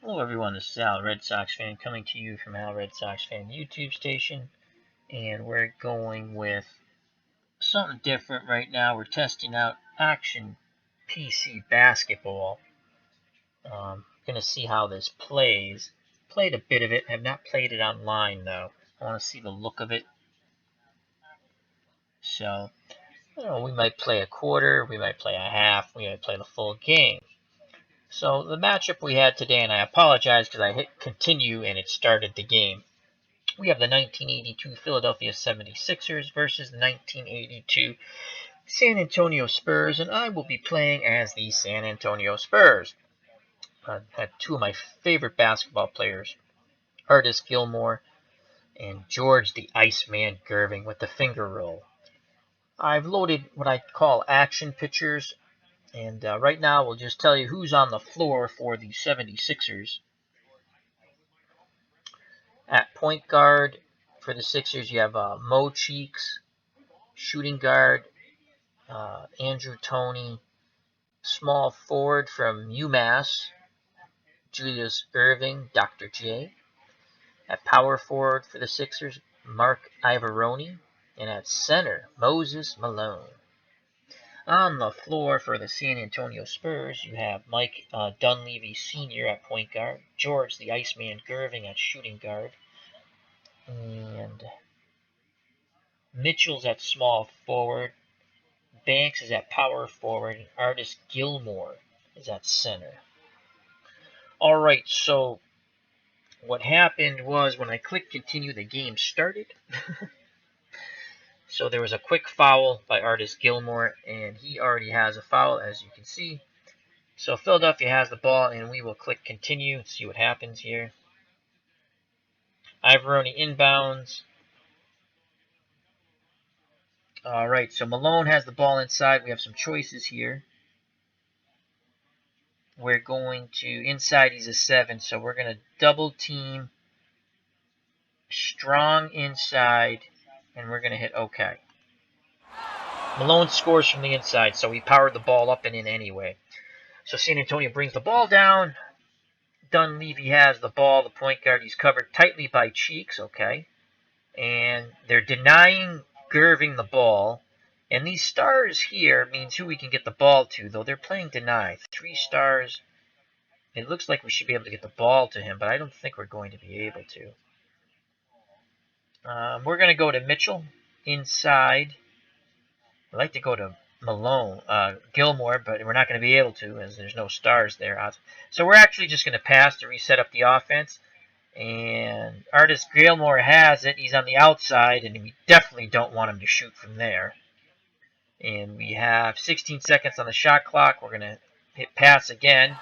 Hello everyone, this is Al, Red Sox fan, coming to you from Al Red Sox Fan YouTube station, and we're going with something different right now. We're testing out Action PC Basketball. Gonna see how this plays. Played a bit of it, have not played it online though. I want to see the look of it. So, we might play a quarter, we might play a half, we might play the full game. So the matchup we had today, and I apologize because I hit continue and it started the game. We have the 1982 Philadelphia 76ers versus the 1982 San Antonio Spurs, and I will be playing as the San Antonio Spurs. I had two of my favorite basketball players, Artis Gilmore and George the Iceman Gervin with the finger roll. I've loaded what I call action pictures, and right now we'll just tell you who's on the floor for the 76ers. At point guard for the Sixers, you have Mo Cheeks. Shooting guard, Andrew Toney. Small forward from UMass, Julius Erving, Dr. J. At power forward for the Sixers, Mark Iavaroni. And at center, Moses Malone. On the floor for the San Antonio Spurs, you have Mike Dunleavy Sr. at point guard, George the Iceman Gervin at shooting guard, and Mitchell's at small forward, Banks is at power forward, and Artis Gilmore is at center. Alright, so what happened was when I clicked continue, the game started. So there was a quick foul by Artis Gilmore, and he already has a foul, as you can see. So Philadelphia has the ball, and we will click continue and see what happens here. Iavaroni inbounds. Alright, so Malone has the ball inside. We have some choices here. We're going to, inside he's a 7, so we're going to double team strong inside, and we're going to hit OK. Malone scores from the inside, so he powered the ball up and in anyway. So San Antonio brings the ball down. Dunleavy has the ball, the point guard. He's covered tightly by Cheeks, okay. And they're denying Gervin the ball. And these stars here means who we can get the ball to, though they're playing deny. 3 stars. It looks like we should be able to get the ball to him, but I don't think we're going to be able to. We're going to go to Mitchell inside. I'd like to go to Malone, Gilmore, but we're not going to be able to as there's no stars there. So we're actually just going to pass to reset up the offense. And Artis Gilmore has it. He's on the outside, and we definitely don't want him to shoot from there. And we have 16 seconds on the shot clock. We're going to hit pass again.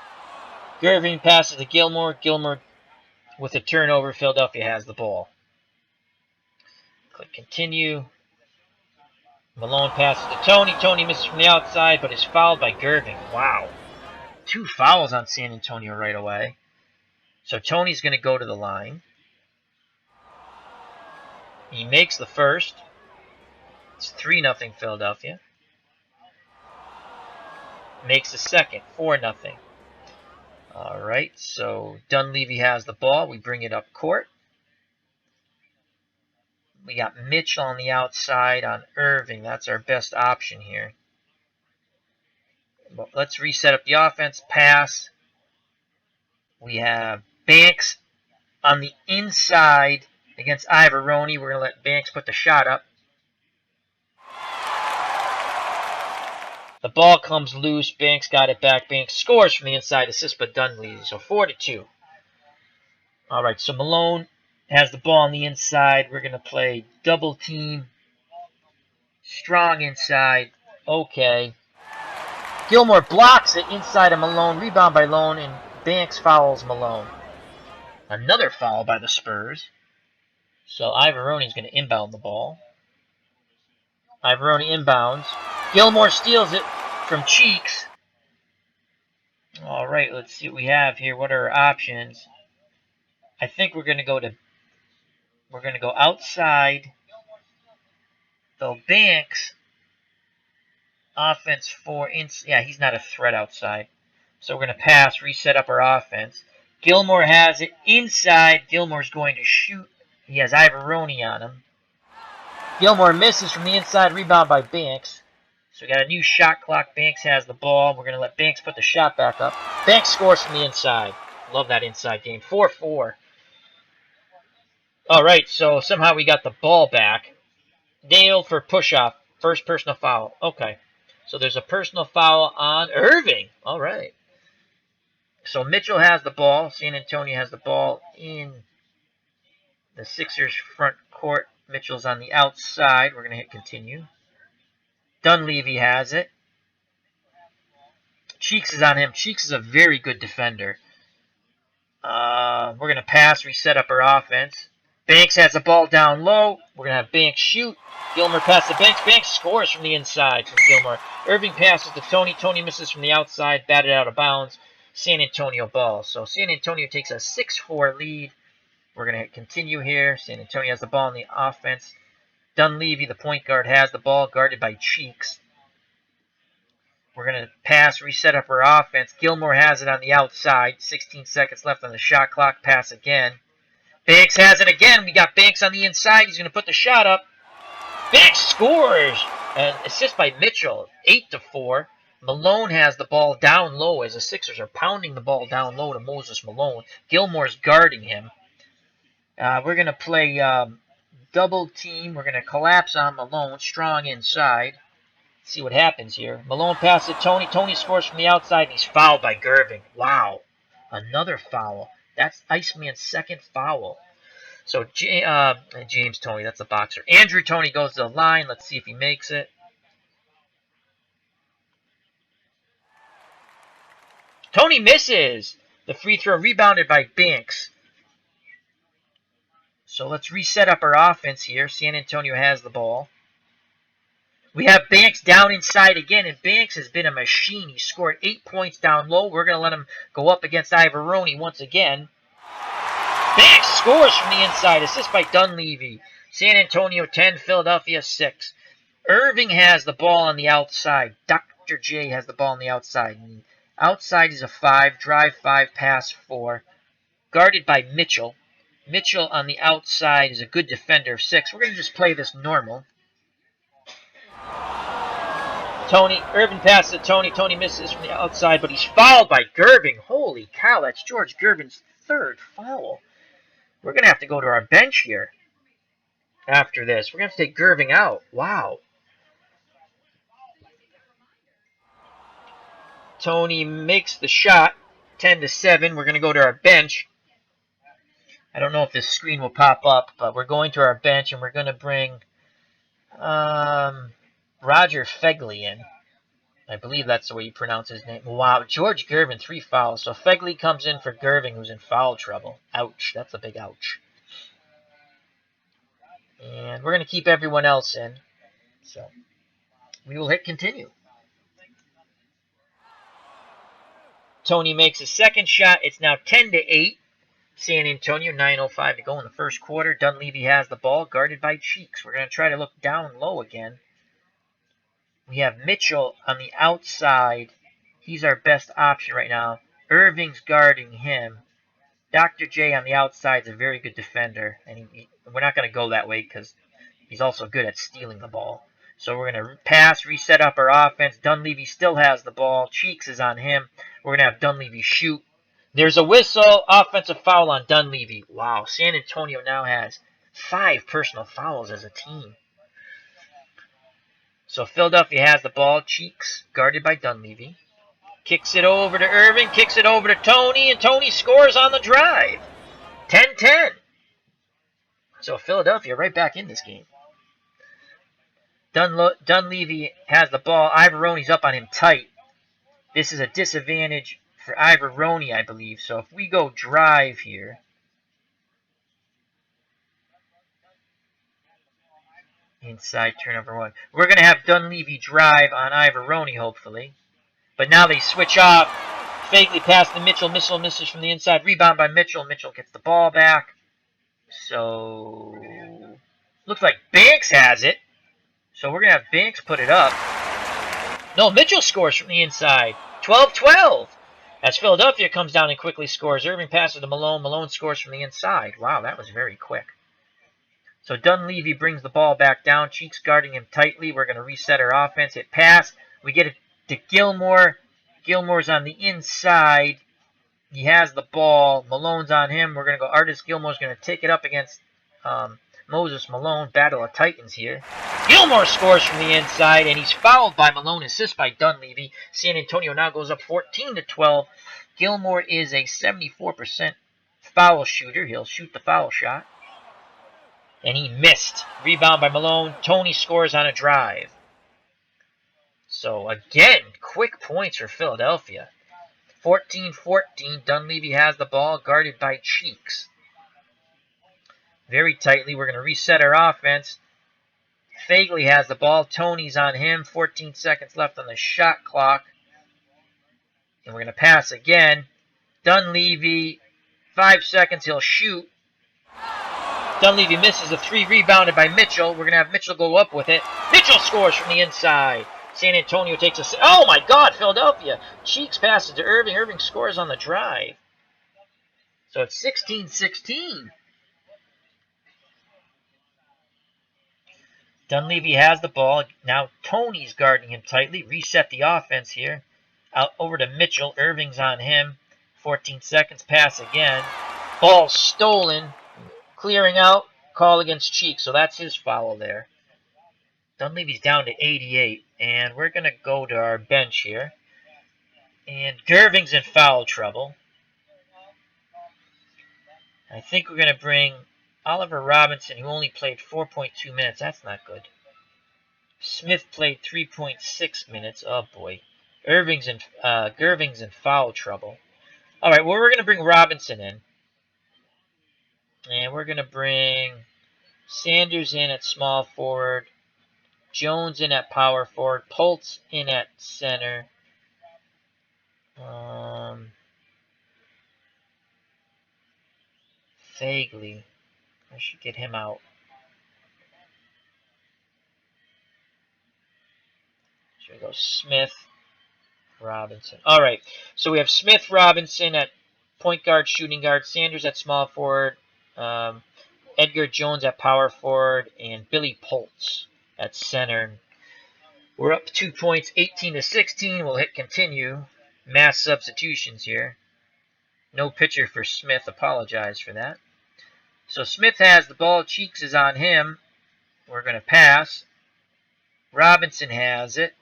Gervin passes to Gilmore. Gilmore with a turnover. Philadelphia has the ball. Click continue. Malone passes to Toney. Toney misses from the outside, but is fouled by Gervin. Wow. 2 fouls on San Antonio right away. So Toney's going to go to the line. He makes the first. It's 3-0 Philadelphia. Makes the second, 4-0. Alright, so Dunleavy has the ball. We bring it up court. We got Mitchell on the outside on Erving. That's our best option here. But let's reset up the offense. Pass. We have Banks on the inside against Iavaroni. We're going to let Banks put the shot up. The ball comes loose. Banks got it back. Banks scores from the inside. Assist by Dunleavy. So 4-2. Alright, so Malone has the ball on the inside. We're going to play double team. Strong inside. Okay. Gilmore blocks it inside of Malone. Rebound by Malone, and Banks fouls Malone. Another foul by the Spurs. So Iavaroni is going to inbound the ball. Iavaroni inbounds. Gilmore steals it from Cheeks. Alright, let's see what we have here. What are our options? I think we're going to go outside. Though Banks, offense for, yeah, he's not a threat outside. So we're going to pass, reset up our offense. Gilmore has it inside. Gilmore's going to shoot. He has Ivoroni on him. Gilmore misses from the inside. Rebound by Banks. So we got a new shot clock. Banks has the ball. We're going to let Banks put the shot back up. Banks scores from the inside. Love that inside game. 4-4. All right, so somehow we got the ball back. Nailed for push-off. First personal foul. Okay. So there's a personal foul on Irving. All right. So Mitchell has the ball. San Antonio has the ball in the Sixers front court. Mitchell's on the outside. We're going to hit continue. Dunleavy has it. Cheeks is on him. Cheeks is a very good defender. We're going to pass, reset up our offense. Banks has the ball down low. We're going to have Banks shoot. Gilmore passes to Banks. Banks scores from the inside from Gilmore. Irving passes to Tony. Tony misses from the outside, batted out of bounds. San Antonio ball. So San Antonio takes a 6-4 lead. We're going to continue here. San Antonio has the ball in the offense. Dunleavy, the point guard, has the ball, guarded by Cheeks. We're going to pass, reset up our offense. Gilmore has it on the outside. 16 seconds left on the shot clock. Pass again. Banks has it again. We got Banks on the inside. He's going to put the shot up. Banks scores! An assist by Mitchell. 8-4. Malone has the ball down low as the Sixers are pounding the ball down low to Moses Malone. Gilmore's guarding him. We're going to play double team. We're going to collapse on Malone. Strong inside. See what happens here. Malone passes to Tony. Tony scores from the outside, and he's fouled by Gervin. Wow. Another foul. That's Iceman's second foul. So James Tony, that's a boxer. Andrew Tony goes to the line. Let's see if he makes it. Tony misses. The free throw rebounded by Banks. So let's reset up our offense here. San Antonio has the ball. We have Banks down inside again, and Banks has been a machine. He scored 8 points down low. We're going to let him go up against Ivoroni once again. Banks scores from the inside. Assist by Dunleavy. San Antonio 10, Philadelphia 6. Irving has the ball on the outside. Dr. J has the ball on the outside. And outside is a 5. Drive 5, pass 4. Guarded by Mitchell. Mitchell on the outside is a good defender of 6. We're going to just play this normal. Tony, Irvin passes to Tony. Tony misses from the outside, but he's fouled by Gervin. Holy cow, that's George Gervin's third foul. We're going to have to go to our bench here after this. We're going to have to take Gervin out. Wow. Tony makes the shot. 10-7. We're going to go to our bench. I don't know if this screen will pop up, but we're going to our bench, and we're going to bring Roger Fegley in. I believe that's the way you pronounce his name. Wow, George Gervin, 3 fouls. So Fegley comes in for Gervin, who's in foul trouble. Ouch, that's a big ouch. And we're going to keep everyone else in. So we will hit continue. Tony makes a second shot. It's now 10-8. San Antonio, 9:05 to go in the first quarter. Dunleavy has the ball, guarded by Cheeks. We're going to try to look down low again. We have Mitchell on the outside. He's our best option right now. Irving's guarding him. Dr. J on the outside is a very good defender. And we're not going to go that way because he's also good at stealing the ball. So we're going to pass, reset up our offense. Dunleavy still has the ball. Cheeks is on him. We're going to have Dunleavy shoot. There's a whistle. Offensive foul on Dunleavy. Wow, San Antonio now has 5 personal fouls as a team. So Philadelphia has the ball. Cheeks, guarded by Dunleavy. Kicks it over to Irving. Kicks it over to Tony. And Tony scores on the drive. 10-10. So Philadelphia right back in this game. Dunleavy has the ball. Ivoroni's up on him tight. This is a disadvantage for Ivoroni, I believe. So if we go drive here. Inside turnover 1. We're going to have Dunleavy drive on Ivoroni, hopefully. But now they switch off. Fegley pass to Mitchell. Mitchell misses from the inside. Rebound by Mitchell. Mitchell gets the ball back. So looks like Banks has it. So we're going to have Banks put it up. No, Mitchell scores from the inside. 12-12. As Philadelphia comes down and quickly scores, Irving passes to Malone. Malone scores from the inside. Wow, that was very quick. So Dunleavy brings the ball back down. Cheeks guarding him tightly. We're going to reset our offense. Hit pass. We get it to Gilmore. Gilmore's on the inside. He has the ball. Malone's on him. We're going to go Artis. Gilmore's going to take it up against Moses Malone. Battle of Titans here. Gilmore scores from the inside, and he's fouled by Malone. Assist by Dunleavy. San Antonio now goes up 14-12. Gilmore is a 74% foul shooter. He'll shoot the foul shot. And he missed. Rebound by Malone. Tony scores on a drive. So, again, quick points for Philadelphia. 14-14. Dunleavy has the ball, guarded by Cheeks. Very tightly. We're going to reset our offense. Fagley has the ball. Tony's on him. 14 seconds left on the shot clock. And we're going to pass again. Dunleavy, 5 seconds. He'll shoot. Dunleavy misses a three, rebounded by Mitchell. We're going to have Mitchell go up with it. Mitchell scores from the inside. San Antonio takes a... Oh, my God, Philadelphia. Cheeks passes to Irving. Irving scores on the drive. So it's 16-16. Dunleavy has the ball. Now Tony's guarding him tightly. Reset the offense here. Out over to Mitchell. Irving's on him. 14 seconds. Pass again. Ball stolen. Clearing out. Call against Cheeks. So that's his foul there. Dunleavy's down to 88. And we're going to go to our bench here. And Gervin's in foul trouble. I think we're going to bring Oliver Robinson, who only played 4.2 minutes. That's not good. Smith played 3.6 minutes. Oh, boy. Gervin's in foul trouble. All right, well, we're going to bring Robinson in. And we're going to bring Sanders in at small forward. Jones in at power forward. Pultz in at center. Fagley. I should get him out. Here we go. Smith, Robinson. All right. So we have Smith, Robinson at point guard, shooting guard. Sanders at small forward. Edgar Jones at power forward. And Billy Pultz at center. We're up 2 points, 18-16. We'll hit continue. Mass substitutions here. No pitcher for Smith. Apologize for that. So Smith has the ball. Cheeks is on him. We're going to pass. Robinson has it.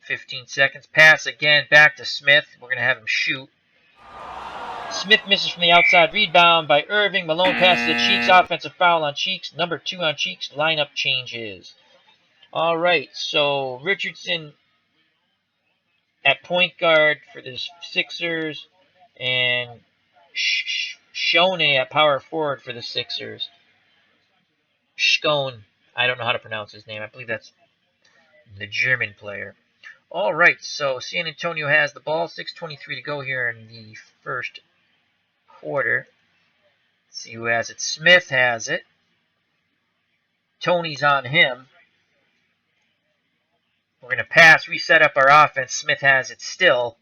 15 seconds. Pass again. Back to Smith. We're going to have him shoot. Smith misses from the outside. Rebound by Irving. Malone passes to Cheeks. Offensive foul on Cheeks. Number 2 on Cheeks. Lineup changes. All right. So Richardson at point guard for the Sixers. And Scone at power forward for the Sixers. Scone. I don't know how to pronounce his name. I believe that's the German player. All right, so San Antonio has the ball. 6:23 to go here in the first quarter. Let's see who has it. Smith has it. Tony's on him. We're going to pass, reset up our offense. Smith has it still.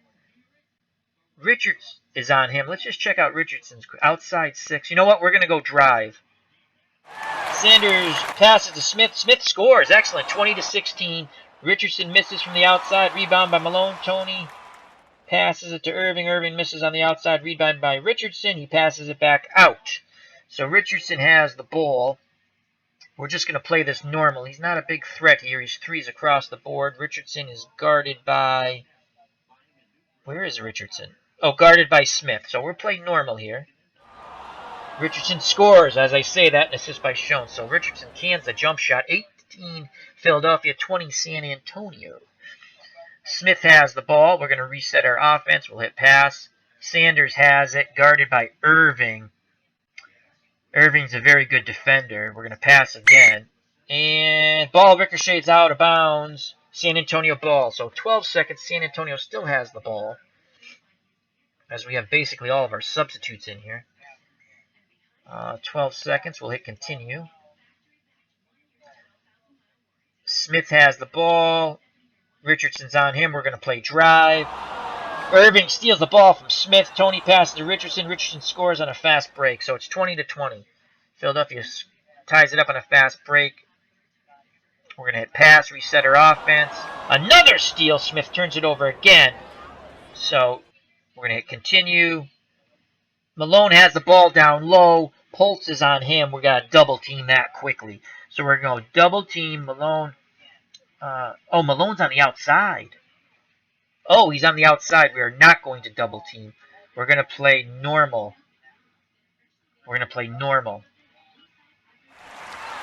Richards is on him. Let's just check out Richardson's outside 6. You know what? We're going to go drive. Sanders passes to Smith. Smith scores. Excellent. 20-16. Richardson misses from the outside. Rebound by Malone. Tony passes it to Irving. Irving misses on the outside. Rebound by Richardson. He passes it back out. So Richardson has the ball. We're just going to play this normal. He's not a big threat here. He's threes across the board. Richardson is guarded by... Where is Richardson? Oh, guarded by Smith. So we're playing normal here. Richardson scores, as I say that, an assist by Scone. So Richardson cans the jump shot. 18 Philadelphia, 20 San Antonio. Smith has the ball. We're going to reset our offense. We'll hit pass. Sanders has it, guarded by Irving. Irving's a very good defender. We're going to pass again. And ball ricochets out of bounds. San Antonio ball. So 12 seconds. San Antonio still has the ball, as we have basically all of our substitutes in here. 12 seconds. We'll hit continue. Smith has the ball. Richardson's on him. We're going to play drive. Irving steals the ball from Smith. Tony passes to Richardson. Richardson scores on a fast break. So it's 20-20. Philadelphia ties it up on a fast break. We're going to hit pass, reset our offense. Another steal. Smith turns it over again. So we're going to hit continue. Malone has the ball down low. Pulse is on him. We got to double team that quickly. So we're going to double team Malone. Malone's on the outside. Oh, he's on the outside. We are not going to double team. We're going to play normal.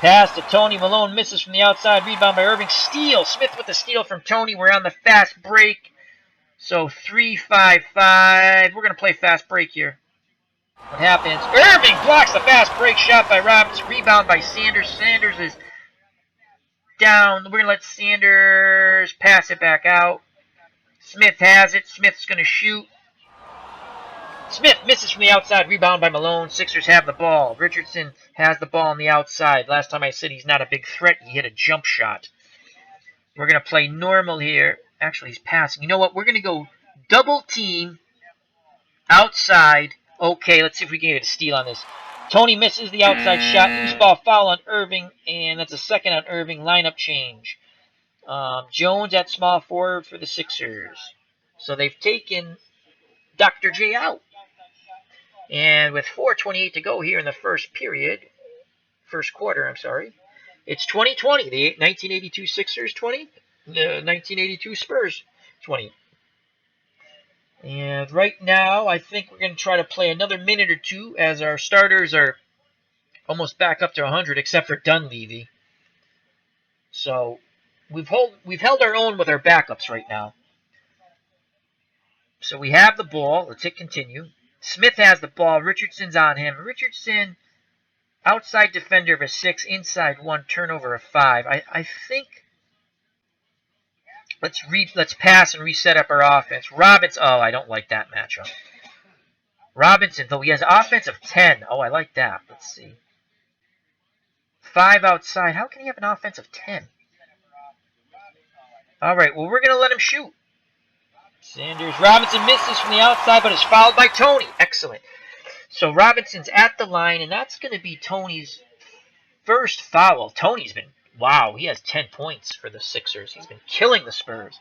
Pass to Tony. Malone misses from the outside. Rebound by Irving. Steal. Smith with the steal from Tony. We're on the fast break. So 3-5-5. We're going to play fast break here. What happens? Irving blocks the fast break shot by Roberts. Rebound by Sanders. Sanders is down. We're going to let Sanders pass it back out. Smith has it. Smith's going to shoot. Smith misses from the outside. Rebound by Malone. Sixers have the ball. Richardson has the ball on the outside. Last time I said he's not a big threat, he hit a jump shot. We're going to play normal here. Actually, he's passing. You know what? We're going to go double team outside. Okay, let's see if we can get a steal on this. Tony misses the outside shot. Loose ball foul on Irving, and that's a second on Irving. Lineup change. Jones at small forward for the Sixers. So they've taken Dr. J out. And with 4:28 to go here in the first quarter, it's 20-20. The 1982 Sixers 20, the 1982 Spurs 20. And right now, I think we're going to try to play another minute or two as our starters are almost back up to 100, except for Dunleavy. So we've held our own with our backups right now. So we have the ball. Let's hit continue. Smith has the ball. Richardson's on him. Richardson, outside defender of a 6, inside 1, turnover of 5. I think let's pass and reset up our offense. Robinson. Oh, I don't like that matchup. Robinson, though he has offense of 10. Oh, I like that. Let's see. 5 outside. How can he have an offense of 10? All right. Well, we're gonna let him shoot. Sanders. Robinson misses from the outside, but is fouled by Tony. Excellent. So Robinson's at the line, and that's going to be Tony's first foul. Tony's been, wow, he has 10 points for the Sixers. He's been killing the Spurs.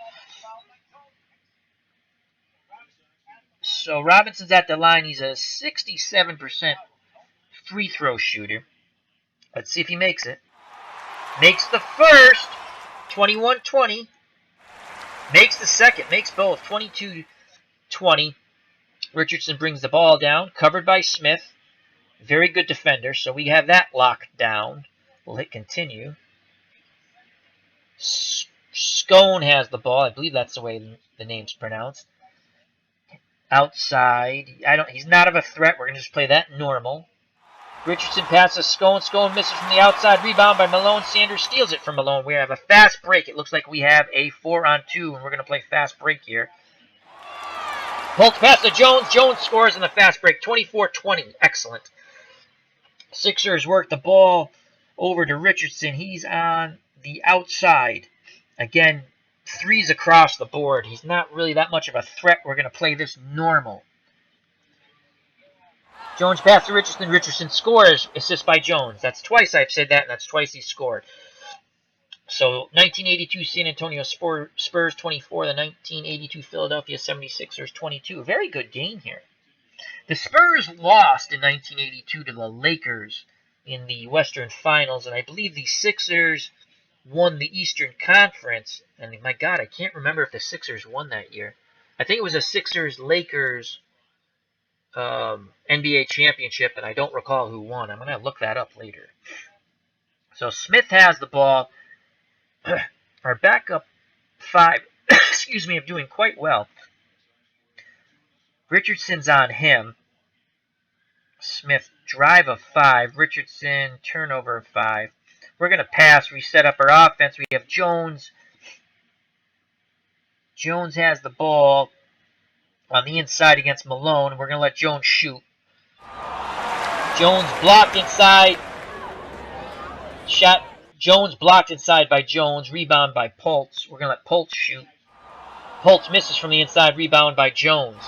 So Robinson's at the line. He's a 67% free throw shooter. Let's see if he makes it. Makes the first. 21-20. Makes the second. Makes both. 22-20. Richardson brings the ball down. Covered by Smith. Very good defender. So we have that locked down. We'll hit continue. Scone has the ball. I believe that's the way the name's pronounced. Outside. He's not of a threat. We're going to just play that normal. Richardson passes Scone. Scone misses from the outside. Rebound by Malone. Sanders steals it from Malone. We have a fast break. It looks like we have a 4-on-2, and we're going to play fast break here. Pulse pass to Jones. Jones scores in the fast break. 24-20. Excellent. Sixers work the ball over to Richardson. He's on the outside. Again, threes across the board. He's not really that much of a threat. We're going to play this normal. Jones pass to Richardson. Richardson scores. Assist by Jones. That's twice I've said that, and that's twice he scored. So 1982 San Antonio Spurs 24. The 1982 Philadelphia 76ers 22. Very good game here. The Spurs lost in 1982 to the Lakers in the Western Finals, and I believe the Sixers won the Eastern Conference. And my God, I can't remember if the Sixers won that year. I think it was a Sixers-Lakers NBA championship, and I don't recall who won. I'm going to look that up later. So Smith has the ball. Our backup 5, excuse me, are doing quite well. Richardson's on him. Smith, drive of 5. Richardson, turnover of 5. We're going to pass, reset up our offense. We have Jones. Jones has the ball on the inside against Malone. We're going to let Jones shoot. Jones blocked inside. Shot. Jones blocked inside by Jones. Rebound by Pulse. We're going to let Pulse shoot. Holtz misses from the inside. Rebound by Jones.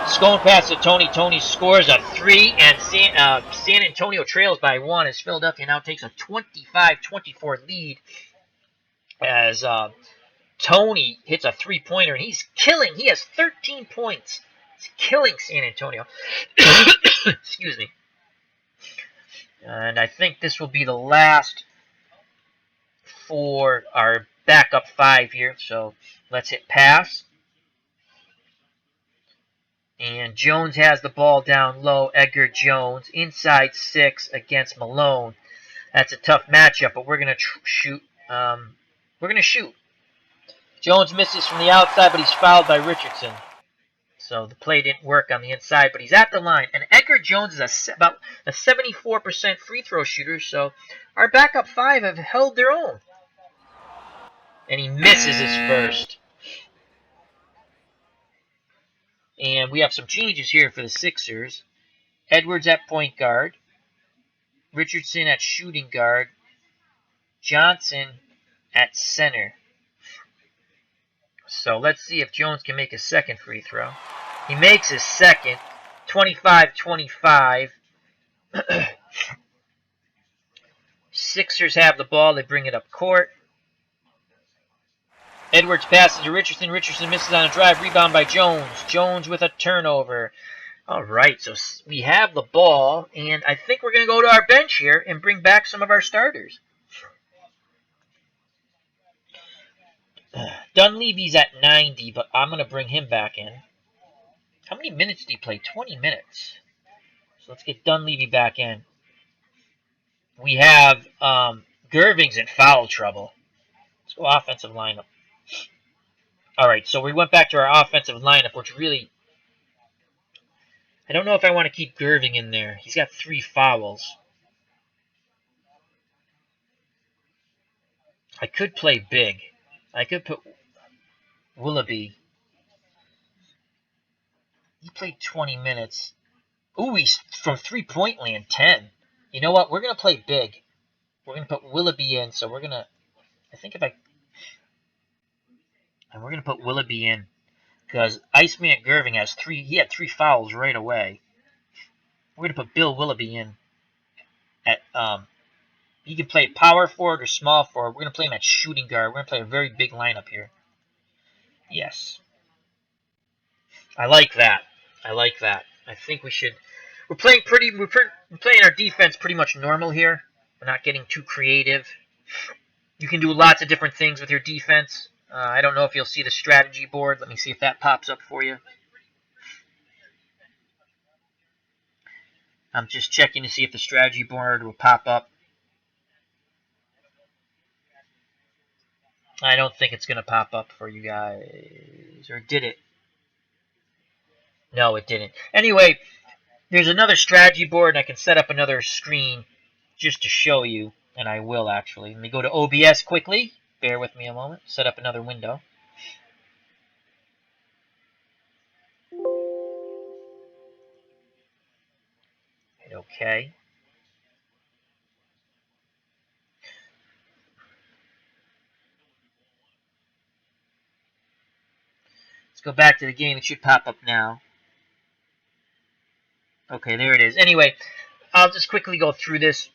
Scone pass to Tony. Tony scores a 3, and San Antonio trails by 1 as Philadelphia now takes a 25-24 lead as Tony hits a 3-pointer, and he's killing. He has 13 points. He's killing San Antonio. Excuse me. And I think this will be the last for our backup 5 here. So let's hit pass. And Jones has the ball down low. Edgar Jones inside 6 against Malone. That's a tough matchup, but we're gonna shoot. We're gonna shoot. Jones misses from the outside, but he's fouled by Richardson. So the play didn't work on the inside, but he's at the line. And Edgar Jones is about a 74% free throw shooter, so our backup 5 have held their own. And he misses his first. And we have some changes here for the Sixers. Edwards at point guard. Richardson at shooting guard. Johnson at center. So let's see if Jones can make a second free throw. He makes his second. 25-25. Sixers have the ball. They bring it up court. Edwards passes to Richardson. Richardson misses on a drive. Rebound by Jones. Jones with a turnover. All right, so we have the ball, and I think we're going to go to our bench here and bring back some of our starters. Dunleavy's at 90, but I'm going to bring him back in. How many minutes did he play? 20 minutes. So let's get Dunleavy back in. We have Gervin's in foul trouble. Let's go offensive lineup. All right, so we went back to our offensive lineup, which really, I don't know if I want to keep Gervin in there. He's got 3 fouls. I could play big. I could put Willoughby. He played 20 minutes. Ooh, he's from 3-point land, 10. You know what? We're going to play big. We're going to put Willoughby in, so we're going to, I think if I, and we're going to put Willoughby in because Iceman Gervin has 3, he had 3 fouls right away. We're going to put Bill Willoughby in at, he can play power forward or small forward. We're going to play him at shooting guard. We're going to play a very big lineup here. Yes. I like that. I like that. I think we should. We're playing our defense pretty much normal here. We're not getting too creative. You can do lots of different things with your defense. I don't know if you'll see the strategy board. Let me see if that pops up for you. I'm just checking to see if the strategy board will pop up. I don't think it's going to pop up for you guys. Or did it? No, it didn't. Anyway, there's another strategy board, and I can set up another screen just to show you. And I will, actually. Let me go to OBS quickly. Bear with me a moment. Set up another window. Hit OK. Let's go back to the game. It should pop up now. Okay, there it is. Anyway, I'll just quickly go through this.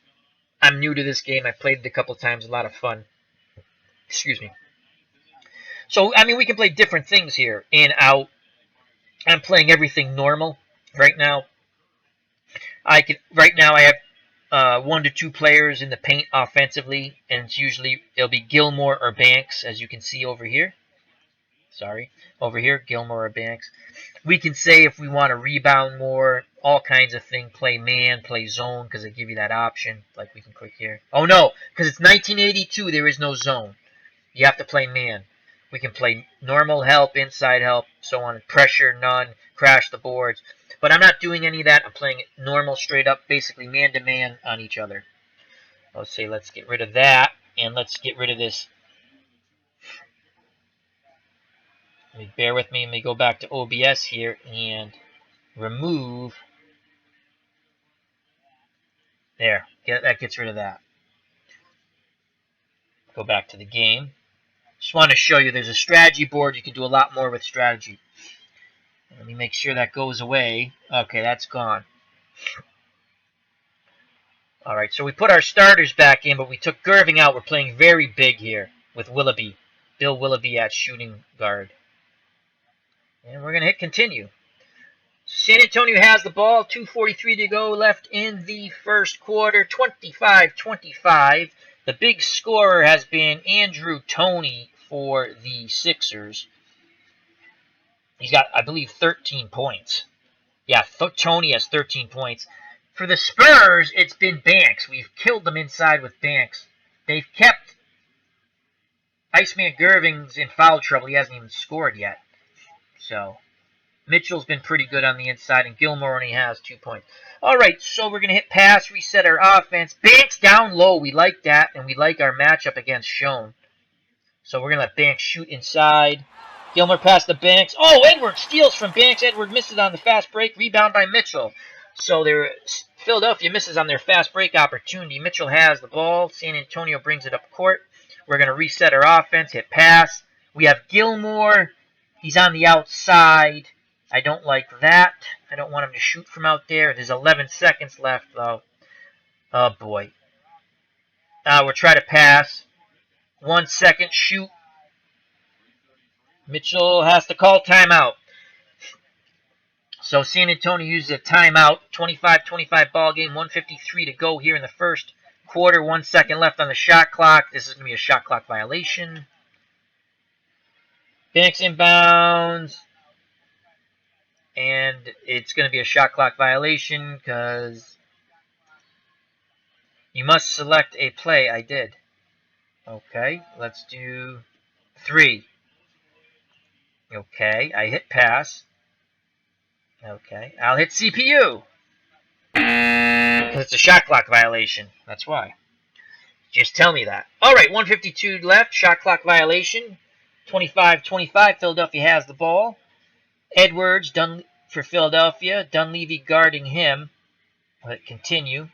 I'm new to this game. I played it a couple times. A lot of fun. Excuse me. So, I mean, we can play different things here. In, out. I'm playing everything normal right now. Right now I have 1 to 2 players in the paint offensively, and it'll be Gilmore or Banks, as you can see over here. Sorry, over here, Gilmore or Banks. We can say if we want to rebound more, all kinds of things. Play man, play zone, because they give you that option. Like we can click here. Oh no, because it's 1982, there is no zone. You have to play man. We can play normal help, inside help, so on. Pressure, none, crash the boards. But I'm not doing any of that. I'm playing it normal, straight up, basically man-to-man on each other. Let's say let's get rid of that, and let's get rid of this. Bear with me. Let me go back to OBS here and remove. There, that gets rid of that. Go back to the game. Just want to show you there's a strategy board. You can do a lot more with strategy. Let me make sure that goes away. Okay, that's gone. Alright, so we put our starters back in, but we took Gervin out. We're playing very big here with Willoughby. Bill Willoughby at shooting guard. And we're going to hit continue. San Antonio has the ball. 2:43 to go left in the first quarter. 25-25. The big scorer has been Andrew Toney for the Sixers. He's got, I believe, 13 points. Yeah, Toney has 13 points. For the Spurs, it's been Banks. We've killed them inside with Banks. They've kept Iceman Gervin's in foul trouble. He hasn't even scored yet. So, Mitchell's been pretty good on the inside, and Gilmore only has 2 points. All right, so we're going to hit pass, reset our offense. Banks down low. We like that, and we like our matchup against Scone. So we're going to let Banks shoot inside. Gilmore past the Banks. Oh, Edwards steals from Banks. Edwards misses on the fast break. Rebound by Mitchell. So Philadelphia misses on their fast break opportunity. Mitchell has the ball. San Antonio brings it up court. We're going to reset our offense, hit pass. We have Gilmore. He's on the outside. I don't like that. I don't want him to shoot from out there. There's 11 seconds left, though. Oh, boy. We'll try to pass. 1 second, shoot. Mitchell has to call timeout. So San Antonio uses a timeout. 25-25 ball game. 1:53 to go here in the first quarter. 1 second left on the shot clock. This is going to be a shot clock violation. Banks inbounds. And it's going to be a shot clock violation because you must select a play. I did. Okay, let's do 3. Okay, I hit pass. Okay, I'll hit CPU. Because it's a shot clock violation. That's why. Just tell me that. Alright, 1:52 left. Shot clock violation. 25-25. Philadelphia has the ball. Edwards done for Philadelphia. Dunleavy guarding him. Let it continue.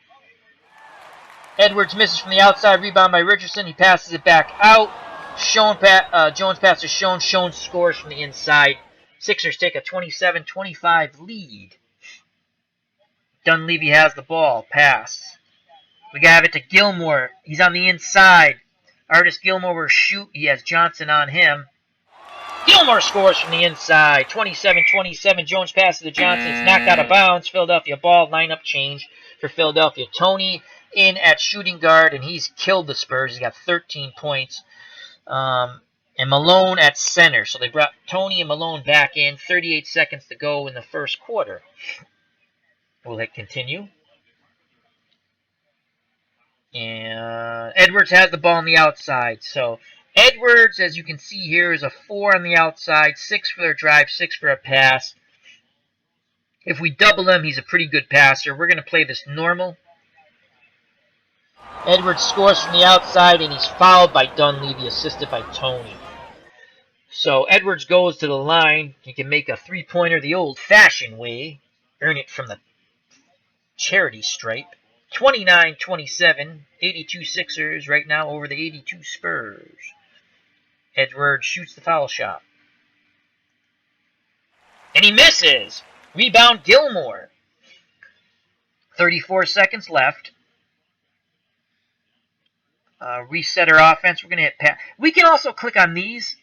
Edwards misses from the outside. Rebound by Richardson. He passes it back out. Jones passes Scone. Scone scores from the inside. Sixers take a 27-25 lead. Dunleavy has the ball. Pass. We got it to Gilmore. He's on the inside. Artis Gilmore will shoot. He has Johnson on him. Gilmore scores from the inside. 27-27. Jones passes to Johnson. It's knocked out of bounds. Philadelphia ball. Lineup change for Philadelphia. Toney in at shooting guard, and he's killed the Spurs. He's got 13 points. And Malone at center. So they brought Toney and Malone back in. 38 seconds to go in the first quarter. We'll hit continue. And Edwards has the ball on the outside. So Edwards, as you can see here, is a 4 on the outside, 6 for a drive, 6 for a pass. If we double him, he's a pretty good passer. We're going to play this normal. Edwards scores from the outside, and he's fouled by Dunleavy, assisted by Toney. So Edwards goes to the line. He can make a three-pointer the old-fashioned way. Earn it from the charity stripe. 29-27. 82 Sixers right now over the 82 Spurs. Edwards shoots the foul shot. And he misses. Rebound Gilmore. 34 seconds left. Reset our offense. We're going to hit pass. We can also click on these.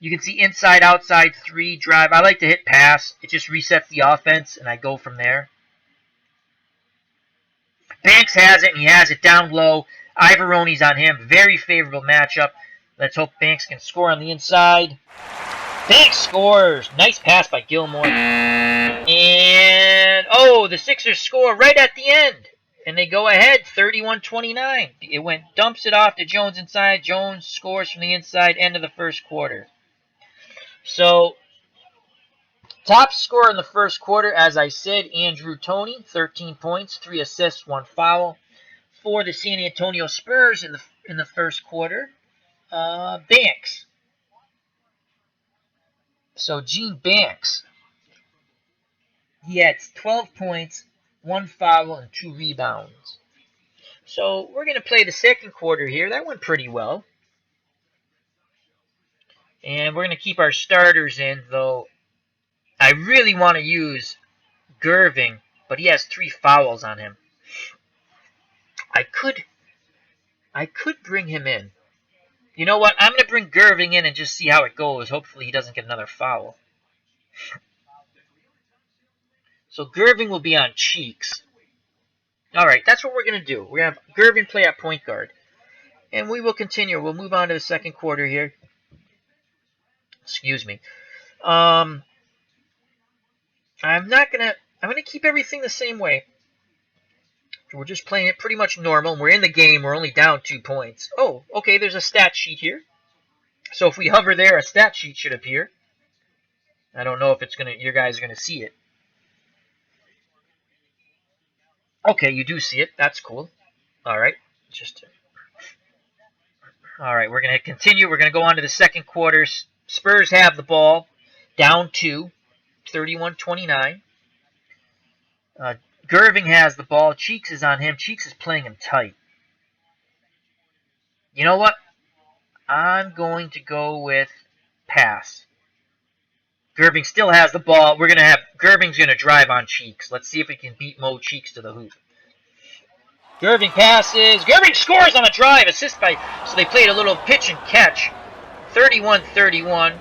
You can see inside, outside, 3, drive. I like to hit pass. It just resets the offense, and I go from there. Banks has it, and he has it down low. Ivoroni's on him. Very favorable matchup. Let's hope Banks can score on the inside. Banks scores. Nice pass by Gilmore. And, the Sixers score right at the end. And they go ahead, 31-29. It dumps it off to Jones inside. Jones scores from the inside, end of the first quarter. So, top scorer in the first quarter, as I said, Andrew Toney, 13 points, 3 assists, 1 foul. For the San Antonio Spurs in the first quarter, Banks. So, Gene Banks, he had 12 points, 1 foul, and 2 rebounds. So, we're going to play the second quarter here. That went pretty well. And we're going to keep our starters in, though I really want to use Gervin, but he has 3 fouls on him. I could bring him in. You know what? I'm going to bring Gervin in and just see how it goes. Hopefully he doesn't get another foul. So Gervin will be on Cheeks. Alright, that's what we're going to do. We're going to have Gervin play at point guard. And we will continue. We'll move on to the second quarter here. Excuse me. I'm going to keep everything the same way. We're just playing it pretty much normal. We're in the game. We're only down 2 points. Oh, okay, there's a stat sheet here. So if we hover there, a stat sheet should appear. I don't know if it's going to, you guys are going to see it. Okay, you do see it. That's cool. All right. All right, we're going to continue. We're going to go on to the second quarter. Spurs have the ball. Down 2. 31-29. Gervin has the ball. Cheeks is on him. Cheeks is playing him tight. You know what? I'm going to go with pass. Gervin still has the ball. We're going to have Gervin's going to drive on Cheeks. Let's see if we can beat Mo Cheeks to the hoop. Gervin passes. Gervin scores on a drive. Assist by... So they played a little pitch and catch. 31-31.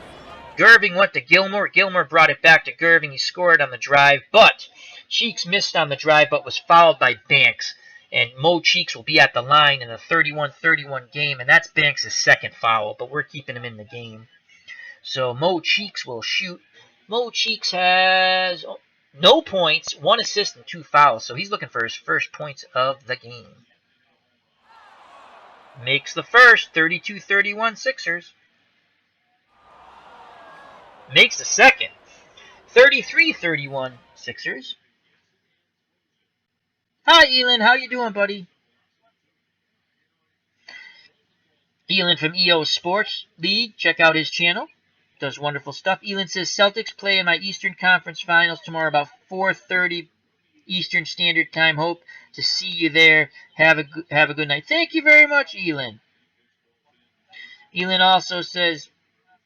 Gervin went to Gilmore. Gilmore brought it back to Gervin. He scored on the drive, but Cheeks missed on the drive, but was fouled by Banks. And Mo Cheeks will be at the line in a 31-31 game, and that's Banks' second foul, but we're keeping him in the game. So Mo Cheeks will shoot. Mo Cheeks has no points, 1 assist, and 2 fouls, so he's looking for his first points of the game. Makes the first, 32-31 Sixers. Makes the second, 33-31 Sixers. Hi, Elin. How you doing, buddy? Elin from EO Sports League. Check out his channel. Does wonderful stuff. Elin says, Celtics play in my Eastern Conference Finals tomorrow about 4:30 Eastern Standard Time. Hope to see you there. Have a good night. Thank you very much, Elin. Elin also says,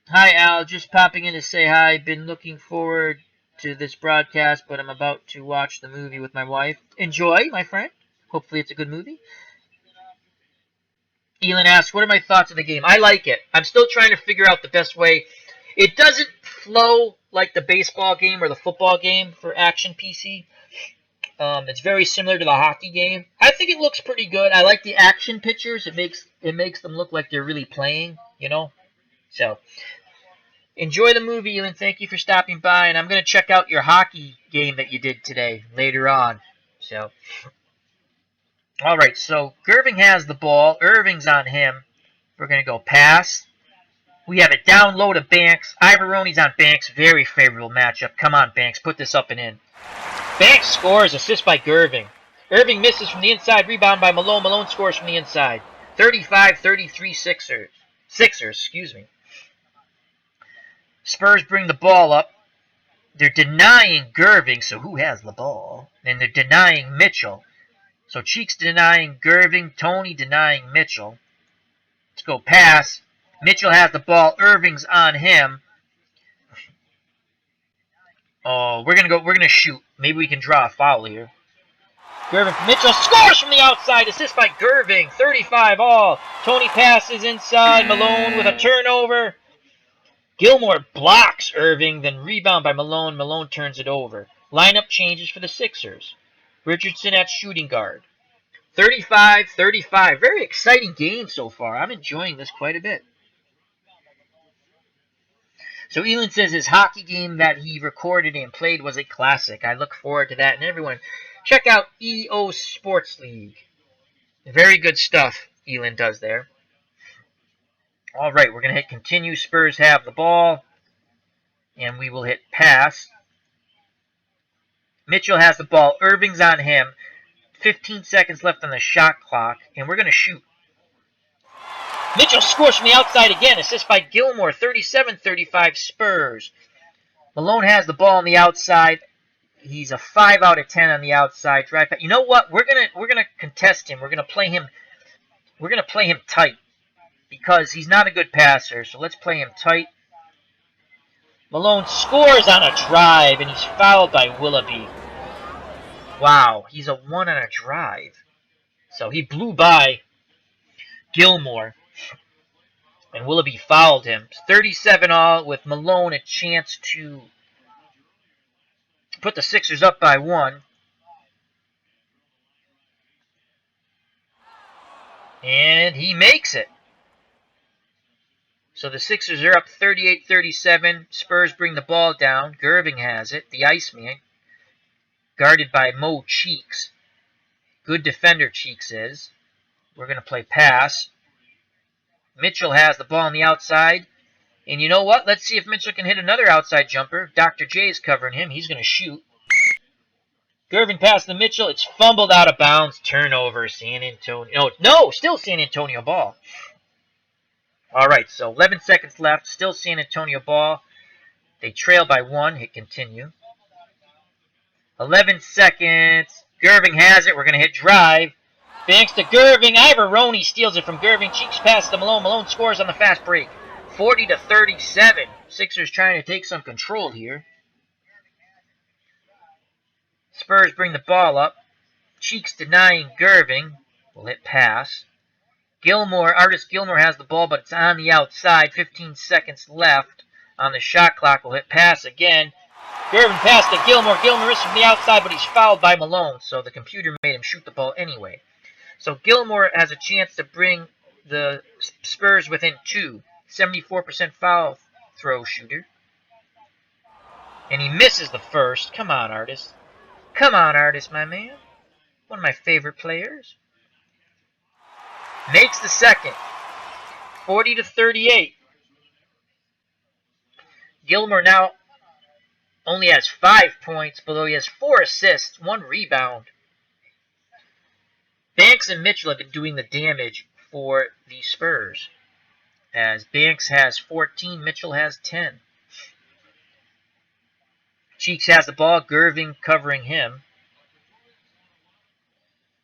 hi, Al. Just popping in to say hi. Been looking forward to this broadcast, but I'm about to watch the movie with my wife. Enjoy, my friend. Hopefully it's a good movie. Elin asks, what are my thoughts of the game? I like it. I'm still trying to figure out the best way. It doesn't flow like the baseball game or the football game for Action PC. It's very similar to the hockey game. I think it looks pretty good. I like the action pictures. It makes them look like they're really playing, you know. So enjoy the movie, Elin. Thank you for stopping by, and I'm going to check out your hockey game that you did today later on. So, all right, so Gervin has the ball. Irving's on him. We're going to go pass. We have it down low to Banks. Ivoroni's on Banks. Very favorable matchup. Come on, Banks. Put this up and in. Banks scores. Assist by Gervin. Irving misses from the inside. Rebound by Malone. Malone scores from the inside. 35-33 Sixers. Excuse me. Spurs bring the ball up. They're denying Gervin, so who has the ball? And they're denying Mitchell. So Cheeks denying Gervin, Tony denying Mitchell. Let's go pass. Mitchell has the ball. Irving's on him. Oh, we're gonna shoot. Maybe we can draw a foul here. Gervin, Mitchell scores from the outside. Assist by Gervin. 35 all. Tony passes inside. Malone with a turnover. Gilmore blocks Irving, then rebound by Malone. Malone turns it over. Lineup changes for the Sixers. Richardson at shooting guard. 35-35. Very exciting game so far. I'm enjoying this quite a bit. So Elin says his hockey game that he recorded and played was a classic. I look forward to that. And everyone, check out EO Sports League. Very good stuff Elin does there. All right, we're going to hit continue. Spurs have the ball. And we will hit pass. Mitchell has the ball. Irving's on him. 15 seconds left on the shot clock. And we're going to shoot. Mitchell scores from the outside again. Assist by Gilmore. 37-35 Spurs. Malone has the ball on the outside. He's a 5 out of 10 on the outside. You know what? We're gonna contest him. We're gonna play him tight. Because he's not a good passer. So let's play him tight. Malone scores on a drive, and he's fouled by Willoughby. Wow, he's a 1 on a drive. So he blew by Gilmore, and Willoughby fouled him. 37 all, with Malone a chance to put the Sixers up by 1. And he makes it. So the Sixers are up 38-37. Spurs bring the ball down. Gervin has it. The Iceman, guarded by Mo Cheeks. Good defender Cheeks is. We're going to play pass. Mitchell has the ball on the outside. And you know what? Let's see if Mitchell can hit another outside jumper. Dr. J is covering him. He's going to shoot. Gervin pass to Mitchell. It's fumbled out of bounds. Turnover. San Antonio. No, still San Antonio ball. All right, so 11 seconds left. Still San Antonio ball. They trail by 1. Hit continue. 11 seconds. Gervin has it. We're going to hit drive. Banks to Gervin. Ivoroni steals it from Gervin. Cheeks pass to Malone. Malone scores on the fast break. 40-37. Sixers trying to take some control here. Spurs bring the ball up. Cheeks denying Gervin. Will hit pass. Artis Gilmore has the ball, but it's on the outside. 15 seconds left on the shot clock. Will hit pass again. Gervin pass to Gilmore. Gilmore is from the outside, but he's fouled by Malone, so the computer made him shoot the ball anyway. So Gilmore has a chance to bring the Spurs within 2. 74% foul throw shooter. And he misses the first. Come on, Artis. Come on, Artis, my man. One of my favorite players. Makes the second. 40-38. Gilmore now only has 5 points, although he has 4 assists, 1 rebound. Banks and Mitchell have been doing the damage for the Spurs, as Banks has 14, Mitchell has 10. Cheeks has the ball, Gervin covering him.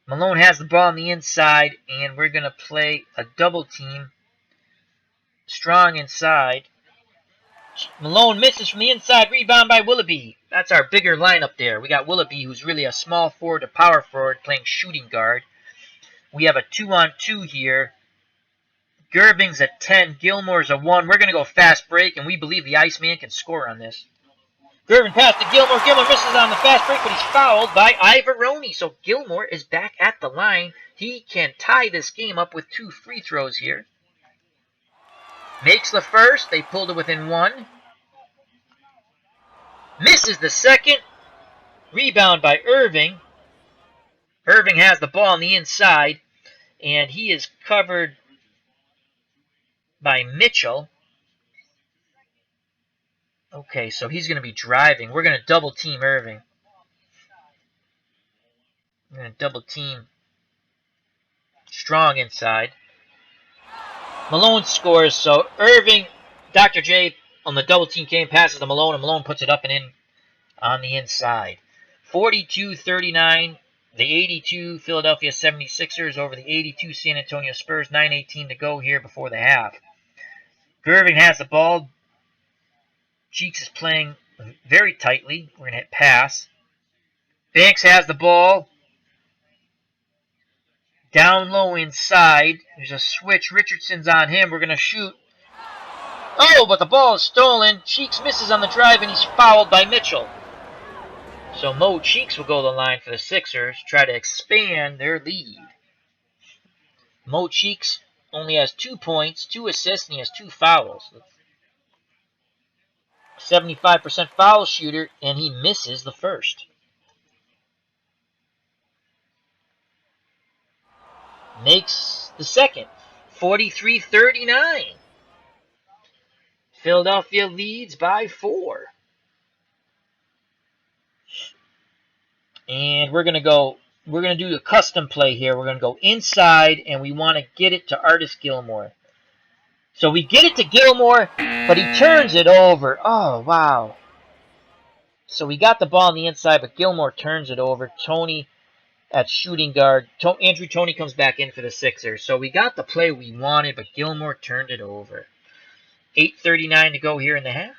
Malone has the ball on the inside, and we're going to play a double team. Strong inside. Malone misses from the inside, rebound by Willoughby. That's our bigger lineup there. We got Willoughby, who's really a small forward to power forward, playing shooting guard. We have a 2-on-2 here. Gervin's a 10, Gilmore's a 1. We're going to go fast break, and we believe the Iceman can score on this. Gervin pass to Gilmore. Gilmore misses on the fast break, but he's fouled by Ivoroni. So Gilmore is back at the line. He can tie this game up with 2 free throws here. Makes the first. They pulled it within 1. Misses the second. Rebound by Irving. Irving has the ball on the inside, and he is covered by Mitchell. Okay, so he's going to be driving. We're going to double team Irving. We're going to double team Strong inside. Malone scores, so Irving, Dr. J on the double team came, passes to Malone, and Malone puts it up and in on the inside. 42-39, the 82 Philadelphia 76ers over the 82 San Antonio Spurs. 9:18 to go here before the half. Gervin has the ball. Cheeks is playing very tightly. We're going to hit pass. Banks has the ball. Down low inside. There's a switch. Richardson's on him. We're going to shoot. Oh, but the ball is stolen. Cheeks misses on the drive, and he's fouled by Mitchell. So Mo Cheeks will go to the line for the Sixers, try to expand their lead. Mo Cheeks only has 2 points, 2 assists, and he has 2 fouls. 75% foul shooter, and he misses the first. Makes the second. 43-39. Philadelphia leads by 4. And we're going to do a custom play here. We're going to go inside, and we want to get it to Artis Gilmore. So we get it to Gilmore, but he turns it over. Oh, wow. So we got the ball on the inside, but Gilmore turns it over. Tony at shooting guard. Andrew Toney comes back in for the Sixers. So we got the play we wanted, but Gilmore turned it over. 8:39 to go here in the half.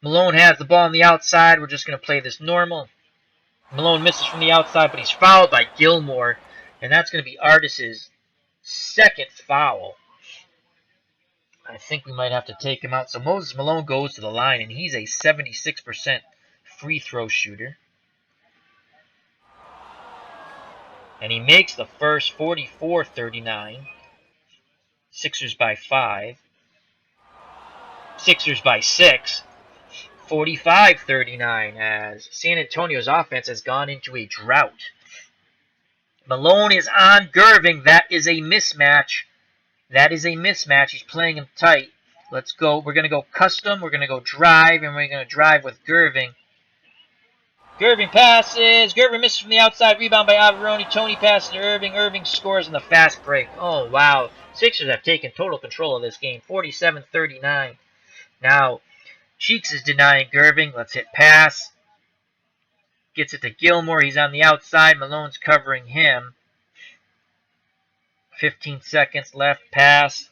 Malone has the ball on the outside. We're just going to play this normal. Malone misses from the outside, but he's fouled by Gilmore. And that's going to be Artis' second foul. I think we might have to take him out. So Moses Malone goes to the line, and he's a 76% free throw shooter. And he makes the first, 44-39. Sixers by 5. Sixers by 6. 45-39 as San Antonio's offense has gone into a drought. Malone is on Gervin. That is a mismatch. That is a mismatch. He's playing him tight. Let's go. We're going to go custom. We're going to go drive, and we're going to drive with Gervin. Gervin passes. Gervin misses from the outside. Rebound by Averoni. Tony passes to Irving. Irving scores in the fast break. Oh, wow. Sixers have taken total control of this game. 47-39. Now, Cheeks is denying Gervin. Let's hit pass. Gets it to Gilmore. He's on the outside. Malone's covering him. 15 seconds left. Pass.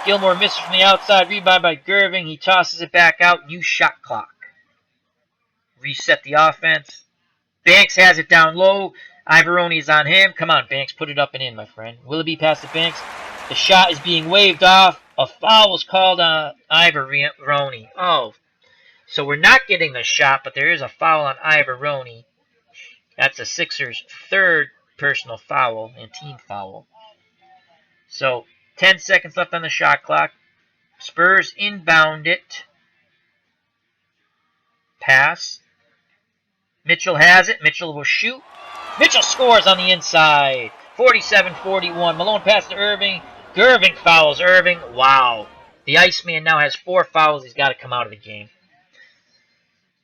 Gilmore misses from the outside. Rebound by Gervin. He tosses it back out. New shot clock. Reset the offense. Banks has it down low. Ivoroni's on him. Come on, Banks. Put it up and in, my friend. Willoughby past the Banks. The shot is being waved off. A foul was called on Ivoroni. Oh, so we're not getting the shot, but there is a foul on Ivoroni. That's the Sixers' third personal foul and team foul. So, 10 seconds left on the shot clock. Spurs inbound it. Pass. Mitchell has it. Mitchell will shoot. Mitchell scores on the inside. 47-41. Malone passes to Irving. Gervin fouls Irving. Wow. The Iceman now has 4 fouls. He's got to come out of the game.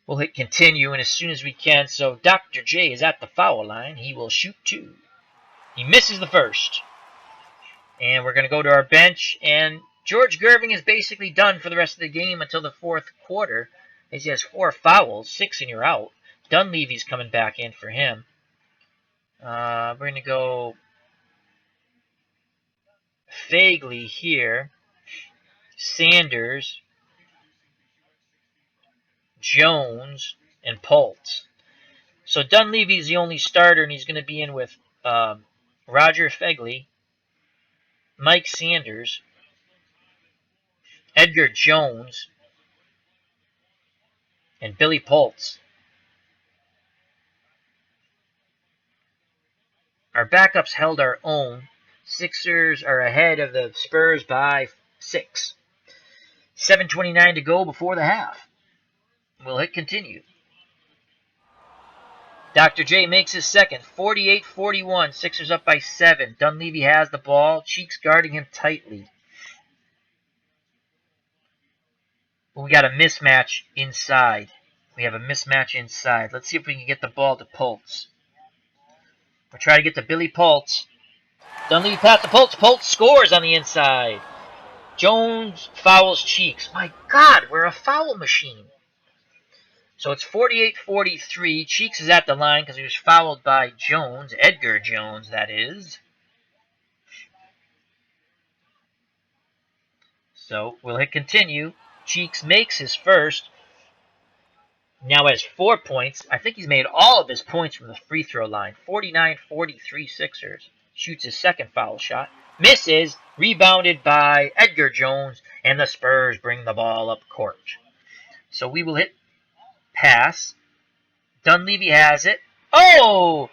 We'll hit continue, and as soon as we can, so Dr. J is at the foul line. He will shoot 2. He misses the first. And we're going to go to our bench, and George Gervin is basically done for the rest of the game until the fourth quarter, as he has 4 fouls, 6 and you're out. Dunleavy's coming back in for him. We're going to go Fagley here. Sanders, Jones, and Pultz. So Dunleavy's the only starter, and he's going to be in with Roger Fagley, Mike Sanders, Edgar Jones, and Billy Pultz. Our backups held our own. Sixers are ahead of the Spurs by 6. 7:29 to go before the half. We'll hit continue. Dr. J makes his second. 48-41. Sixers up by 7. Dunleavy has the ball. Cheeks guarding him tightly. We got a mismatch inside. We have a mismatch inside. Let's see if we can get the ball to Pultz. We'll try to get to Billy Pultz. Dunleavy pass to Pultz. Pultz scores on the inside. Jones fouls Cheeks. My God, we're a foul machine. So it's 48-43. Cheeks is at the line because he was fouled by Jones. Edgar Jones, that is. So we'll hit continue. Cheeks makes his first. Now has 4 points. I think he's made all of his points from the free throw line. 49-43 Sixers. Shoots his second foul shot. Misses. Rebounded by Edgar Jones. And the Spurs bring the ball up court. So we will hit pass. Dunleavy has it. Oh!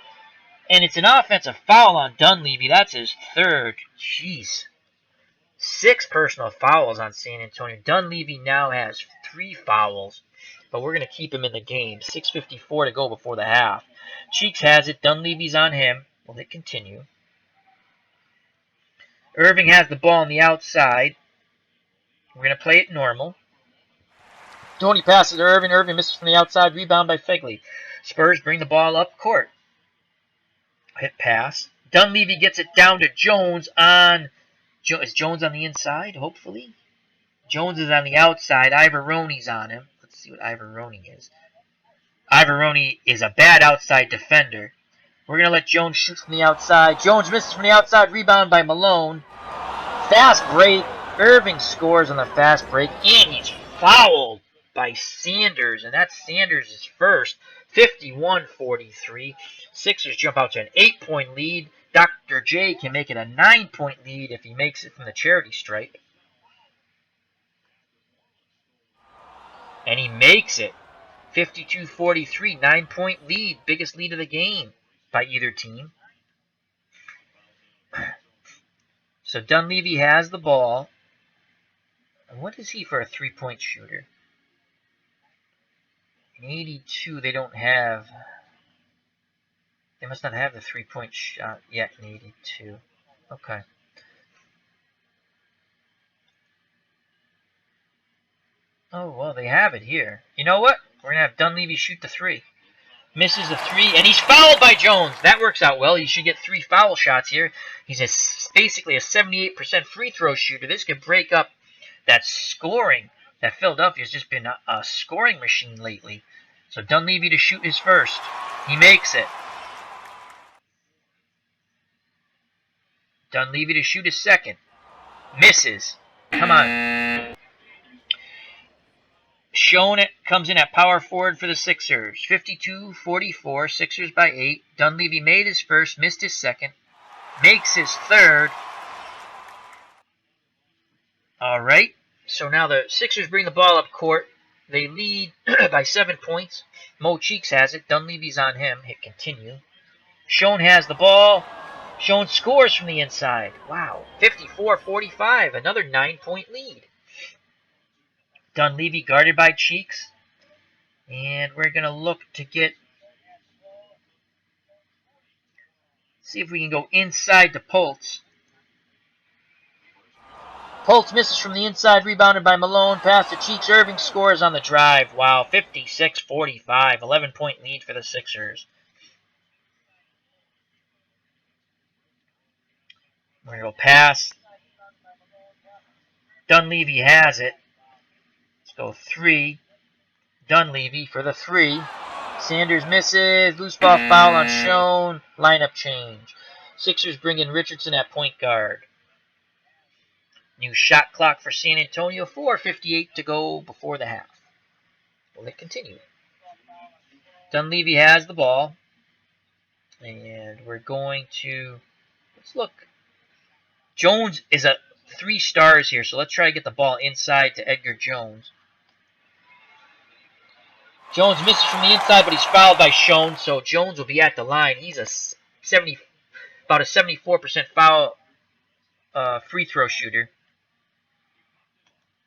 And it's an offensive foul on Dunleavy. That's his third. Jeez. 6 personal fouls on San Antonio. Dunleavy now has 3 fouls. But we're going to keep him in the game. 6:54 to go before the half. Cheeks has it. Dunleavy's on him. We'll hit continue. Irving has the ball on the outside. We're going to play it normal. Tony passes to Irving. Irving misses from the outside. Rebound by Fagley. Spurs bring the ball up court. Hit pass. Dunleavy gets it down to Jones on... Is Jones on the inside, hopefully? Jones is on the outside. Ivoroni's on him. Let's see what Ivoroni is. Ivoroni is a bad outside defender. We're going to let Jones shoot from the outside. Jones misses from the outside. Rebound by Malone. Fast break. Irving scores on the fast break. And he's fouled. by Sanders, and that's Sanders' first, 51-43. Sixers jump out to an 8-point lead. Dr. J can make it a 9-point lead if he makes it from the charity stripe. And he makes it. 52-43, 9-point lead, biggest lead of the game by either team. So Dunleavy has the ball. What is he for a three-point shooter? In 82, they don't have... They must not have the three-point shot yet in 82. Okay. Oh, well, they have it here. You know what? We're going to have Dunleavy shoot the three. Misses the three, and he's fouled by Jones. That works out well. He should get 3 foul shots here. He's basically a 78% free throw shooter. This could break up that scoring. That Philadelphia's just been a scoring machine lately. So Dunleavy to shoot his first. He makes it. Dunleavy to shoot his second. Misses. Come on. Scone comes in at power forward for the Sixers. 52-44, Sixers by 8. Dunleavy made his first, missed his second. Makes his third. All right. So now the Sixers bring the ball up court. They lead by 7 points. Mo Cheeks has it. Dunleavy's on him. Hit continue. Scone has the ball. Scone scores from the inside. Wow. 54-45. Another 9-point lead. Dunleavy guarded by Cheeks. And we're going to look to see if we can go inside to Pultz. Pultz misses from the inside, rebounded by Malone. Pass to Cheeks. Irving scores on the drive. Wow, 56-45. 11-point lead for the Sixers. We're going to go pass. Dunleavy has it. Let's go 3. Dunleavy for the 3. Sanders misses. Loose ball foul on Scone. Lineup change. Sixers bring in Richardson at point guard. New shot clock for San Antonio. 4:58 to go before the half. Will it continue? Dunleavy has the ball. And we're going to... Let's look. Jones is a 3 stars here, so let's try to get the ball inside to Edgar Jones. Jones misses from the inside, but he's fouled by Scone, so Jones will be at the line. He's about a 74% foul free throw shooter.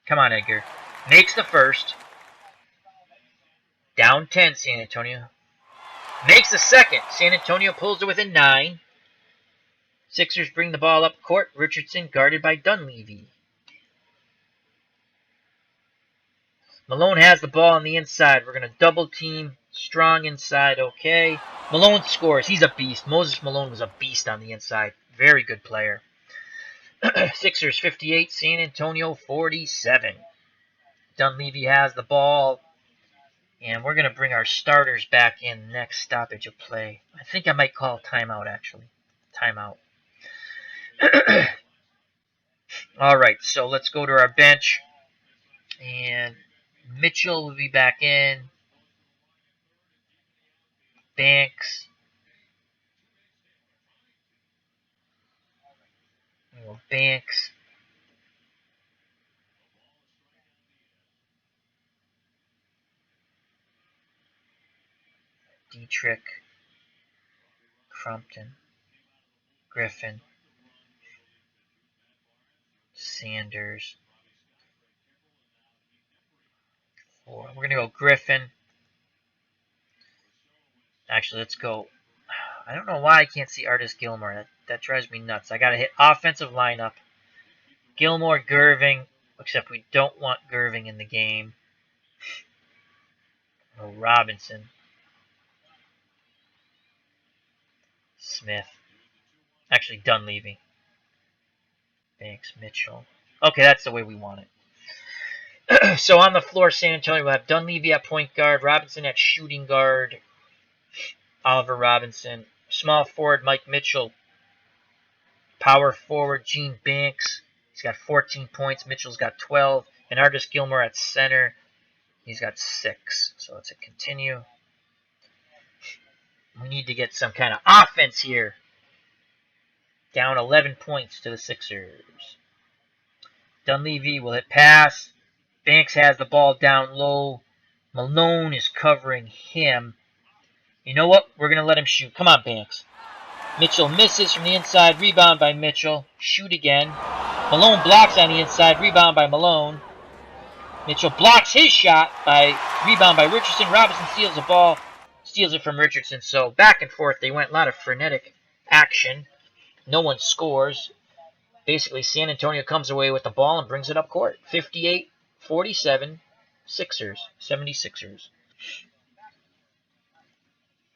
Come on, Edgar. Makes the first. Down 10, San Antonio. Makes the second. San Antonio pulls to within 9. Sixers bring the ball up court. Richardson guarded by Dunleavy. Malone has the ball on the inside. We're going to double team. Strong inside, okay. Malone scores. He's a beast. Moses Malone was a beast on the inside. Very good player. Sixers 58, San Antonio 47. Dunleavy has the ball. And we're going to bring our starters back in next stoppage of play. I think I might call timeout, actually. Timeout. All right, so let's go to our bench. And Mitchell will be back in. Banks. Banks. Dietrich. Crumpton. Griffin. Sanders. 4. We're going to go Griffin. Actually, let's go. I don't know why I can't see Artis Gilmore. That drives me nuts. I got to hit offensive lineup. Gilmore, Gervin. Except we don't want Gervin in the game. Oh, Robinson. Smith. Actually, Dunleavy. Banks, Mitchell. Okay, that's the way we want it. So on the floor, San Antonio will have Dunleavy at point guard, Robinson at shooting guard, Oliver Robinson. Small forward, Mike Mitchell. Power forward, Gene Banks. He's got 14 points. Mitchell's got 12. And Artis Gilmore at center. He's got 6. So let's hit continue. We need to get some kind of offense here. Down 11 points to the Sixers. Dunleavy will hit pass. Banks has the ball down low. Malone is covering him. You know what? We're going to let him shoot. Come on, Banks. Mitchell misses from the inside. Rebound by Mitchell. Shoot again. Malone blocks on the inside. Rebound by Malone. Mitchell blocks his shot by rebound by Richardson. Robinson steals the ball. Steals it from Richardson. So back and forth they went. A lot of frenetic action. No one scores. Basically, San Antonio comes away with the ball and brings it up court. 58-47, Sixers, 76ers.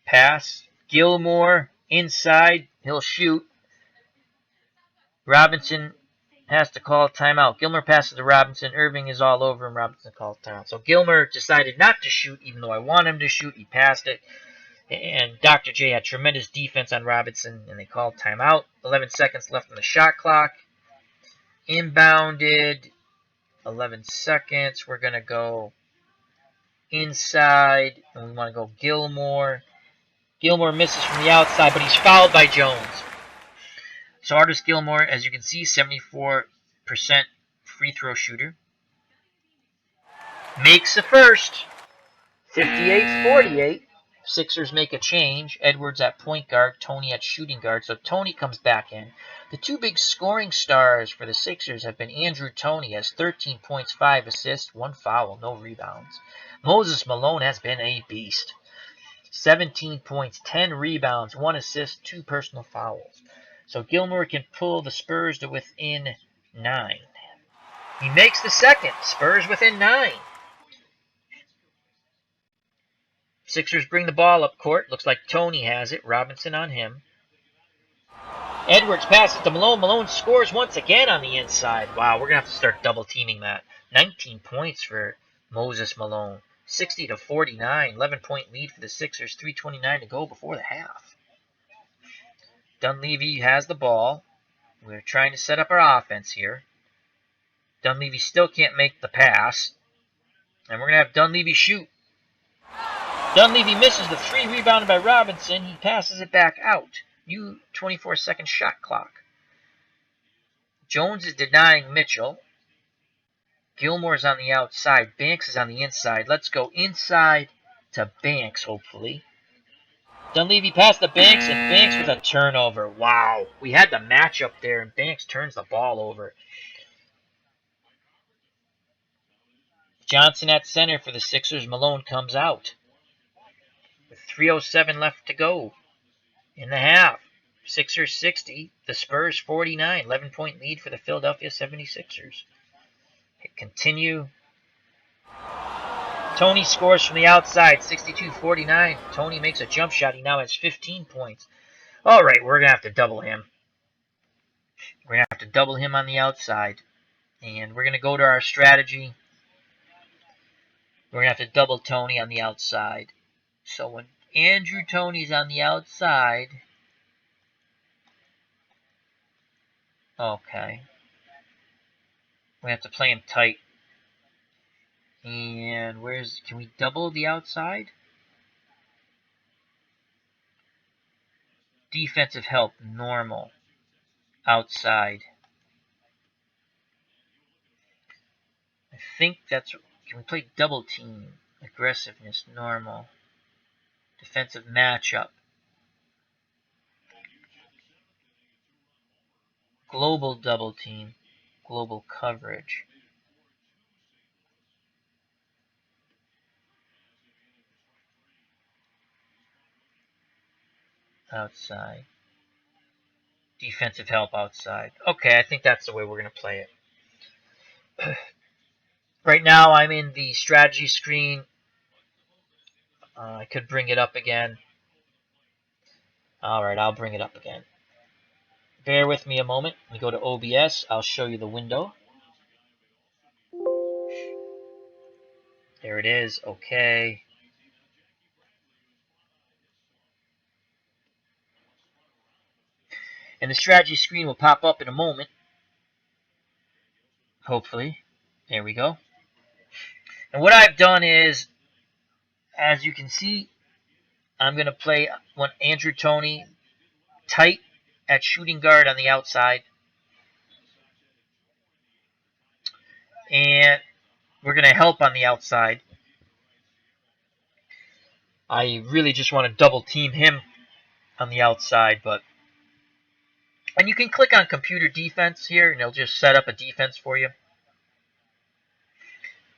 Pass, Gilmore, inside, he'll shoot. Robinson has to call timeout. Gilmore passes to Robinson. Irving is all over him. Robinson calls timeout. So Gilmore decided not to shoot, even though I want him to shoot. He passed it. And Dr. J had tremendous defense on Robinson, and they called timeout. 11 seconds left on the shot clock. Inbounded, 11 seconds. We're going to go inside, and we want to go Gilmore. Gilmore misses from the outside, but he's fouled by Jones. So Artis Gilmore, as you can see, 74% free throw shooter. Makes the first. 58-48. Sixers make a change. Edwards at point guard, Tony at shooting guard. So Tony comes back in. The two big scoring stars for the Sixers have been Andrew Toney, has 13 points, 5 assists, 1 foul, no rebounds. Moses Malone has been a beast. 17 points, 10 rebounds, 1 assist, 2 personal fouls. So Gilmore can pull the Spurs to within 9. He makes the second. Spurs within 9. Sixers bring the ball up court. Looks like Tony has it. Robinson on him. Edwards passes to Malone. Malone scores once again on the inside. Wow, we're going to have to start double teaming that. 19 points for Moses Malone. 60-49. 11-point lead for the Sixers. 3:29 to go before the half. Dunleavy has the ball. We're trying to set up our offense here. Dunleavy still can't make the pass. And we're going to have Dunleavy shoot. Dunleavy misses the 3, rebounded by Robinson. He passes it back out. New 24-second shot clock. Jones is denying Mitchell. Gilmore's on the outside. Banks is on the inside. Let's go inside to Banks, hopefully. Dunleavy passed to Banks, and Banks with a turnover. Wow. We had the matchup there, and Banks turns the ball over. Johnson at center for the Sixers. Malone comes out. With 3:07 left to go in the half. Sixers 60, the Spurs 49. 11-point lead for the Philadelphia 76ers. Hit continue. Tony scores from the outside, 62-49. Tony makes a jump shot. He now has 15 points. All right, we're going to have to double him. We're going to have to double him on the outside. And we're going to go to our strategy. We're going to have to double Tony on the outside. So when Andrew Toney's on the outside... Okay. We have to play him tight. And can we double the outside? Defensive help, normal. Outside. I think that's... Can we play double team? Aggressiveness, normal. Defensive matchup. Global double team. Global coverage. Outside. Defensive help outside. Okay, I think that's the way we're going to play it. Right now, I'm in the strategy screen. I could bring it up again. Alright, I'll bring it up again. Bear with me a moment. Let me go to OBS. I'll show you the window. There it is. Okay. And the strategy screen will pop up in a moment. Hopefully. There we go. And what I've done is, as you can see, I'm going to play one Andrew Toney tight at shooting guard on the outside. And we're going to help on the outside. I really just want to double team him on the outside, and you can click on computer defense here and it'll just set up a defense for you.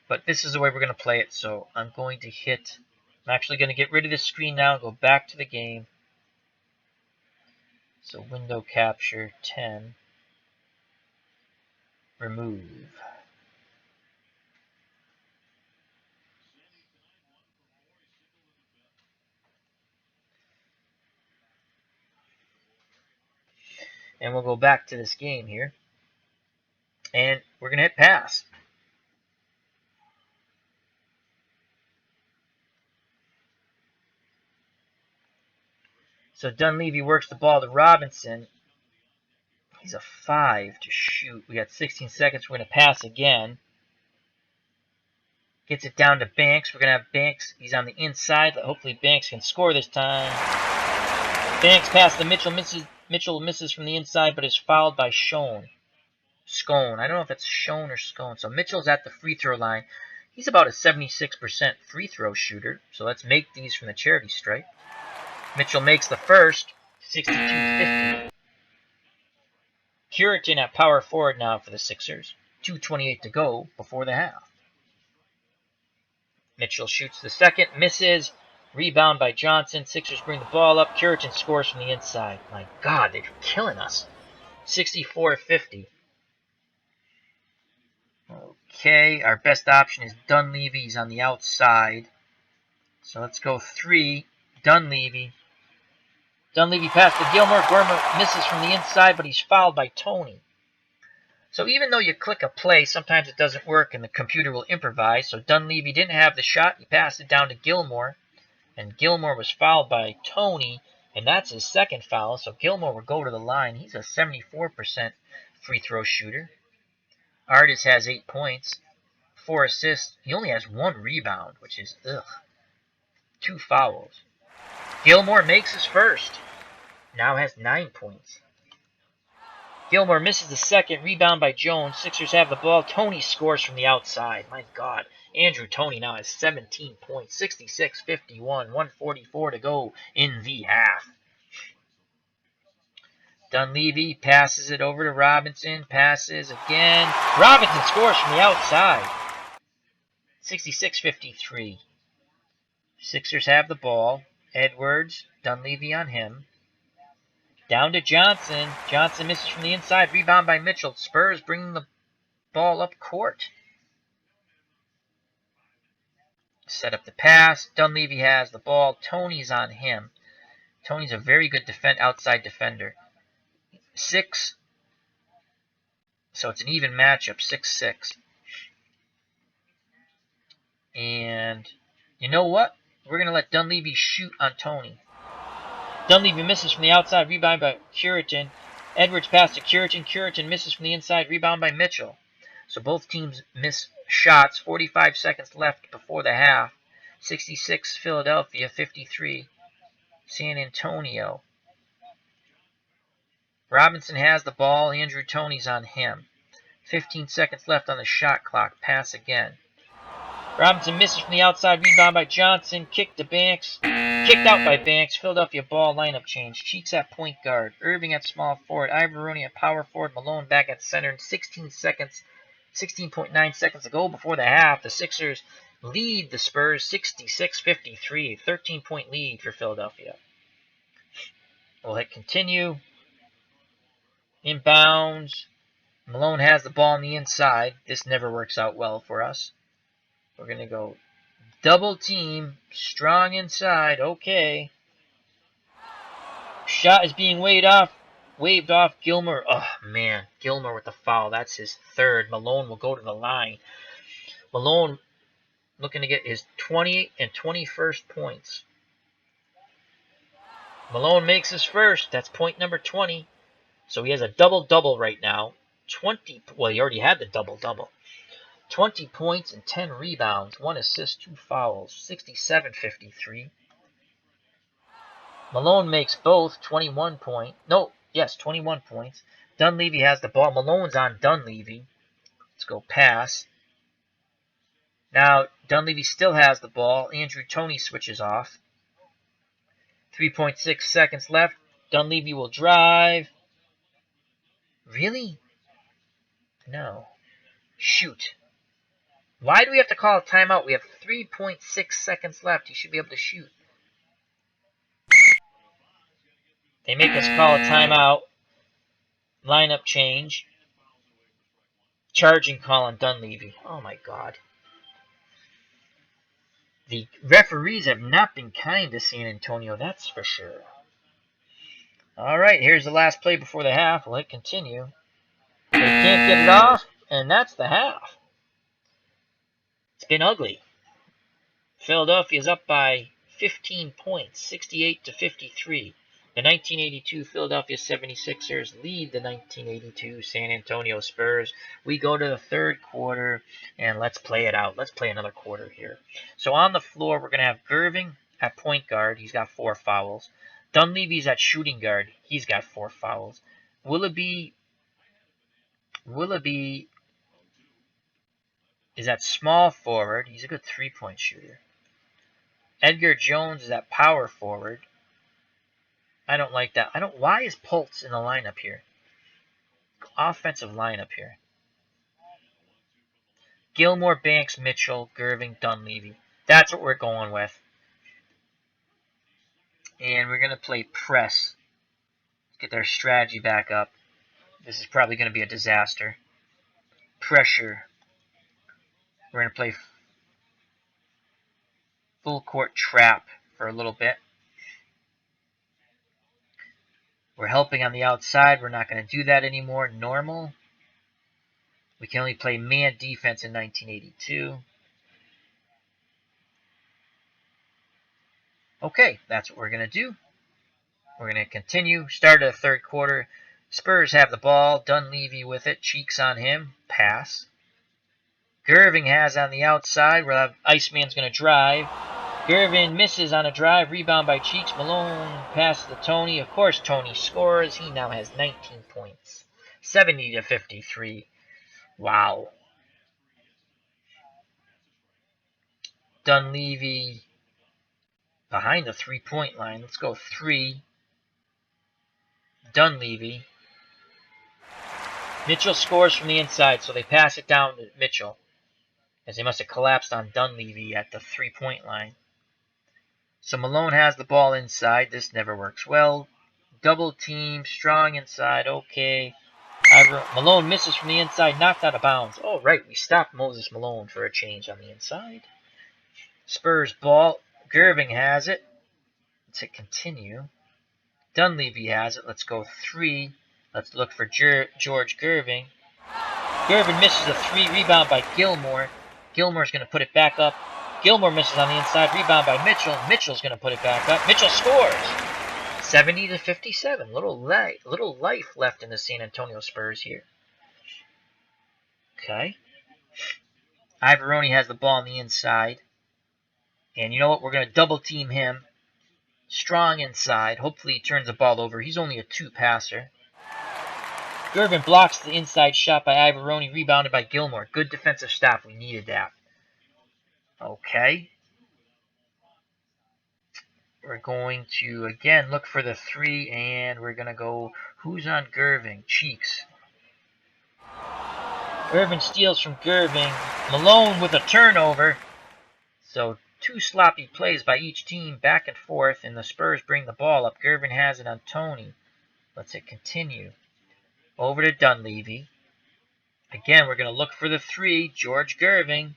But this is the way we're going to play it. So I'm actually going to get rid of this screen now and go back to the game. So window capture 10, remove. And we'll go back to this game here. And we're going to hit pass. So Dunleavy works the ball to Robinson. He's a 5 to shoot. We got 16 seconds. We're going to pass again. Gets it down to Banks. We're going to have Banks. He's on the inside. Hopefully Banks can score this time. Banks past to Mitchell. Mitchell misses from the inside, but is fouled by Scone. I don't know if it's Scone or Scone. So Mitchell's at the free throw line. He's about a 76% free throw shooter. So let's make these from the charity stripe. Mitchell makes the first, 62-50. Curitin at power forward now for the Sixers. 2:28 to go before the half. Mitchell shoots the second, misses. Rebound by Johnson. Sixers bring the ball up. Curitin scores from the inside. My God, they're killing us. 64-50. Okay, our best option is Dunleavy. He's on the outside. So let's go 3. Dunleavy. Dunleavy pass to Gilmore. Gilmore misses from the inside, but he's fouled by Toney. So even though you click a play, sometimes it doesn't work and the computer will improvise. So Dunleavy didn't have the shot. He passed it down to Gilmore. And Gilmore was fouled by Toney. And that's his second foul. So Gilmore will go to the line. He's a 74% free throw shooter. Artis has 8 points. 4 assists. He only has 1 rebound, which is, 2 fouls. Gilmore makes his first. Now has 9 points. Gilmore misses the second. Rebound by Jones. Sixers have the ball. Toney scores from the outside. My God. Andrew Toney now has 17 points. 66-51. 1:44 to go in the half. Dunleavy passes it over to Robinson. Passes again. Robinson scores from the outside. 66-53. Sixers have the ball. Edwards. Dunleavy on him. Down to Johnson. Johnson misses from the inside. Rebound by Mitchell. Spurs bringing the ball up court. Set up the pass. Dunleavy has the ball. Toney's on him. Toney's a very good outside defender. 6. So it's an even matchup. 6-6. And you know what? We're going to let Dunleavy shoot on Toney. Dunleavy misses from the outside. Rebound by Curitin. Edwards pass to Curitin. Curitin misses from the inside. Rebound by Mitchell. So both teams miss shots. 45 seconds left before the half. 66 Philadelphia. 53 San Antonio. Robinson has the ball. Andrew Toney's on him. 15 seconds left on the shot clock. Pass again. Robinson misses from the outside. Rebound by Johnson. Kick to Banks. Kicked out by Banks. Philadelphia ball lineup change. Cheeks at point guard. Irving at small forward. Ivoroni at power forward. Malone back at center. 16.9 seconds to go before the half. The Sixers lead the Spurs 66-53. 13-point lead for Philadelphia. We'll hit continue. Inbounds. Malone has the ball on the inside. This never works out well for us. We're going to go double team. Strong inside. Okay. Shot is being waved off. Gilmore. Oh, man. Gilmore with the foul. That's his third. Malone will go to the line. Malone looking to get his 20th and 21st points. Malone makes his first. That's point number 20. So he has a double-double right now. Well, he already had the double-double. 20 points and 10 rebounds, 1 assist, 2 fouls, 67-53. Malone makes both 21 points. 21 points. Dunleavy has the ball. Malone's on Dunleavy. Let's go pass. Now, Dunleavy still has the ball. Andrew Toney switches off. 3.6 seconds left. Dunleavy will drive. Really? No. Shoot. Why do we have to call a timeout? We have 3.6 seconds left. He should be able to shoot. They make us call a timeout. Lineup change. Charging call on Dunleavy. Oh my god. The referees have not been kind to San Antonio, that's for sure. Alright, here's the last play before the half. We'll hit continue. They can't get it off, and that's the half. It's been ugly. Philadelphia's up by 15 points, 68-53. The 1982 Philadelphia 76ers lead the 1982 San Antonio Spurs. We go to the third quarter, and let's play it out. Let's play another quarter here. So on the floor, we're going to have Gervin at point guard. He's got 4 fouls. Dunleavy's at shooting guard. He's got 4 fouls. Willoughby is at small forward. He's a good 3-point shooter. Edgar Jones is at power forward. I don't like that. Why is Pultz in the lineup here? Offensive lineup here. Gilmore, Banks, Mitchell, Gervin, Dunleavy. That's what we're going with. And we're going to play press. Get their strategy back up. This is probably going to be a disaster. Pressure. We're going to play full court trap for a little bit. We're helping on the outside. We're not going to do that anymore. Normal. We can only play man defense in 1982. Okay, that's what we're going to do. We're going to continue. Start of the third quarter. Spurs have the ball. Dunleavy with it. Cheeks on him. Pass. Gervin has on the outside. We'll have Iceman's going to drive. Gervin misses on a drive. Rebound by Cheeks. Malone passes to Toney. Of course, Toney scores. He now has 19 points. 70-53. Wow. Dunleavy behind the 3-point line. Let's go 3. Dunleavy. Mitchell scores from the inside, so they pass it down to Mitchell, as they must have collapsed on Dunleavy at the 3-point line. So Malone has the ball inside. This never works well. Double team, strong inside. Okay. Malone misses from the inside, knocked out of bounds. Oh, right. We stopped Moses Malone for a change on the inside. Spurs ball. Gervin has it. Let's hit continue. Dunleavy has it. Let's go 3. Let's look for George Gervin. Gervin misses a 3. Rebound by Gilmore. Gilmore's going to put it back up. Gilmore misses on the inside. Rebound by Mitchell. Mitchell's going to put it back up. Mitchell scores. 70-57. Little life left in the San Antonio Spurs here. Okay. Ivoroni has the ball on the inside. And you know what? We're going to double team him. Strong inside. Hopefully he turns the ball over. He's only a 2 passer. Gervin blocks the inside shot by Ivoroni. Rebounded by Gilmore. Good defensive stop. We needed that. Okay. We're going to, again, look for the 3. And we're going to go, who's on Gervin? Cheeks. Gervin steals from Gervin. Malone with a turnover. So 2 sloppy plays by each team, back and forth, and the Spurs bring the ball up. Gervin has it on Toney. Let's hit continue. Over to Dunleavy. Again, we're going to look for the 3. George Gervin.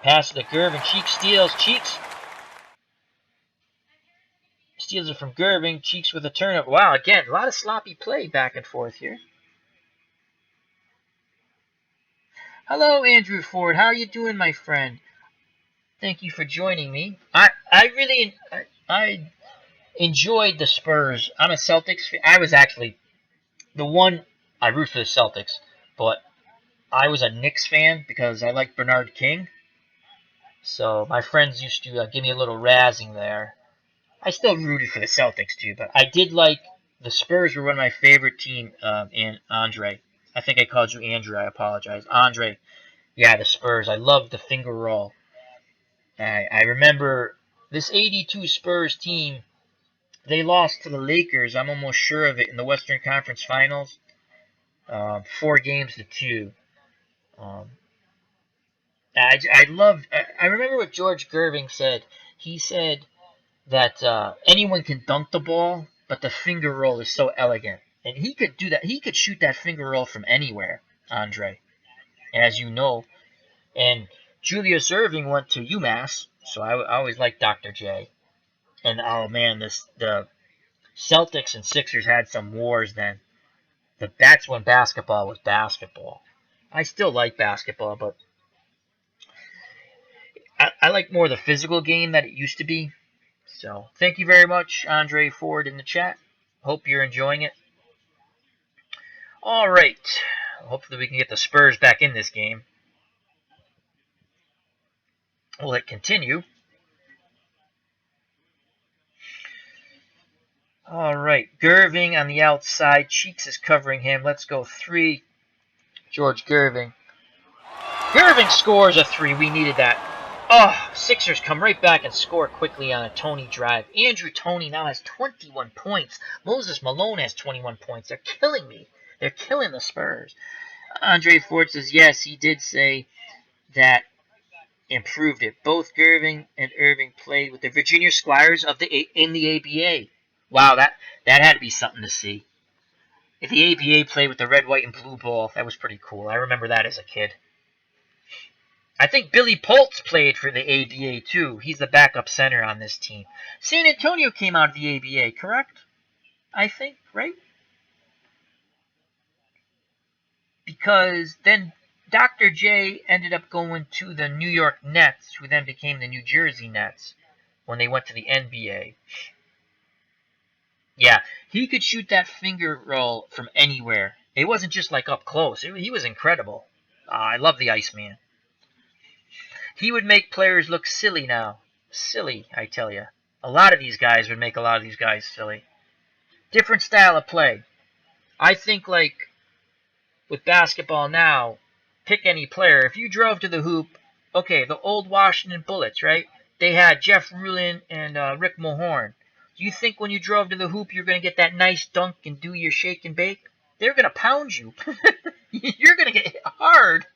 Pass to Gervin. Cheeks steals. Cheeks steals it from Gervin. Cheeks with a turnover. Wow, again, a lot of sloppy play back and forth here. Hello, Andrew Ford. How are you doing, my friend? Thank you for joining me. I really enjoyed the Spurs. I'm a Celtics fan. I was actually the one. I root for the Celtics, but I was a Knicks fan because I liked Bernard King. So my friends used to give me a little razzing there. I still rooted for the Celtics too, but I did like the Spurs were one of my favorite team. And Andre, I think I called you Andrew. I apologize, Andre. Yeah, the Spurs. I loved the finger roll. I remember this '82 Spurs team. They lost to the Lakers. I'm almost sure of it in the Western Conference Finals, 4-2. Um, I loved. I remember what George Gervin said. He said that anyone can dunk the ball, but the finger roll is so elegant. And he could do that. He could shoot that finger roll from anywhere, Andre, as you know. And Julius Erving went to UMass, so I always liked Dr. J. And oh man, the Celtics and Sixers had some wars then. That's when basketball was basketball. I still like basketball, but I like more the physical game that it used to be. So thank you very much, Andre Ford, in the chat. Hope you're enjoying it. All right. Hopefully we can get the Spurs back in this game. Will it continue? All right. Gervin on the outside. Cheeks is covering him. Let's go 3. George Gervin. Gervin scores a 3. We needed that. Oh, Sixers come right back and score quickly on a Toney drive. Andrew Toney now has 21 points. Moses Malone has 21 points. They're killing me. They're killing the Spurs. Andre Ford says, yes, he did say that improved it. Both Gervin and Irving played with the Virginia Squires in the ABA. Wow, that had to be something to see. If the ABA played with the red, white, and blue ball, that was pretty cool. I remember that as a kid. I think Billy Poltz played for the ABA too. He's the backup center on this team. San Antonio came out of the ABA, correct? I think, right? Because then Dr. J ended up going to the New York Nets, who then became the New Jersey Nets when they went to the NBA. Yeah, he could shoot that finger roll from anywhere. It wasn't just like up close. He was incredible. I love the Iceman. He would make players look silly now. Silly, I tell you. A lot of these guys would make a lot of these guys silly. Different style of play. I think, like, with basketball now, pick any player. If you drove to the hoop, okay, the old Washington Bullets, right? They had Jeff Rulin and Rick Mahorn. Do you think when you drove to the hoop you're going to get that nice dunk and do your shake and bake? They're going to pound you. You're going to get hit hard.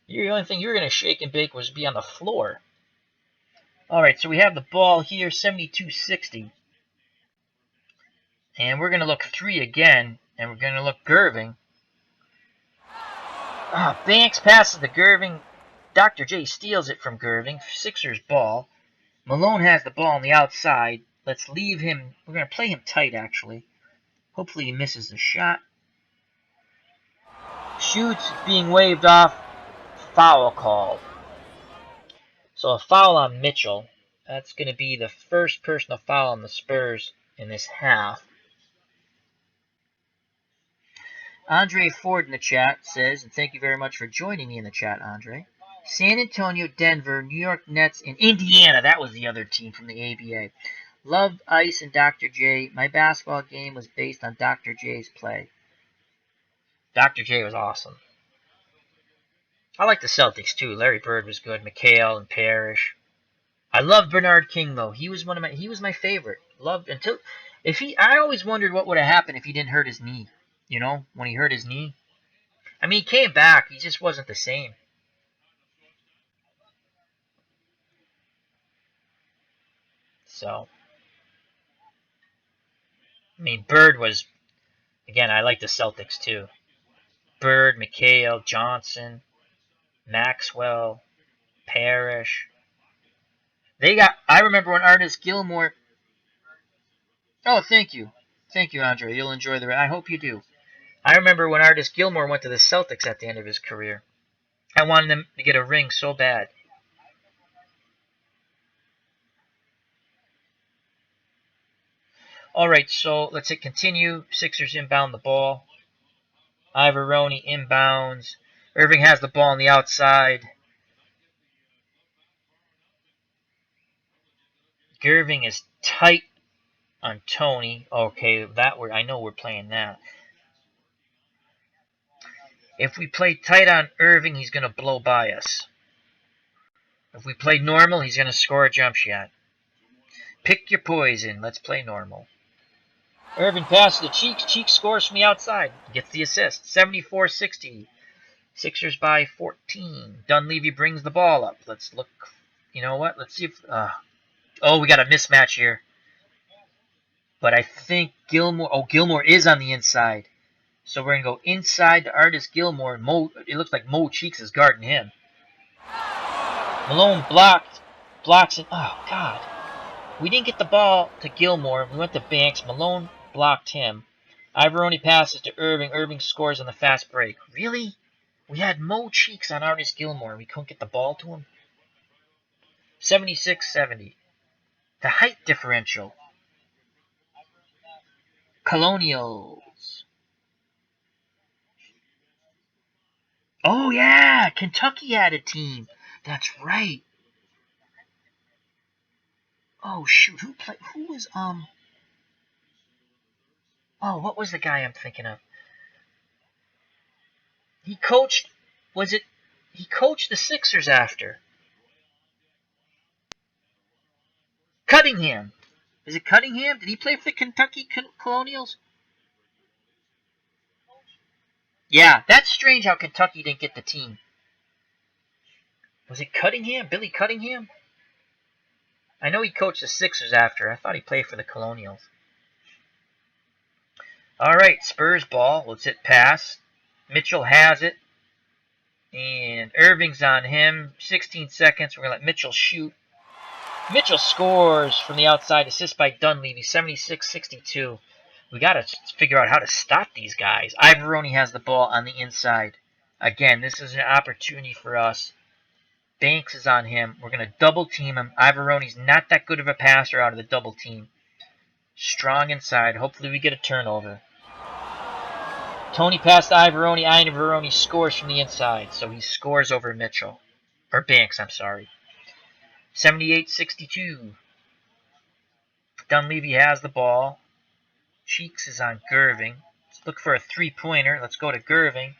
The only thing you were going to shake and bake was be on the floor. All right, so we have the ball here, 72-60. And we're going to look 3 again, and we're going to look Gervin. Banks passes to Gervin. Dr. J steals it from Gervin. Sixers ball. Malone has the ball on the outside. Let's leave him. We're going to play him tight, actually. Hopefully he misses the shot. Shoots, being waved off. Foul called. So a foul on Mitchell. That's going to be the first personal foul on the Spurs in this half. Andre Ford in the chat says, and thank you very much for joining me in the chat, Andre. San Antonio, Denver, New York Nets, and Indiana. That was the other team from the ABA. Loved Ice and Dr. J. My basketball game was based on Dr. J's play. Dr. J was awesome. I like the Celtics too. Larry Bird was good. McHale and Parrish. I loved Bernard King though. He was my favorite. Loved until I always wondered what would have happened if he didn't hurt his knee. You know, when he hurt his knee. I mean, he came back. He just wasn't the same. So, I mean, Bird was, again, I like the Celtics too. Bird, McHale, Johnson, Maxwell, Parrish. I remember when Artis Gilmore. Oh, thank you. Thank you, Andre. You'll enjoy I hope you do. I remember when Artis Gilmore went to the Celtics at the end of his career. I wanted him to get a ring so bad. All right, so let's hit continue. Sixers inbound the ball. Ivoroni inbounds. Irving has the ball on the outside. Gervin is tight on Tony. Okay, I know we're playing that. If we play tight on Irving, he's going to blow by us. If we play normal, he's going to score a jump shot. Pick your poison. Let's play normal. Irving passes to Cheeks. Cheeks scores from the outside. Gets the assist. 74-60. Sixers by 14. Dunleavy brings the ball up. Let's look. You know what? Let's see if... we got a mismatch here. But I think Gilmore... Oh, Gilmore is on the inside. So we're going to go inside to Artis Gilmore. It looks like Mo Cheeks is guarding him. Malone blocks it. Oh, God. We didn't get the ball to Gilmore. We went to Banks. Malone blocked him. Ivoroni passes to Irving. Irving scores on the fast break. Really? We had Mo Cheeks on Artis Gilmore. We couldn't get the ball to him? 76-70. The height differential. Colonials. Oh, yeah. Kentucky had a team. That's right. Oh, shoot. Who was, Oh, what was the guy I'm thinking of? He coached the Sixers after. Cunningham. Is it Cunningham? Did he play for the Kentucky Colonials? Yeah, that's strange how Kentucky didn't get the team. Was it Cunningham? Billy Cunningham? I know he coached the Sixers after. I thought he played for the Colonials. All right, Spurs ball. Let's hit pass. Mitchell has it. And Irving's on him. 16 seconds. We're going to let Mitchell shoot. Mitchell scores from the outside. Assist by Dunleavy. 76-62. We got to figure out how to stop these guys. Ivoroni has the ball on the inside. Again, this is an opportunity for us. Banks is on him. We're going to double team him. Ivoroni's not that good of a passer out of the double team. Strong inside. Hopefully we get a turnover. Tony passed to Ivoroni. Ivoroni scores from the inside. So he scores over Mitchell. Or Banks, I'm sorry. 78-62. Dunleavy has the ball. Cheeks is on Gervin. Let's look for a three-pointer. Let's go to Gervin.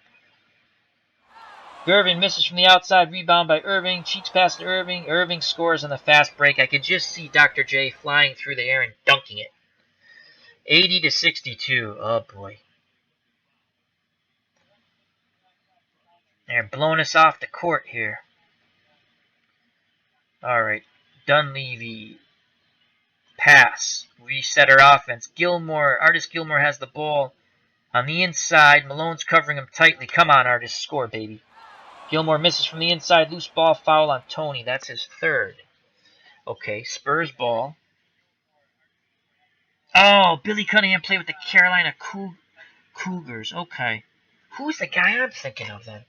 Gervin misses from the outside. Rebound by Irving. Cheeks pass to Irving. Irving scores on the fast break. I could just see Dr. J flying through the air and dunking it. 80-62. Oh, boy. They're blowing us off the court here. All right. Dunleavy. Pass. Reset our offense. Artis Gilmore has the ball on the inside. Malone's covering him tightly. Come on, Artis. Score, baby. Gilmore misses from the inside. Loose ball foul on Tony. That's his third. Okay, Spurs ball. Oh, Billy Cunningham played with the Carolina Cougars. Okay. Who's the guy I'm thinking of then?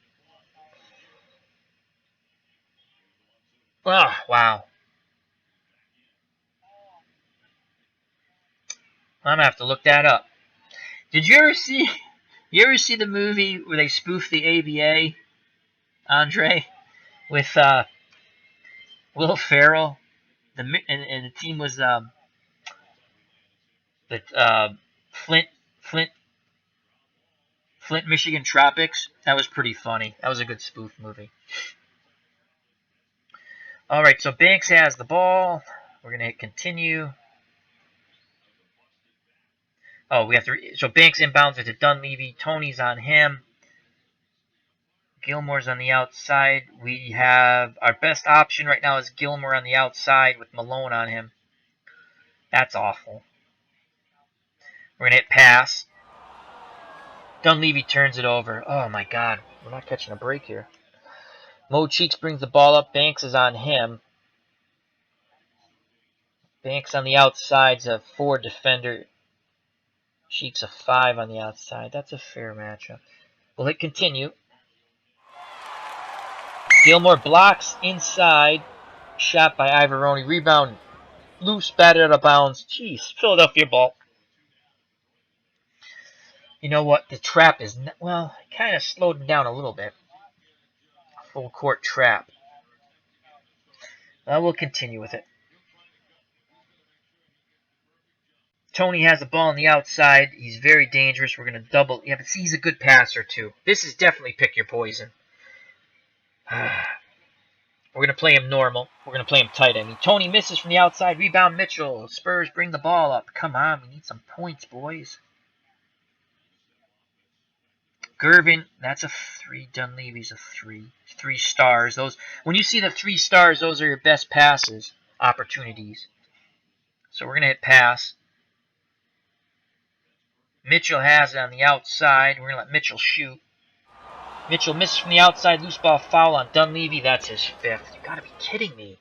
Oh, wow. I'm going to have to look that up. Did you ever see the movie where they spoofed the ABA, Andre, with Will Ferrell? And the team was Flint, Michigan Tropics. That was pretty funny. That was a good spoof movie. All right, so Banks has the ball. We're going to hit continue. Oh, we have to... So Banks inbounds it to Dunleavy. Tony's on him. Gilmore's on the outside. We have... Our best option right now is Gilmore on the outside with Malone on him. That's awful. We're going to hit pass. Dunleavy turns it over. Oh, my God. We're not catching a break here. Mo Cheeks brings the ball up. Banks is on him. Banks on the outside's a 4 defender. Cheeks a 5 on the outside. That's a fair matchup. We'll hit continue. Gilmore blocks inside. Shot by Ivoroni. Rebound. Loose, batted out of bounds. Jeez, Philadelphia ball. You know what? The trap is, well, kind of slowed him down a little bit. Full court trap. We'll continue with it. Tony has the ball on the outside. He's very dangerous. We're going to double. Yeah, but see, he's a good passer, too. This is definitely pick your poison. We're going to play him normal. We're going to play him tight. I mean, Tony misses from the outside. Rebound Mitchell. Spurs bring the ball up. Come on, we need some points, boys. Gervin, that's a 3. Dunleavy's a 3. 3 stars. Those, when you see the 3 stars, those are your best passes opportunities. So we're going to hit pass. Mitchell has it on the outside. We're going to let Mitchell shoot. Mitchell misses from the outside. Loose ball foul on Dunleavy. That's his 5th. You got to be kidding me.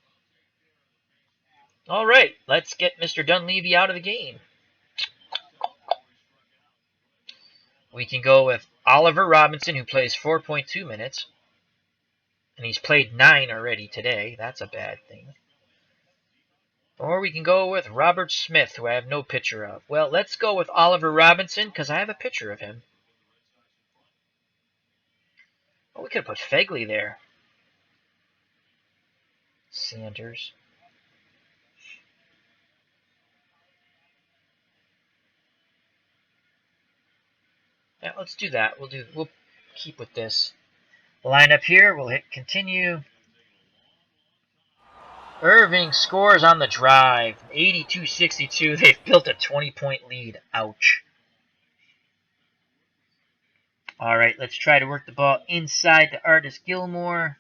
All right, let's get Mr. Dunleavy out of the game. We can go with Oliver Robinson, who plays 4.2 minutes. And he's played 9 already today. That's a bad thing. Or we can go with Robert Smith, who I have no picture of. Well, let's go with Oliver Robinson, because I have a picture of him. Oh, we could have put Fegley there. Sanders. Yeah, let's do that. We'll keep with this. Line up here. We'll hit continue. Irving scores on the drive. 82-62. They've built a 20-point lead. Ouch. All right, let's try to work the ball inside to Artis Gilmore.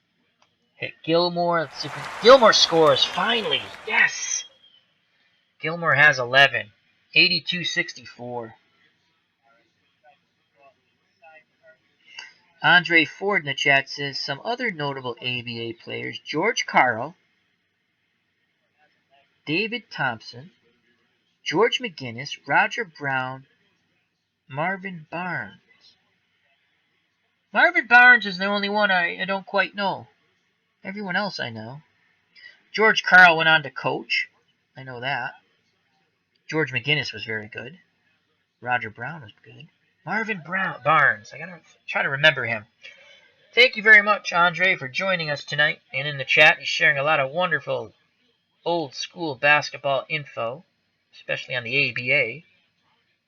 Hit Gilmore. Let's see if Gilmore scores. Finally. Yes. Gilmore has 11. 82-64. Andre Ford in the chat says some other notable ABA players: George Karl, David Thompson, George McGinnis, Roger Brown, Marvin Barnes. Marvin Barnes is the only one I don't quite know. Everyone else I know. George Karl went on to coach. I know that. George McGinnis was very good. Roger Brown was good. Marvin Barnes. I gotta try to remember him. Thank you very much, Andre, for joining us tonight. And in the chat, he's sharing a lot of wonderful old school basketball info, especially on the ABA.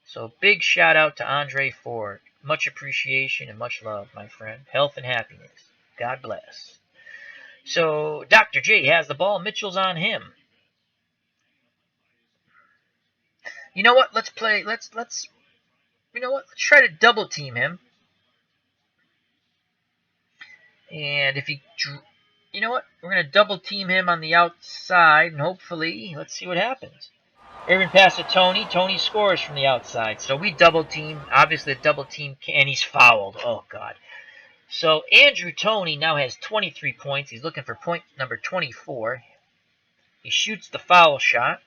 So big shout out to Andre Ford. Much appreciation and much love, my friend. Health and happiness. God bless. So Dr. J has the ball. Mitchell's on him. You know what? Let's play. You know what? Let's try to double team him. And if he, you know what? We're going to double team him on the outside, and hopefully, let's see what happens. Irvin pass to Tony. Tony scores from the outside. So we double team. Obviously, the double team, and he's fouled. Oh, God. So Andrew Tony now has 23 points. He's looking for point number 24. He shoots the foul shot.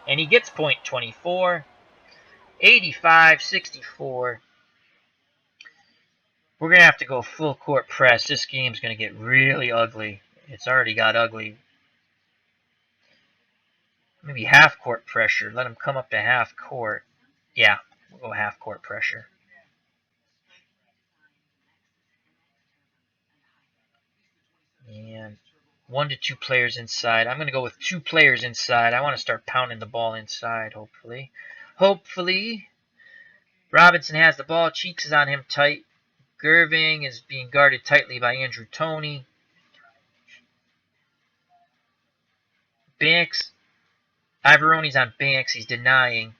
And he gets point 24. 85-64. We're going to have to go full court press. This game's going to get really ugly. It's already got ugly. Maybe half court pressure. Let him come up to half court. Yeah, we'll go half court pressure. And 1 to 2 players inside. I'm going to go with 2 players inside. I want to start pounding the ball inside, hopefully. Hopefully. Robinson has the ball. Cheeks is on him tight. Gervin is being guarded tightly by Andrew Tony. Banks. Ivoroni's on Banks. He's denying.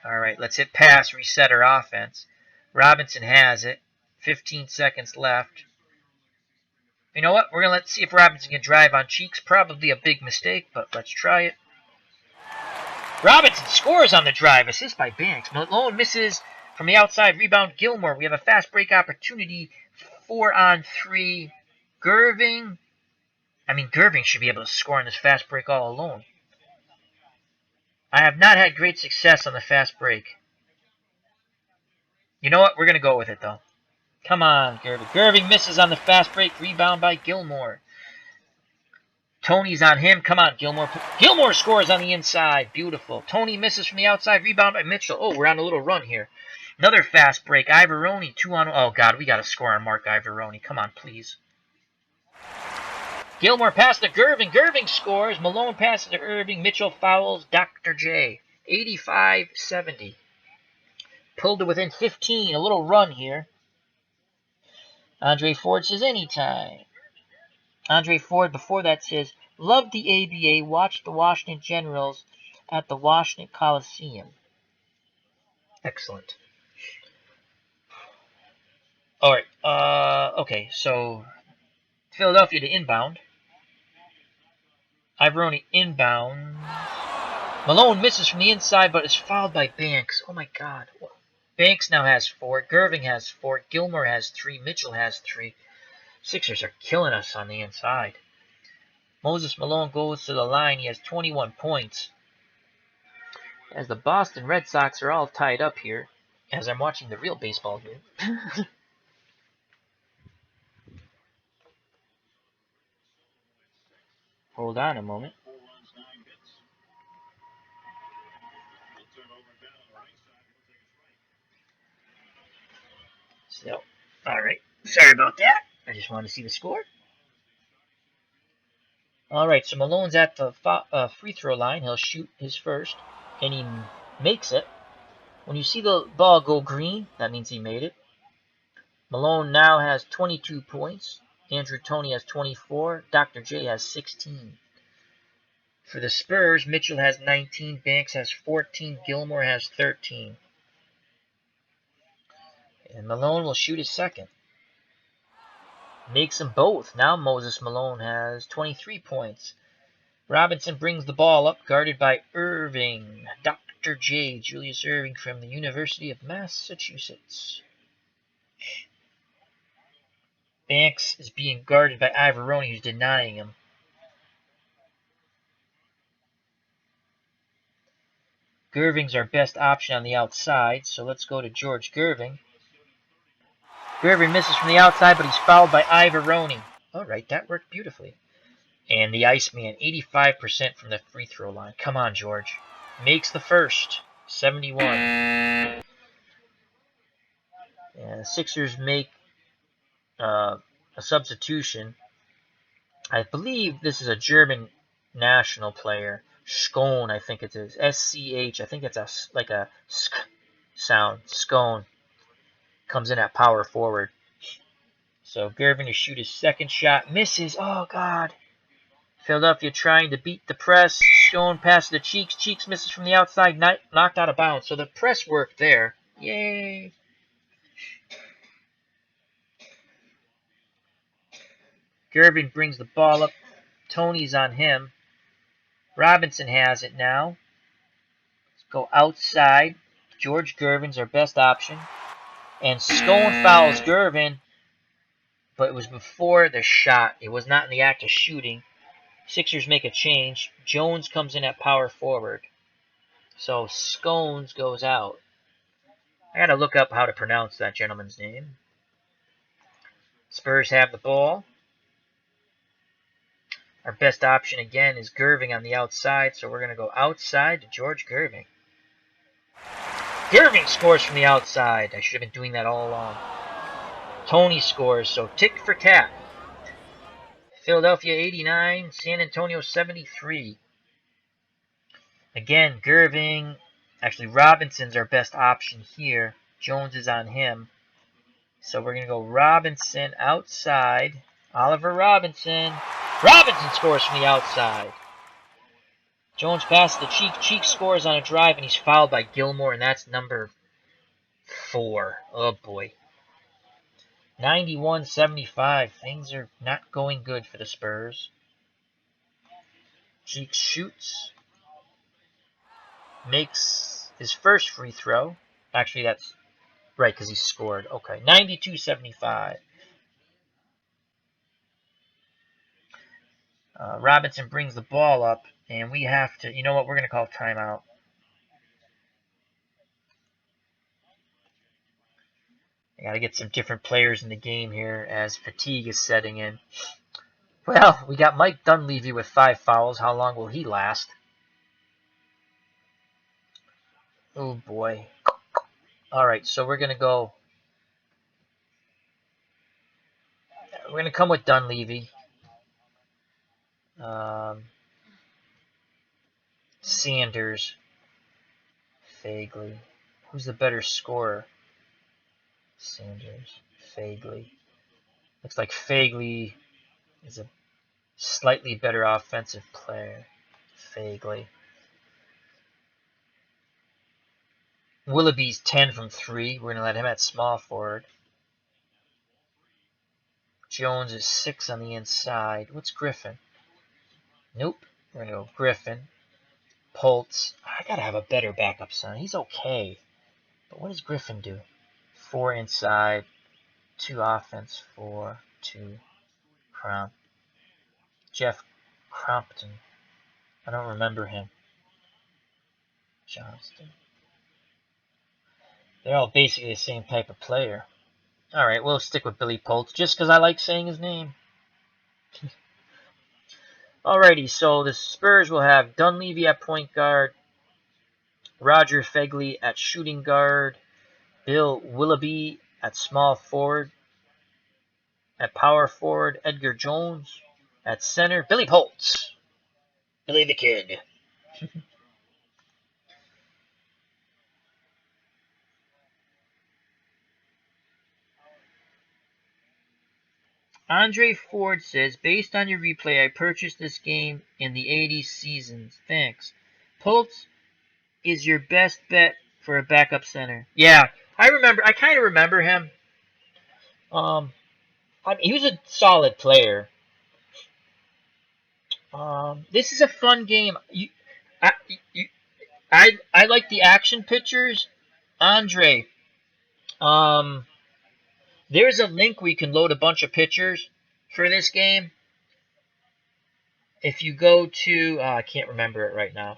All right, let's hit pass, reset our offense. Robinson has it. 15 seconds left. You know what? We're going to see if Robinson can drive on Cheeks. Probably a big mistake, but let's try it. Robinson scores on the drive. Assist by Banks. Malone misses from the outside. Rebound Gilmore. We have a fast break opportunity. 4-on-3. Gervin. Gervin should be able to score on this fast break all alone. I have not had great success on the fast break. You know what? We're going to go with it, though. Come on, Gervin. Gervin misses on the fast break. Rebound by Gilmore. Tony's on him. Come on, Gilmore. Gilmore scores on the inside. Beautiful. Tony misses from the outside. Rebound by Mitchell. Oh, we're on a little run here. Another fast break. Ivoroni, 2 on... Oh, God, we got to score on Mark Ivoroni. Come on, please. Gilmore passes to Gervin. Gervin scores. Malone passes to Irving. Mitchell fouls Dr. J. 85-70. Pulled to within 15. A little run here. Andre Ford says anytime. Andre Ford before that says, love the ABA. Watch the Washington Generals at the Washington Coliseum. Excellent. All right. Okay, so Philadelphia to inbound. Ivoroni inbound. Malone misses from the inside, but is fouled by Banks. Oh my God. Banks now has 4. Gervin has 4. Gilmore has 3. Mitchell has 3. Sixers are killing us on the inside. Moses Malone goes to the line. He has 21 points. As the Boston Red Sox are all tied up here, as I'm watching the real baseball game. Hold on a moment. So, alright. Sorry about that. I just wanted to see the score. Alright, so Malone's at the free throw line. He'll shoot his first, and he makes it. When you see the ball go green, that means he made it. Malone now has 22 points. Andrew Toney has 24. Dr. J has 16. For the Spurs, Mitchell has 19. Banks has 14. Gilmore has 13. And Malone will shoot his second. Makes them both. Now Moses Malone has 23 points. Robinson brings the ball up, guarded by Irving. Dr. J, Julius Irving from the University of Massachusetts. Banks is being guarded by Ivoroni, who's denying him. Gerving's our best option on the outside, so let's go to George Gervin. Gervin misses from the outside, but he's fouled by Ivoroni. All right, that worked beautifully. And the Iceman, 85% from the free throw line. Come on, George. Makes the first, 71. And the Sixers make a substitution. I believe this is a German national player. Scone, I think it is. S-C-H. I think it's like a sk sound. Scone. Comes in at power forward. So Gervin to shoot his second shot. Misses. Oh, God. Philadelphia trying to beat the press. Scone passes to Cheeks. Cheeks misses from the outside. Knocked out of bounds. So the press worked there. Yay. Gervin brings the ball up. Tony's on him. Robinson has it now. Let's go outside. George Gervin's our best option. And Scone fouls Gervin. But it was before the shot. It was not in the act of shooting. Sixers make a change. Jones comes in at power forward. So Scones goes out. I gotta look up how to pronounce that gentleman's name. Spurs have the ball. Our best option again is Gervin on the outside, so we're gonna go outside to George Gervin. Gervin scores from the outside. I should have been doing that all along. Tony scores, so tick for tat. Philadelphia 89, San Antonio 73. Again, Gervin, actually Robinson's our best option here. Jones is on him. So we're going to go Robinson outside. Oliver Robinson. Robinson scores from the outside. Jones passes to Cheek. Cheek scores on a drive, and he's fouled by Gilmore, and that's number 4. Oh, boy. 91-75. Things are not going good for the Spurs. Cheek shoots. Makes his first free throw. Actually, that's right, because he scored. Okay, 92-75. Robinson brings the ball up, and we have to, you know what, we're going to call timeout. I got to get some different players in the game here as fatigue is setting in. Well, we got Mike Dunleavy with 5 fouls. How long will he last? Oh, boy. All right, so we're gonna go. We're gonna come with Dunleavy. Sanders, Fagley. Who's the better scorer? Sanders, Fagley. Looks like Fagley is a slightly better offensive player. Fagley. Willoughby's 10 from 3. We're going to let him at small forward. Jones is 6 on the inside. What's Griffin? Nope. We're going to go Griffin. Poltz. I got to have a better backup center. He's okay. But what does Griffin do? 4 inside. 2 offense. 4, 2. Jeff Crompton. I don't remember him. Johnston. They're all basically the same type of player. Alright, we'll stick with Billy Poltz just because I like saying his name. Alrighty, so the Spurs will have Dunleavy at point guard, Roger Fagley at shooting guard, Bill Willoughby at small forward, at power forward, Edgar Jones at center, Billy Poltz. Billy the Kid. Andre Ford says, based on your replay, I purchased this game in the 80s seasons. Thanks. Poltz is your best bet for a backup center. Yeah, I kind of remember him. He was a solid player. This is a fun game. I, you, I like the action pictures. Andre, there's a link where you can load a bunch of pictures for this game. If you go to, I can't remember it right now.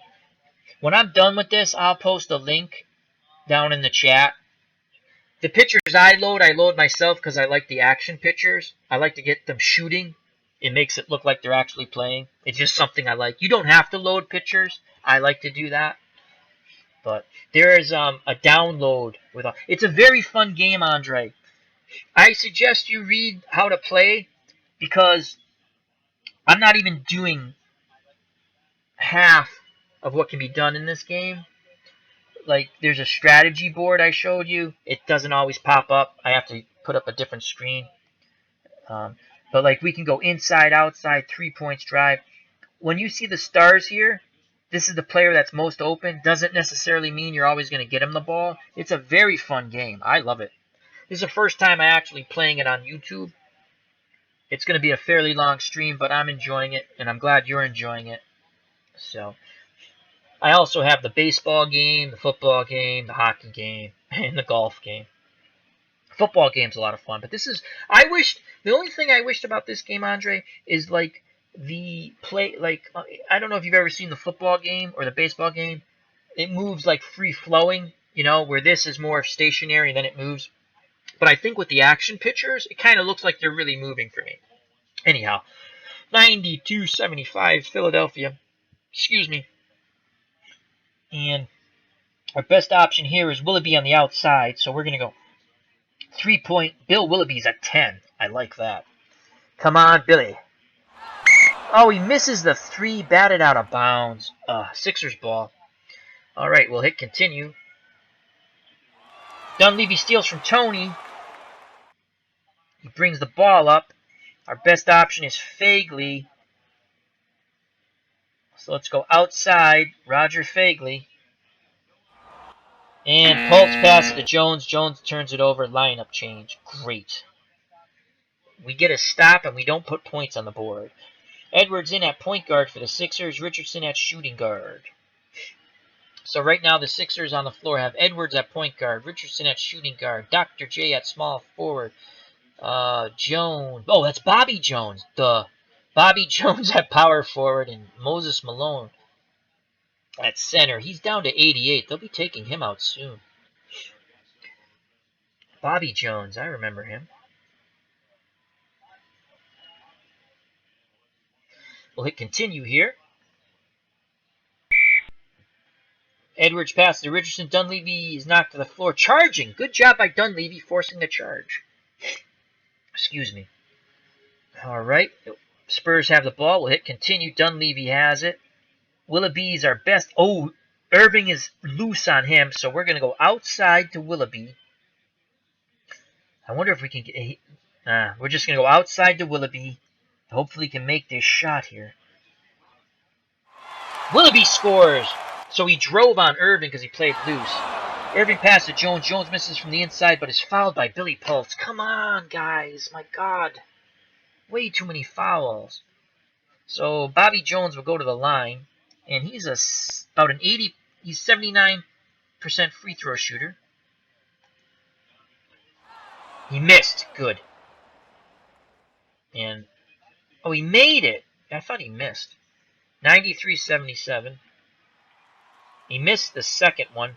When I'm done with this, I'll post a link down in the chat. The pictures I load myself because I like the action pictures. I like to get them shooting. It makes it look like they're actually playing. It's just something I like. You don't have to load pictures. I like to do that. But there is a download with it's a very fun game, Andre. I suggest you read how to play because I'm not even doing half of what can be done in this game. Like, there's a strategy board I showed you. It doesn't always pop up. I have to put up a different screen. But, like, we can go inside, outside, 3 points drive. When you see the stars here, this is the player that's most open. Doesn't necessarily mean you're always going to get him the ball. It's a very fun game. I love it. This is the first time I'm actually playing it on YouTube. It's going to be a fairly long stream, but I'm enjoying it, and I'm glad you're enjoying it. So, I also have the baseball game, the football game, the hockey game, and the golf game. Football game's a lot of fun, but the only thing I wished about this game, Andre, is like the play, like, I don't know if you've ever seen the football game or the baseball game. It moves like free flowing, where this is more stationary and then it moves. But I think with the action pictures, it kind of looks like they're really moving for me. Anyhow, 92-75 Philadelphia. Excuse me. And our best option here is Willoughby on the outside, so we're going to go 3-point. Bill Willoughby's at 10. I like that. Come on, Billy. Oh, he misses the 3, batted out of bounds. Sixers ball. All right, we'll hit continue. Dunleavy steals from Tony. He brings the ball up. Our best option is Fagley. So let's go outside. Roger Fagley. And Poltz passes to Jones. Jones turns it over. Lineup change. Great. We get a stop and we don't put points on the board. Edwards in at point guard for the Sixers. Richardson at shooting guard. So right now the Sixers on the floor have Edwards at point guard. Richardson at shooting guard. Dr. J at small forward. Jones. Oh, that's Bobby Jones. Duh. Bobby Jones at power forward and Moses Malone at center. He's down to 88. They'll be taking him out soon. Bobby Jones. I remember him. We'll hit continue here. Edwards passes to Richardson. Dunleavy is knocked to the floor. Charging. Good job by Dunleavy forcing the charge. Excuse me. All right. Spurs have the ball. We'll hit continue. Dunleavy has it. Willoughby's our best. Oh, Irving is loose on him, so we're going to go outside to Willoughby. I wonder if we can get... we're just going to go outside to Willoughby. Hopefully he can make this shot here. Willoughby scores! So he drove on Irving because he played loose. Irving passes to Jones. Jones misses from the inside, but is fouled by Billy Pulse. Come on, guys. My God. Way too many fouls. So Bobby Jones will go to the line, and he's about an 80... He's 79% free throw shooter. He missed. Good. And... Oh, he made it. I thought he missed. 93-77. He missed the second one.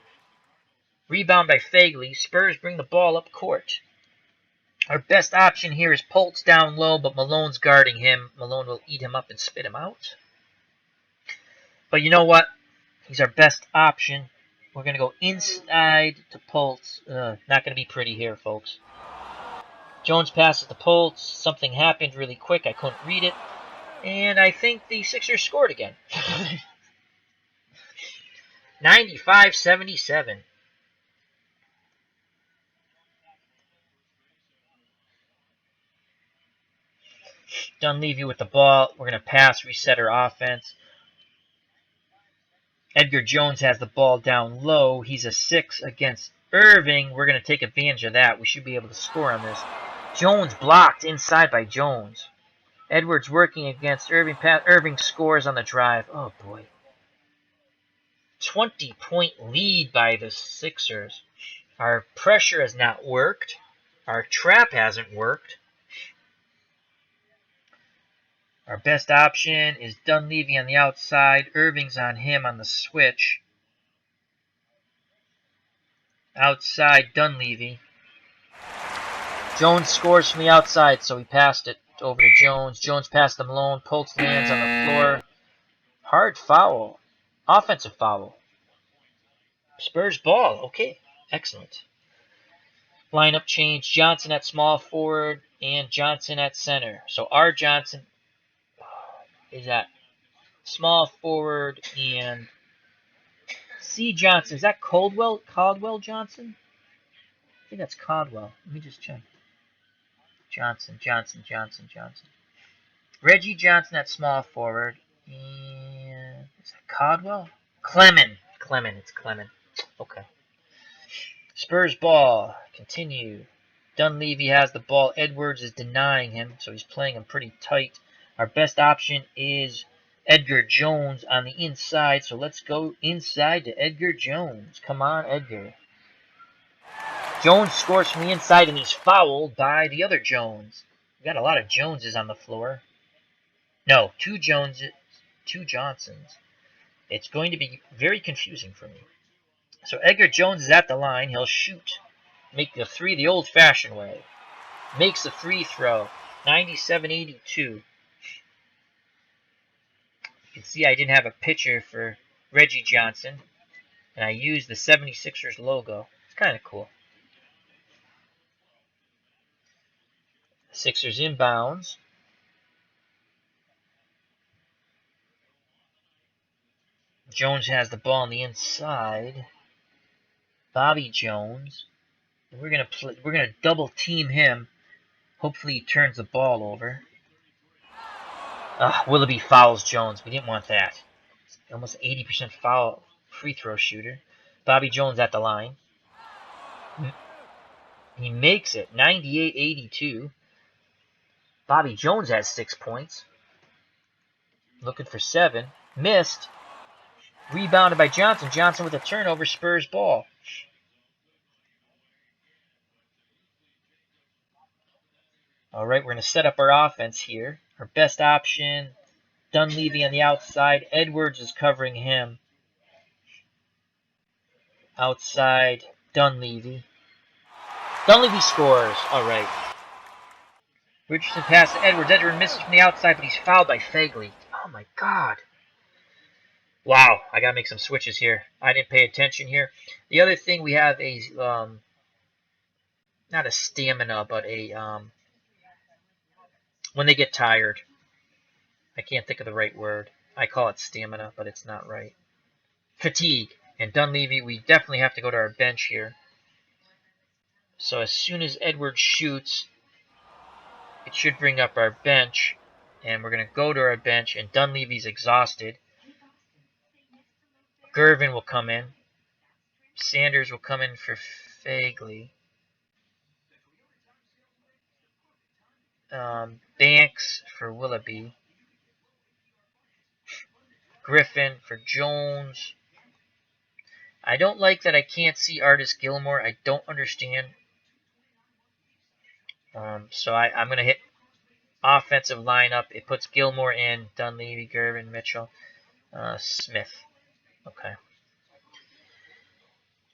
Rebound by Fagley. Spurs bring the ball up court. Our best option here is Poltz down low, but Malone's guarding him. Malone will eat him up and spit him out. But you know what? He's our best option. We're going to go inside to Poltz. Not going to be pretty here, folks. Jones passes to Poltz. Something happened really quick. I couldn't read it. And I think the Sixers scored again. 95-77. Dunleavy with the ball. We're going to pass, reset our offense. Edgar Jones has the ball down low. He's a 6 against Irving. We're going to take advantage of that. We should be able to score on this. Jones blocked inside by Jones. Edwards working against Irving. Irving scores on the drive. Oh, boy. 20-point lead by the Sixers. Our pressure has not worked. Our trap hasn't worked. Our best option is Dunleavy on the outside. Irving's on him on the switch. Outside Dunleavy. Jones scores from the outside, so he passed it over to Jones. Jones passed to Malone. Poltz lands on the floor. Hard foul. Offensive foul. Spurs ball. Okay. Excellent. Lineup change. Johnson at small forward and Johnson at center. So R. Johnson is at small forward and C. Johnson. Is that Caldwell Johnson? I think that's Caldwell. Let me just check. Johnson. Reggie Johnson at small forward. And is that Caldwell? Clement. It's Clement. Okay. Spurs ball. Continue. Dunleavy has the ball. Edwards is denying him, so he's playing him pretty tight. Our best option is Edgar Jones on the inside, so let's go inside to Edgar Jones. Come on, Edgar. Jones scores from the inside, and he's fouled by the other Jones. We got a lot of Joneses on the floor. No, 2 Joneses, 2 Johnsons. It's going to be very confusing for me. So Edgar Jones is at the line. He'll shoot. Make the 3 the old-fashioned way. Makes the free throw. 97-82. You can see I didn't have a picture for Reggie Johnson. And I used the 76ers logo. It's kind of cool. Sixers inbounds. Jones has the ball on the inside. Bobby Jones. We're gonna double team him. Hopefully he turns the ball over. Willoughby fouls Jones. We didn't want that. Almost 80% foul free throw shooter. Bobby Jones at the line. He makes it. 98-82. Bobby Jones has 6 points. Looking for 7. Missed. Rebounded by Johnson. Johnson with a turnover. Spurs ball. All right, we're going to set up our offense here. Our best option, Dunleavy on the outside. Edwards is covering him. Outside, Dunleavy. Dunleavy scores. All right. Richardson passes to Edwards. Edwards misses from the outside, but he's fouled by Fagley. Oh, my God. Wow, I gotta make some switches here. I didn't pay attention here. The other thing, we have a not a stamina, but a when they get tired. I can't think of the right word. I call it stamina, but it's not right. Fatigue. And Dunleavy, we definitely have to go to our bench here. So as soon as Edwards shoots, it should bring up our bench. And we're going to go to our bench, and Dunleavy's exhausted. Gervin will come in. Sanders will come in for Fagley. Banks for Willoughby. Griffin for Jones. I don't like that I can't see Artis Gilmore. I don't understand. So I'm going to hit offensive lineup. It puts Gilmore in, Dunleavy, Gervin, Mitchell, Smith. Okay.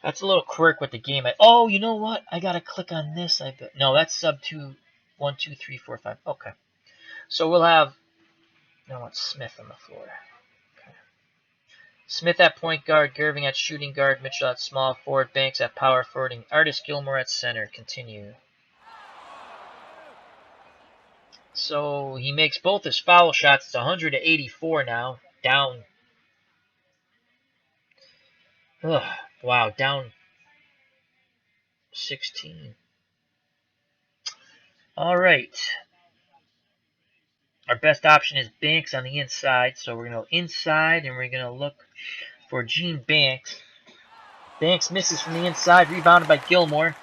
That's a little quirk with the game. Oh, you know what? I got to click on this. I bet. No, that's sub 2, 1, 2, 3, 4, 5. Okay. So we'll have, I want Smith on the floor. Okay. Smith at point guard, Gervin at shooting guard, Mitchell at small forward, Banks at power forward, and Artis Gilmore at center. Continue. So he makes both his foul shots. It's 184 now. Down. Ugh, wow, down 16. All right. Our best option is Banks on the inside. So we're going to go inside, and we're going to look for Gene Banks. Banks misses from the inside, rebounded by Gilmore.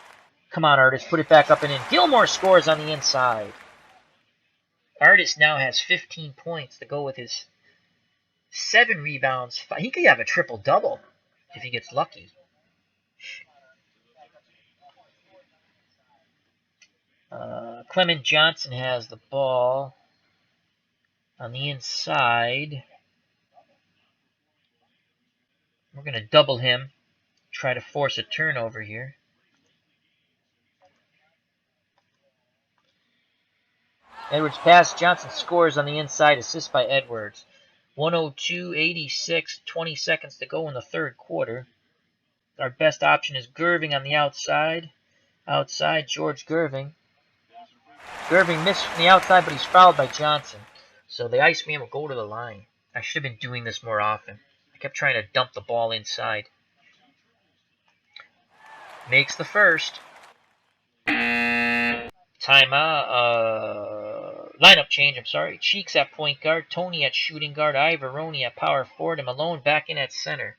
Come on, Artis, put it back up and in. Gilmore scores on the inside. Artis now has 15 points to go with his 7 rebounds. He could have a triple-double if he gets lucky. Clement Johnson has the ball on the inside. We're going to double him, try to force a turnover here. Edwards pass, Johnson scores on the inside, assist by Edwards. 102-86, 20 seconds to go in the third quarter. Our best option is Gervin on the outside. Outside, George Gervin. Gervin missed from the outside, but he's fouled by Johnson. So the Iceman will go to the line. I should have been doing this more often. I kept trying to dump the ball inside. Makes the first. Timeout. Lineup change, I'm sorry. Cheeks at point guard, Tony at shooting guard, Ivoroni at power forward, and Malone back in at center.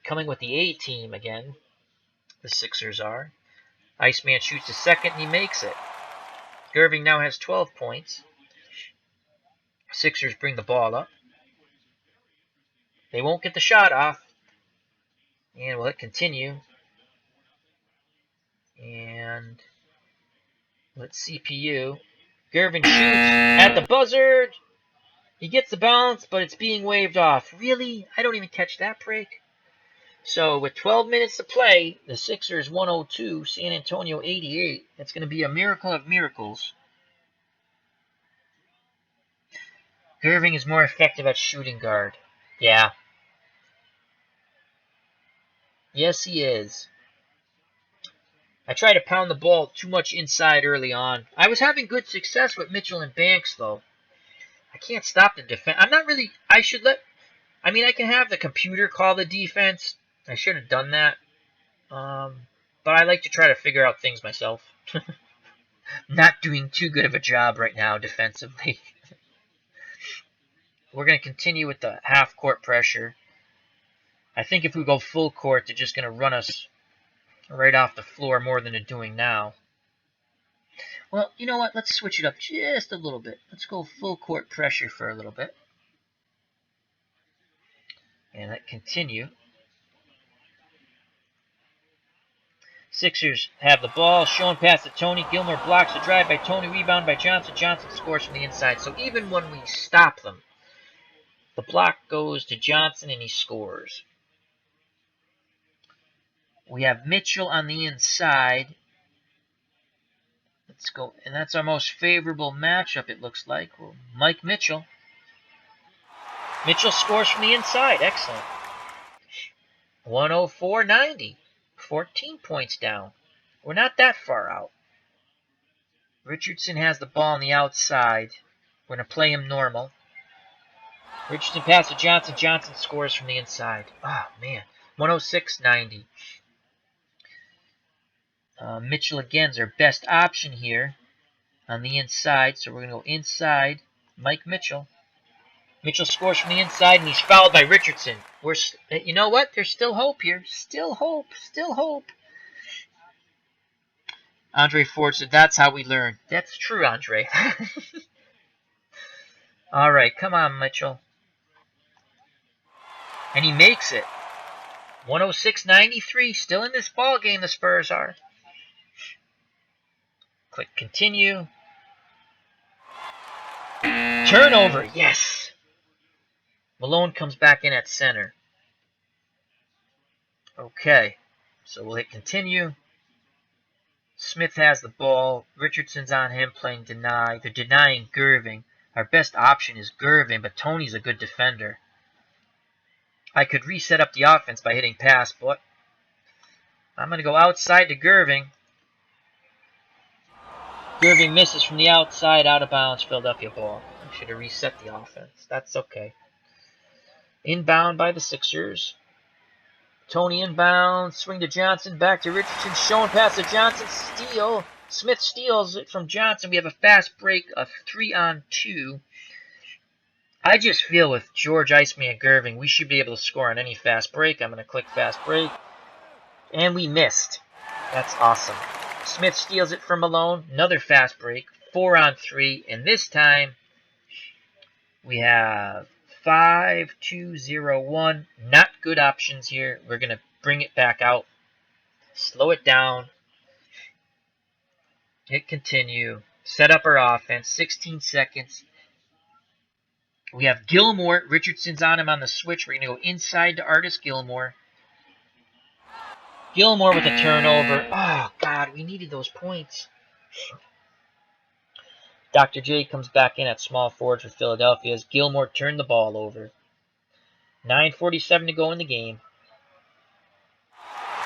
Coming with the A team again, the Sixers are. Iceman shoots a second, and he makes it. Gervin now has 12 points. Sixers bring the ball up. They won't get the shot off. And we'll hit continue. And let's CPU. Gervin shoots at the buzzer. He gets the bounce, but it's being waved off. Really? I don't even catch that break. So with 12 minutes to play, the Sixers 102, San Antonio 88. That's going to be a miracle of miracles. Gervin is more effective at shooting guard. Yeah. Yes, he is. I tried to pound the ball too much inside early on. I was having good success with Mitchell and Banks, though. I can't stop the defense. I'm not really... I can have the computer call the defense. I should have done that. But I like to try to figure out things myself. Not doing too good of a job right now defensively. We're going to continue with the half-court pressure. I think if we go full court, they're just going to run us right off the floor more than they're doing now. Well, you know what? Let's switch it up just a little bit. Let's go full court pressure for a little bit. And let continue. Sixers have the ball. Shown pass to Tony. Gilmore blocks the drive by Tony. Rebound by Johnson. Johnson scores from the inside. So even when we stop them, the block goes to Johnson and he scores. We have Mitchell on the inside. Let's go. And that's our most favorable matchup, it looks like. Well, Mike Mitchell. Mitchell scores from the inside. Excellent. 104.90. 14 points down. We're not that far out. Richardson has the ball on the outside. We're going to play him normal. Richardson passes to Johnson. Johnson scores from the inside. Oh, man. 106.90. Mitchell again is our best option here on the inside. So we're going to go inside. Mike Mitchell. Mitchell scores from the inside, and he's fouled by Richardson. You know what? There's still hope here. Still hope. Still hope. Andre Ford said, that's how we learn. That's true, Andre. All right, come on, Mitchell. And he makes it. 106.93. Still in this ball game, the Spurs are. Click continue. Turnover. Yes. Malone comes back in at center. Okay. So we'll hit continue. Smith has the ball. Richardson's on him playing deny. They're denying Gervin. Our best option is Gervin, but Tony's a good defender. I could reset up the offense by hitting pass, but I'm going to go outside to Gervin. Gervin misses from the outside, out of bounds, Philadelphia ball. I should have reset the offense. That's okay. Inbound by the Sixers. Tony inbound, swing to Johnson, back to Richardson, Scone pass to Johnson, steal. Smith steals it from Johnson. We have a fast break of 3-on-2. I just feel with George, Iceman, and Gervin, we should be able to score on any fast break. I'm going to click fast break. And we missed. That's awesome. Smith steals it from Malone. Another fast break. 4-on-3. And this time, we have 5-2-0-1. Not good options here. We're going to bring it back out. Slow it down. Hit continue. Set up our offense. 16 seconds. We have Gilmore. Richardson's on him on the switch. We're going to go inside to Artis Gilmore. Gilmore with a turnover. Oh, God, we needed those points. Dr. J comes back in at small forward for Philadelphia as Gilmore turned the ball over. 9:47 to go in the game.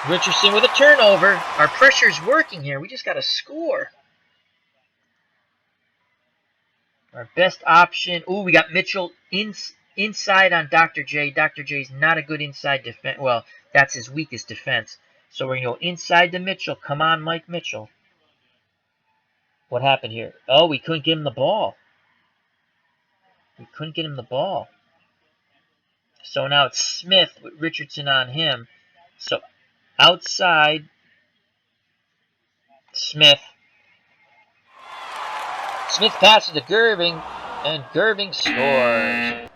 Richardson with a turnover. Our pressure's working here. We just got to score. Our best option. Ooh, we got Mitchell inside on Dr. J. Dr. J's not a good inside defense. Well, that's his weakest defense. So we're going to go inside to Mitchell. Come on, Mike Mitchell. What happened here? Oh, we couldn't get him the ball. We couldn't get him the ball. So now it's Smith with Richardson on him. So outside, Smith. Smith passes to Gervin, and Gervin scores.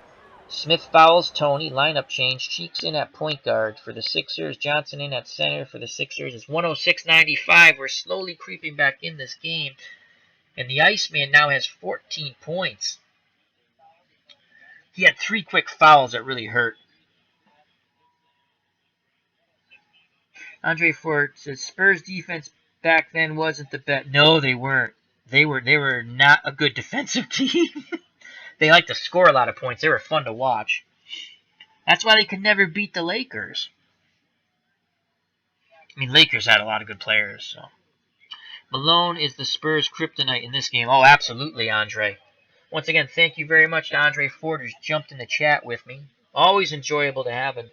Smith fouls Tony. Lineup change. Cheeks in at point guard for the Sixers. Johnson in at center for the Sixers. It's 106.95. We're slowly creeping back in this game. And the Iceman now has 14 points. He had 3 quick fouls that really hurt. Andre Ford says Spurs defense back then wasn't the best. No, they weren't. They were not a good defensive team. They like to score a lot of points. They were fun to watch. That's why they could never beat the Lakers. I mean, Lakers had a lot of good players. So. Malone is the Spurs' kryptonite in this game. Oh, absolutely, Andre. Once again, thank you very much to Andre Ford, who's jumped in the chat with me. Always enjoyable to have a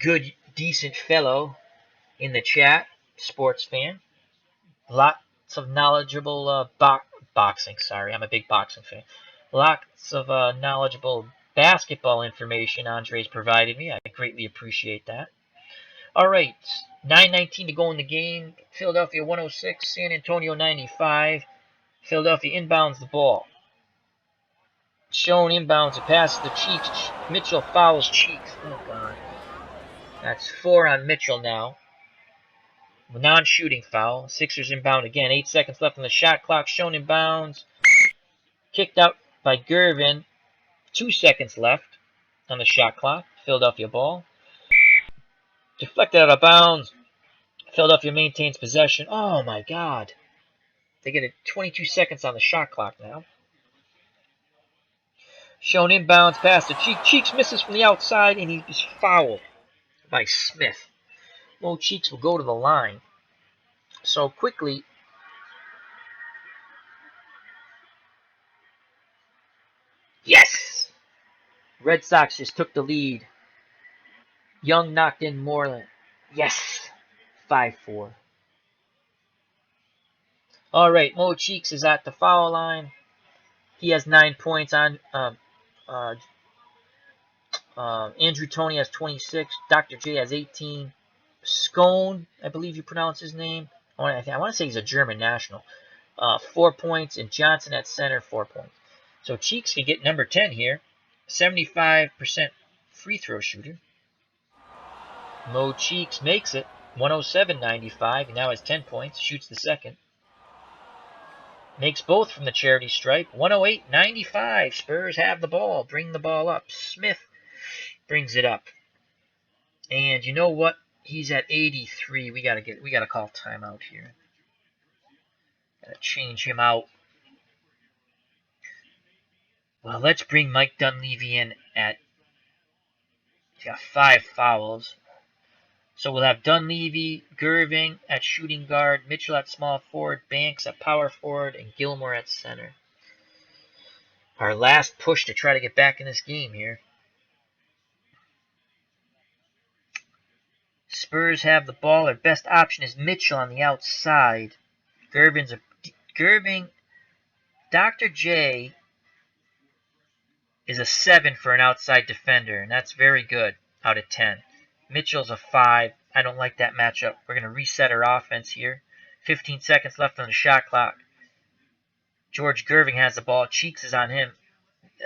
good, decent fellow in the chat, sports fan. Lots of knowledgeable boxing. Sorry, I'm a big boxing fan. Lots of knowledgeable basketball information Andre's provided me. I greatly appreciate that. All right, 9:19 to go in the game. Philadelphia 106, San Antonio 95. Philadelphia inbounds the ball. Scone inbounds it, passes to Cheeks. Mitchell fouls Cheeks. Oh, God. That's 4 on Mitchell now. Non-shooting foul. Sixers inbound again. 8 seconds left on the shot clock. Scone inbounds. Kicked out by Gervin. 2 seconds left on the shot clock. Philadelphia ball. Deflected out of bounds. Philadelphia maintains possession. Oh, my God. They get 22 seconds on the shot clock now. Scone inbounds pass to Cheeks. Cheeks misses from the outside, and he's fouled by Smith. Mo Cheeks will go to the line. So quickly, yes! Red Sox just took the lead. Young knocked in Moreland. Yes! 5-4. All right, Mo Cheeks is at the foul line. He has 9 points on. Andrew Toney has 26. Dr. J has 18. Scone, I believe you pronounce his name. I want to say he's a German national. 4 points, and Johnson at center, 4 points. So Cheeks can get number 10 here. 75% free throw shooter. Mo Cheeks makes it. 107.95. He now has 10 points. Shoots the second. Makes both from the charity stripe. 108.95. Spurs have the ball. Bring the ball up. Smith brings it up. And you know what? He's at 83. We gotta call timeout here. Gotta change him out. Well, let's bring Mike Dunleavy in at. He's got 5 fouls. So we'll have Dunleavy, Gervin at shooting guard, Mitchell at small forward, Banks at power forward, and Gilmore at center. Our last push to try to get back in this game here. Spurs have the ball. Their best option is Mitchell on the outside. Gervin. Dr. J is a 7 for an outside defender, and that's very good out of 10. Mitchell's a 5. I don't like that matchup. We're going to reset our offense here. 15 seconds left on the shot clock. George Gervin has the ball. Cheeks is on him.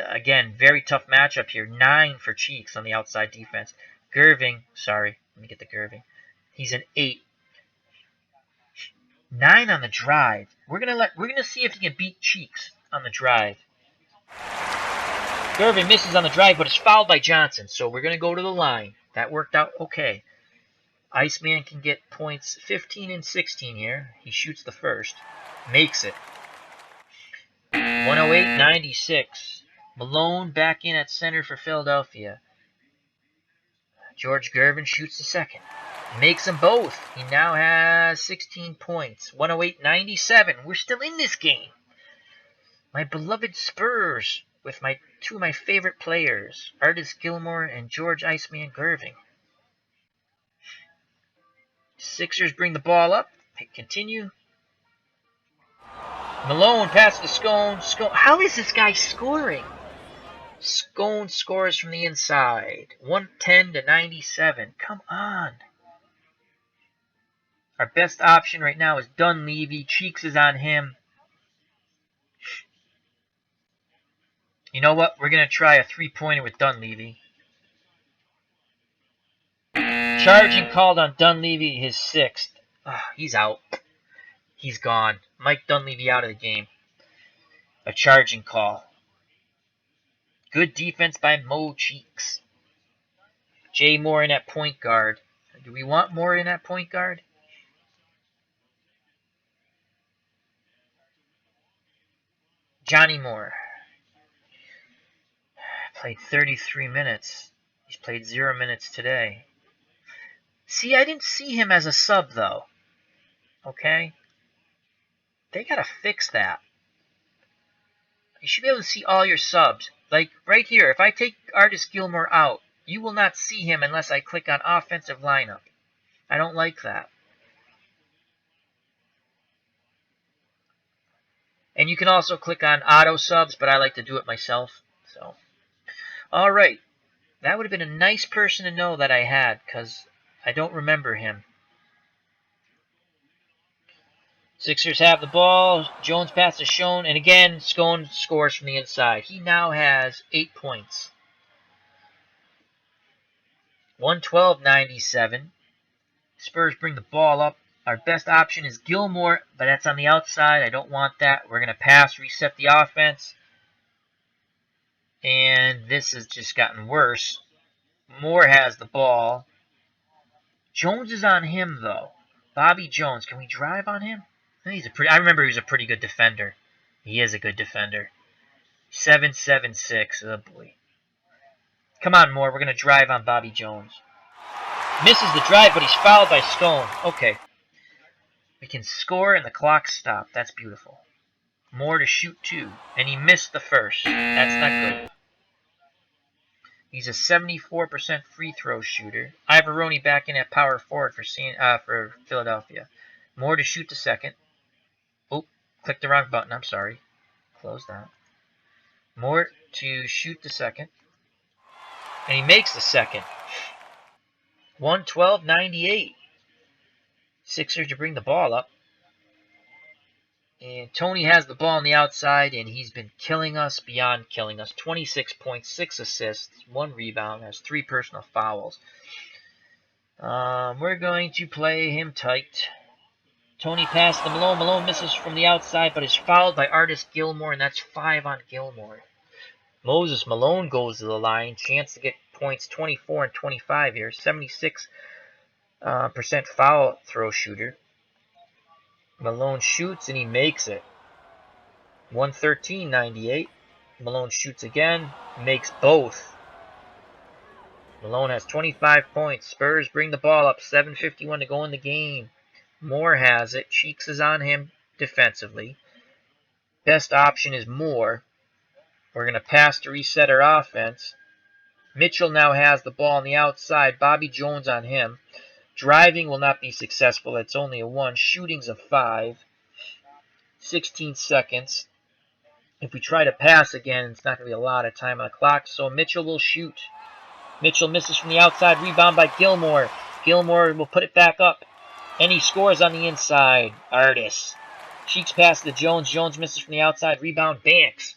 Again, very tough matchup here. 9 for Cheeks on the outside defense. Gervin, sorry, let me get the Gervin. He's an 8. 9 on the drive. We're gonna see if he can beat Cheeks on the drive. Gervin misses on the drive, but is fouled by Johnson, so we're gonna go to the line. That worked out okay. Iceman can get points 15 and 16 here. He shoots the first. Makes it. 108.96. Malone back in at center for Philadelphia. George Gervin shoots the second. Makes them both. He now has 16 points. 108.97. We're still in this game. My beloved Spurs with two of my favorite players, Artis Gilmore and George Iceman Gervin. Sixers bring the ball up. Continue. Malone passes to Scone. How is this guy scoring? Scone scores from the inside. 110-97. Come on. Our best option right now is Dunleavy. Cheeks is on him. You know what? We're going to try a 3-pointer with Dunleavy. Charging called on Dunleavy, his 6th. He's out. He's gone. Mike Dunleavy out of the game. A charging call. Good defense by Mo Cheeks. Jay Moore in at point guard. Do we want Moore in at point guard? Johnny Moore. Played 33 minutes. He's played 0 minutes today. See, I didn't see him as a sub, though. Okay? They gotta fix that. You should be able to see all your subs. Like, right here, if I take Artis Gilmore out, you will not see him unless I click on offensive lineup. I don't like that. And you can also click on auto subs, but I like to do it myself. So, all right. That would have been a nice person to know that I had, because I don't remember him. Sixers have the ball. Jones passes Scone, and again, Scone scores from the inside. He now has 8 points. 112.97. Spurs bring the ball up. Our best option is Gilmore, but that's on the outside. I don't want that. We're going to pass, reset the offense. And this has just gotten worse. Moore has the ball. Jones is on him, though. Bobby Jones. Can we drive on him? I remember he was a pretty good defender. He is a good defender. 7-7-6. Oh, boy. Come on, Moore. We're going to drive on Bobby Jones. Misses the drive, but he's fouled by Scone. Okay. We can score and the clock stopped. That's beautiful. Moore to shoot 2. And he missed the first. That's not good. He's a 74% free throw shooter. Ivoroni back in at power forward for Philadelphia. Moore to shoot the second. Oh, clicked the wrong button. I'm sorry. Close that. Moore to shoot the second. And he makes the second. 112-98. Sixers to bring the ball up. And Tony has the ball on the outside, and he's been killing us beyond killing us. 26 points, 6 assists, 1 rebound, has 3 personal fouls. We're going to play him tight. Tony passes to Malone. Malone misses from the outside, but is fouled by Artis Gilmore, and that's 5 on Gilmore. Moses Malone goes to the line. Chance to get points 24 and 25 here. 76% foul throw shooter. Malone shoots, and he makes it. 113-98. Malone shoots again, makes both. Malone has 25 points. Spurs bring the ball up. 7:51 to go in the game. Moore has it. Cheeks is on him defensively. Best option is Moore. We're going to pass to reset our offense. Mitchell now has the ball on the outside. Bobby Jones on him. Driving will not be successful. It's only a 1. Shooting's a 5. 16 seconds. If we try to pass again, it's not going to be a lot of time on the clock, so Mitchell will shoot. Mitchell misses from the outside. Rebound by Gilmore. Gilmore will put it back up. And he scores on the inside. Artis. Cheeks pass to Jones. Jones misses from the outside. Rebound Banks.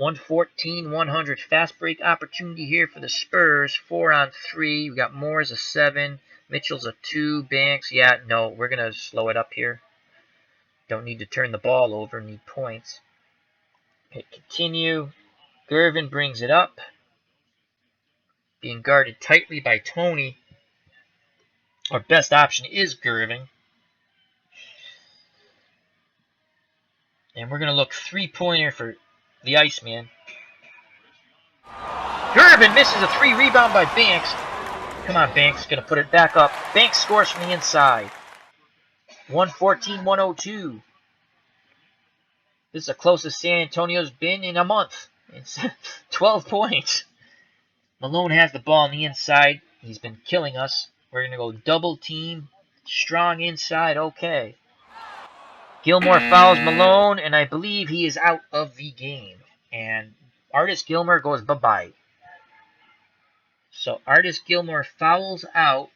114-100. Fast break opportunity here for the Spurs. 4 on 3. We got Moore's a 7. Mitchell's a 2. Banks, yeah, no. We're going to slow it up here. Don't need to turn the ball over. Need points. Hit continue. Gervin brings it up. Being guarded tightly by Tony. Our best option is Gervin. And we're going to look 3-pointer for the Iceman. Gervin misses a 3. Rebound by Banks. Come on, Banks. Going to put it back up. Banks scores from the inside. 114-102. This is the closest San Antonio's been in a month. It's 12 points. Malone has the ball on the inside. He's been killing us. We're going to go double team. Strong inside. Okay. Gilmore fouls Malone, and I believe he is out of the game. And Artis Gilmore goes bye-bye. So Artis Gilmore fouls out.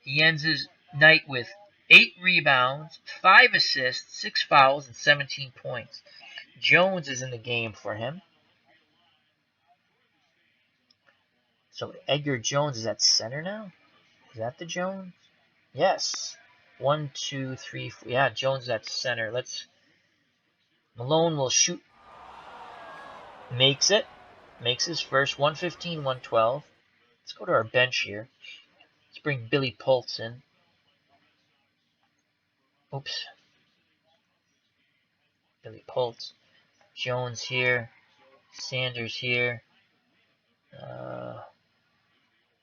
He ends his night with 8 rebounds, 5 assists, 6 fouls, and 17 points. Jones is in the game for him. So Edgar Jones is at center now? Is that the Jones? Yes. 1, 2, 3, 4. Yeah, Jones is at center. Malone will shoot. Makes it. Makes his first. 115-112. Let's go to our bench here. Let's bring Billy Pultz in. Oops. Billy Pultz. Jones here. Sanders here.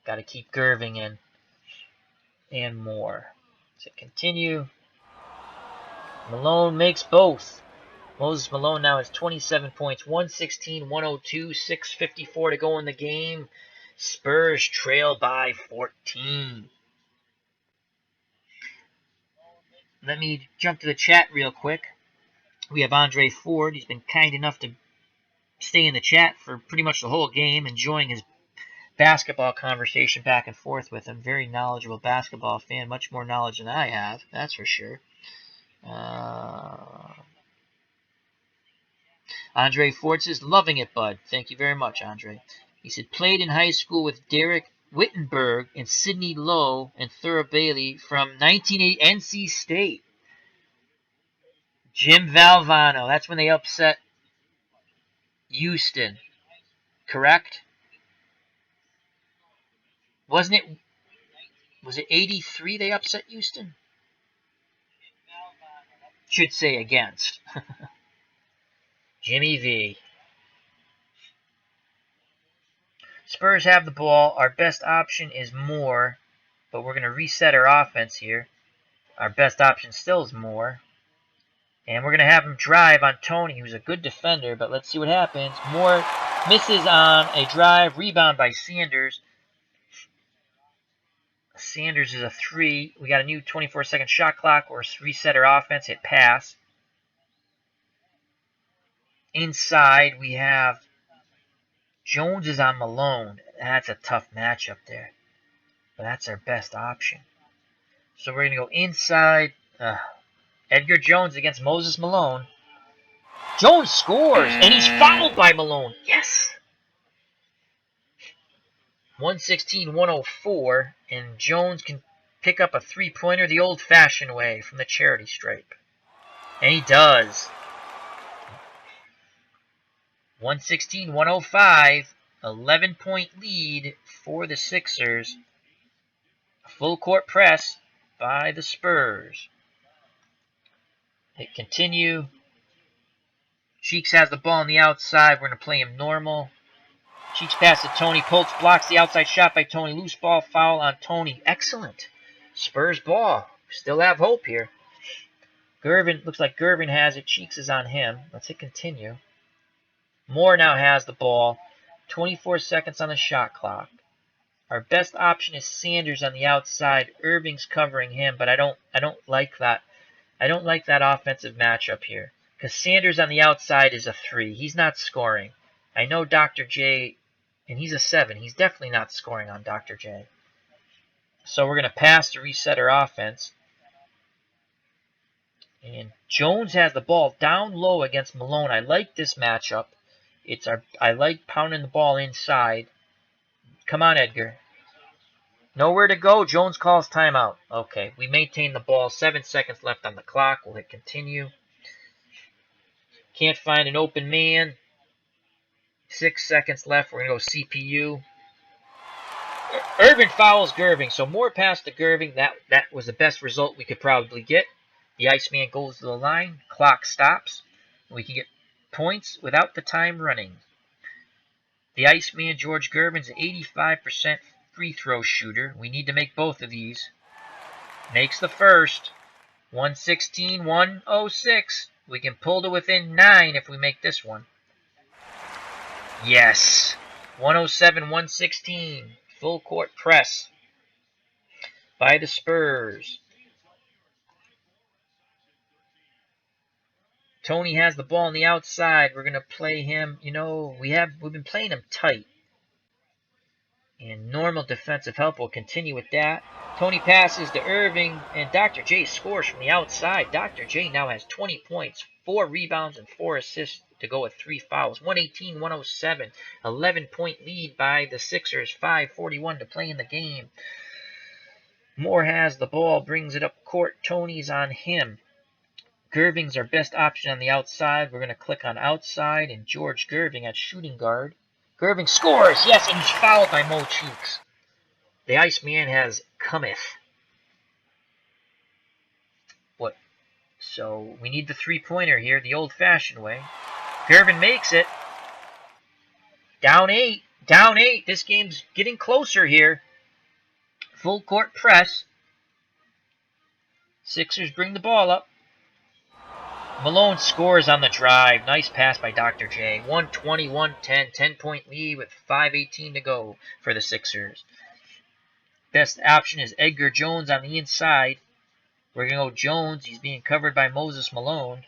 Got to keep Gervin in. And more. So continue. Malone makes both. Moses Malone now has 27 points. 116-102. 6:54 to go in the game. Spurs trail by 14. Let me jump to the chat real quick. We have Andre Ford. He's been kind enough to stay in the chat for pretty much the whole game, enjoying his basketball conversation back and forth with him. Very knowledgeable basketball fan. Much more knowledge than I have, that's for sure. Andre Ford says, loving it, bud. Thank you very much, Andre. He said, played in high school with Derek Wittenberg and Sidney Lowe and Thurl Bailey from 1980 NC State. Jim Valvano. That's when they upset Houston. Correct? Was it 83 they upset Houston? Should say against. Jimmy V. Spurs have the ball. Our best option is Moore, but we're going to reset our offense here. Our best option still is Moore. And we're going to have him drive on Tony, who's a good defender, but let's see what happens. Moore misses on a drive. Rebound by Sanders. Sanders is a 3. We got a new 24-second shot clock. Or reset our offense. Hit pass. Inside, we have Jones is on Malone. That's a tough matchup there. But that's our best option. So we're going to go inside. Edgar Jones against Moses Malone. Jones scores, and he's fouled by Malone. Yes! 116-104, and Jones can pick up a three-pointer the old-fashioned way from the charity stripe. And he does. 116-105, 11-point lead for the Sixers. Full court press by the Spurs. Hit continue. Cheeks has the ball on the outside. We're going to play him normal. Cheeks pass to Tony. Poltz blocks the outside shot by Tony. Loose ball, foul on Tony. Excellent. Spurs ball. Still have hope here. Gervin, looks like Gervin has it. Cheeks is on him. Let's hit continue. Moore now has the ball. 24 seconds on the shot clock. Our best option is Sanders on the outside. Irving's covering him, but I don't like that. I don't like that offensive matchup here. Because Sanders on the outside is a 3. He's not scoring. I know Dr. J, and he's a 7. He's definitely not scoring on Dr. J. So we're going to pass to reset our offense. And Jones has the ball down low against Malone. I like this matchup. I like pounding the ball inside. Come on, Edgar. Nowhere to go. Jones calls timeout. Okay, we maintain the ball. 7 seconds left on the clock. We'll hit continue. Can't find an open man. 6 seconds left. We're going to go CPU. Irvin fouls Gervin. So Moore passed to Gervin. That was the best result we could probably get. The Iceman goes to the line. Clock stops. We can get points without the time running. The Iceman, George Gervin's an 85% free throw shooter. We need to make both of these. Makes the first. 116-106. We can pull to within 9 if we make this one. Yes. 107-116. Full court press by the Spurs. Tony has the ball on the outside. We're going to play him. You know, we've been playing him tight. And normal defensive help will continue with that. Tony passes to Irving, and Dr. J scores from the outside. Dr. J now has 20 points, 4 rebounds, and 4 assists to go with 3 fouls. 118-107, 11-point lead by the Sixers, 5:41 to play in the game. Moore has the ball, brings it up court. Tony's on him. Gerving's our best option on the outside. We're going to click on outside, and George Gervin at shooting guard. Gervin scores, yes, and he's fouled by Mo Cheeks. The Iceman has cometh. What? So we need the three-pointer here, the old-fashioned way. Gervin makes it. Down 8. Down 8. This game's getting closer here. Full court press. Sixers bring the ball up. Malone scores on the drive. Nice pass by Dr. J. 120-110. 10-point lead with 5:18 to go for the Sixers. Best option is Edgar Jones on the inside. We're going to go Jones. He's being covered by Moses Malone.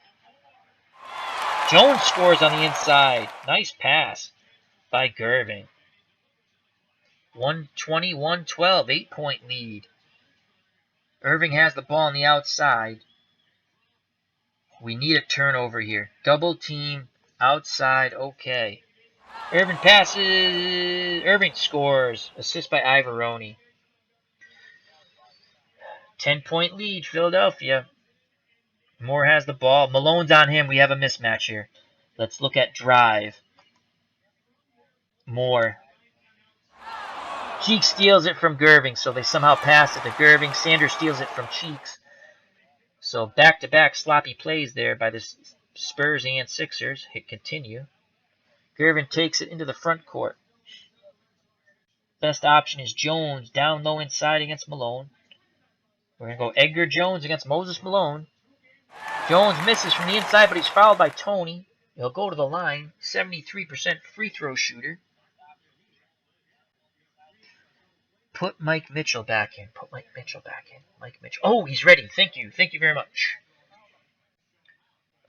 Jones scores on the inside. Nice pass by Gervin. 120-112. 8-point lead. Irving has the ball on the outside. We need a turnover here. Double team. Outside. Okay. Irving passes. Irving scores. Assist by Ivoroni. 10-point lead. Philadelphia. Moore has the ball. Malone's on him. We have a mismatch here. Let's look at drive. Moore. Cheeks steals it from Gervin, so they somehow pass it to Gervin. Sanders steals it from Cheeks. So back-to-back sloppy plays there by the Spurs and Sixers. Hit continue. Gervin takes it into the front court. Best option is Jones down low inside against Malone. We're going to go Edgar Jones against Moses Malone. Jones misses from the inside, but he's fouled by Tony. He'll go to the line. 73% free throw shooter. Put Mike Mitchell back in. Put Mike Mitchell back in. Mike Mitchell. Oh, he's ready. Thank you. Thank you very much.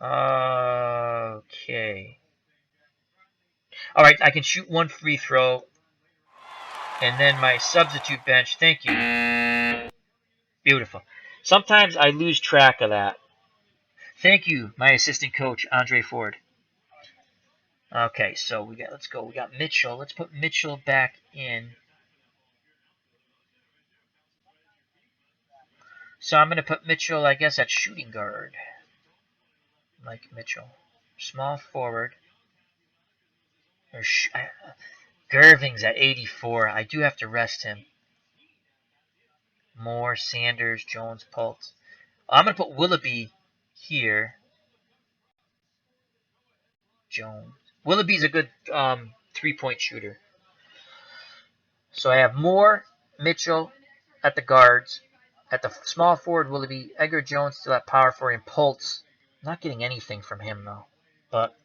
Okay. All right, I can shoot one free throw. And then my substitute bench. Thank you. Beautiful. Sometimes I lose track of that. Thank you, my assistant coach, Andre Ford. Okay, so let's go. We got Mitchell. Let's put Mitchell back in. So I'm going to put Mitchell, I guess, at shooting guard. Mike Mitchell. Small forward. Gerving's at 84. I do have to rest him. Moore, Sanders, Jones, Pultz. I'm going to put Willoughby here. Jones. Willoughby's a good three-point shooter. So I have Moore, Mitchell at the guards. At the small forward, Willoughby. Edgar Jones still at power forward, and Pultz. Not getting anything from him, though. But,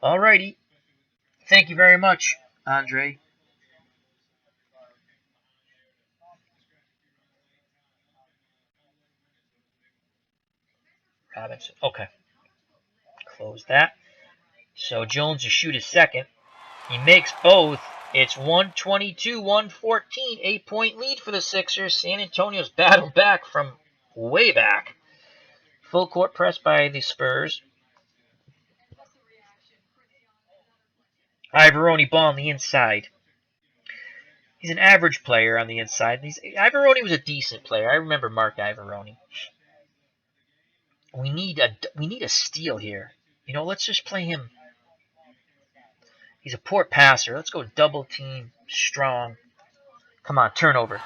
alrighty. Thank you very much, Andre. Robinson. Okay. Close that. So Jones will shoot his second. He makes both. It's 122-114. 8-point lead for the Sixers. San Antonio's battled back from way back. Full court press by the Spurs. Ivoroni ball on the inside. He's an average player on the inside. Ivoroni was a decent player. I remember Mark Ivoroni. We need a steal here. You know, let's just play him. He's a poor passer. Let's go double team strong. Come on, turnover.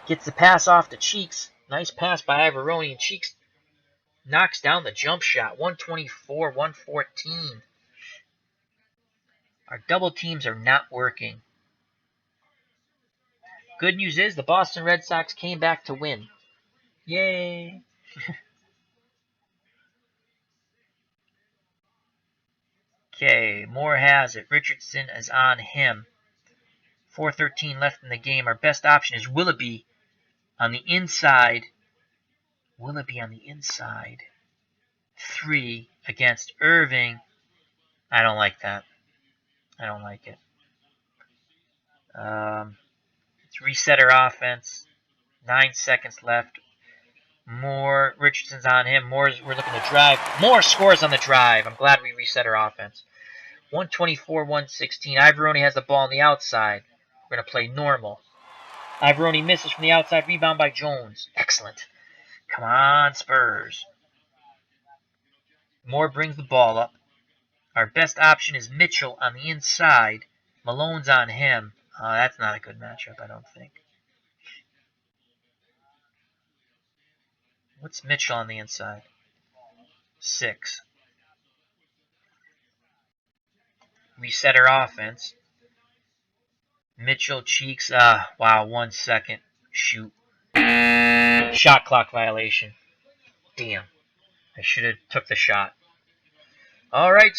Gets the pass off to Cheeks. Nice pass by Ivoroni, and Cheeks knocks down the jump shot. 124-114. Our double teams are not working. Good news is the Boston Red Sox came back to win. Yay! Okay, Moore has it. Richardson is on him. 4:13 left in the game. Our best option is Willoughby on the inside. Willoughby on the inside. 3 against Irving. I don't like that. I don't like it. Let's reset our offense. 9 seconds left. Moore, Richardson's on him. We're looking to drive. Moore scores on the drive. I'm glad we reset our offense. 124-116. Ivoroni has the ball on the outside. We're going to play normal. Ivoroni misses from the outside. Rebound by Jones. Excellent. Come on, Spurs. Moore brings the ball up. Our best option is Mitchell on the inside. Malone's on him. That's not a good matchup, I don't think. What's Mitchell on the inside? 6. Reset our offense. Mitchell, Cheeks. Wow, 1 second. Shoot. Shot clock violation. Damn. I should have took the shot. All right,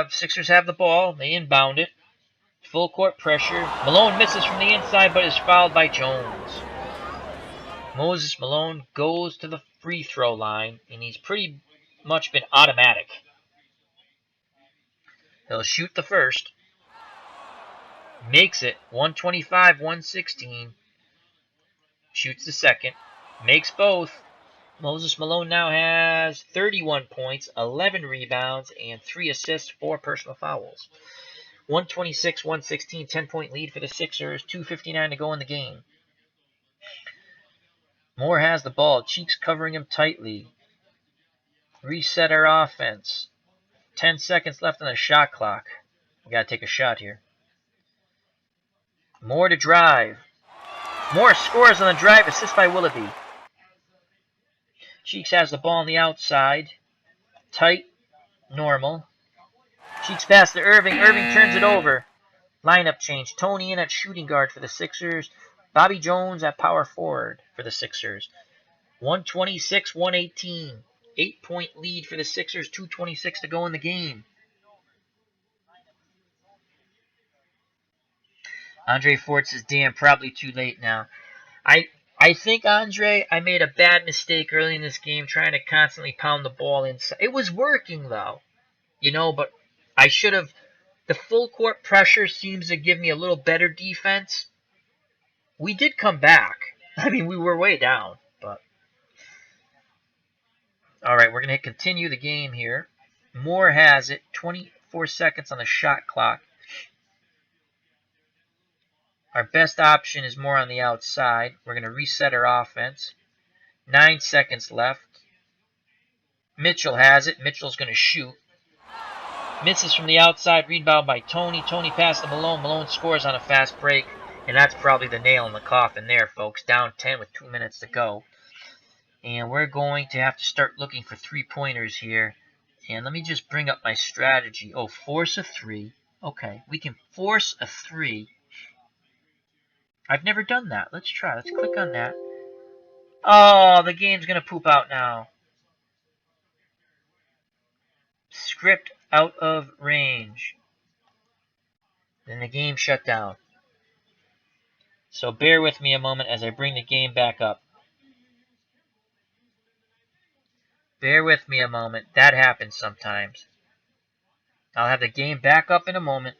Sixers have the ball. They inbound it. Full court pressure. Malone misses from the inside, but is fouled by Jones. Moses Malone goes to the free throw line, and he's pretty much been automatic. He'll shoot the first. Makes it. 125-116. Shoots the second. Makes both. Moses Malone now has 31 points, 11 rebounds, and 3 assists, 4 personal fouls. 126-116, 10-point lead for the Sixers. 2:59 to go in the game. Moore has the ball. Cheeks covering him tightly. Reset our offense. 10 seconds left on the shot clock. We got to take a shot here. Moore to drive. Moore scores on the drive. Assist by Willoughby. Cheeks has the ball on the outside. Tight, normal. Cheeks pass to Irving. Irving turns it over. Lineup change. Tony in at shooting guard for the Sixers. Bobby Jones at power forward for the Sixers. 126-118. 8-point lead for the Sixers. 2:26 to go in the game. Andre Ford says, damn, probably too late now. I think, Andre, I made a bad mistake early in this game trying to constantly pound the ball inside. It was working, though. But I should have. The full court pressure seems to give me a little better defense. We did come back. I mean, we were way down, but. All right, we're going to hit continue the game here. Moore has it. 24 seconds on the shot clock. Our best option is more on the outside. We're going to reset our offense. 9 seconds left. Mitchell has it. Mitchell's going to shoot. Minces from the outside. Rebound by Tony. Tony passes to Malone. Malone scores on a fast break. And that's probably the nail in the coffin there, folks. Down 10 with 2 minutes to go. And we're going to have to start looking for three-pointers here. And let me just bring up my strategy. Oh, force a three. Okay, we can force a three. I've never done that. Let's try. Let's click on that. Oh, the game's going to poop out now. Script out of range. Then the game shut down. So bear with me a moment as I bring the game back up. Bear with me a moment. That happens sometimes. I'll have the game back up in a moment.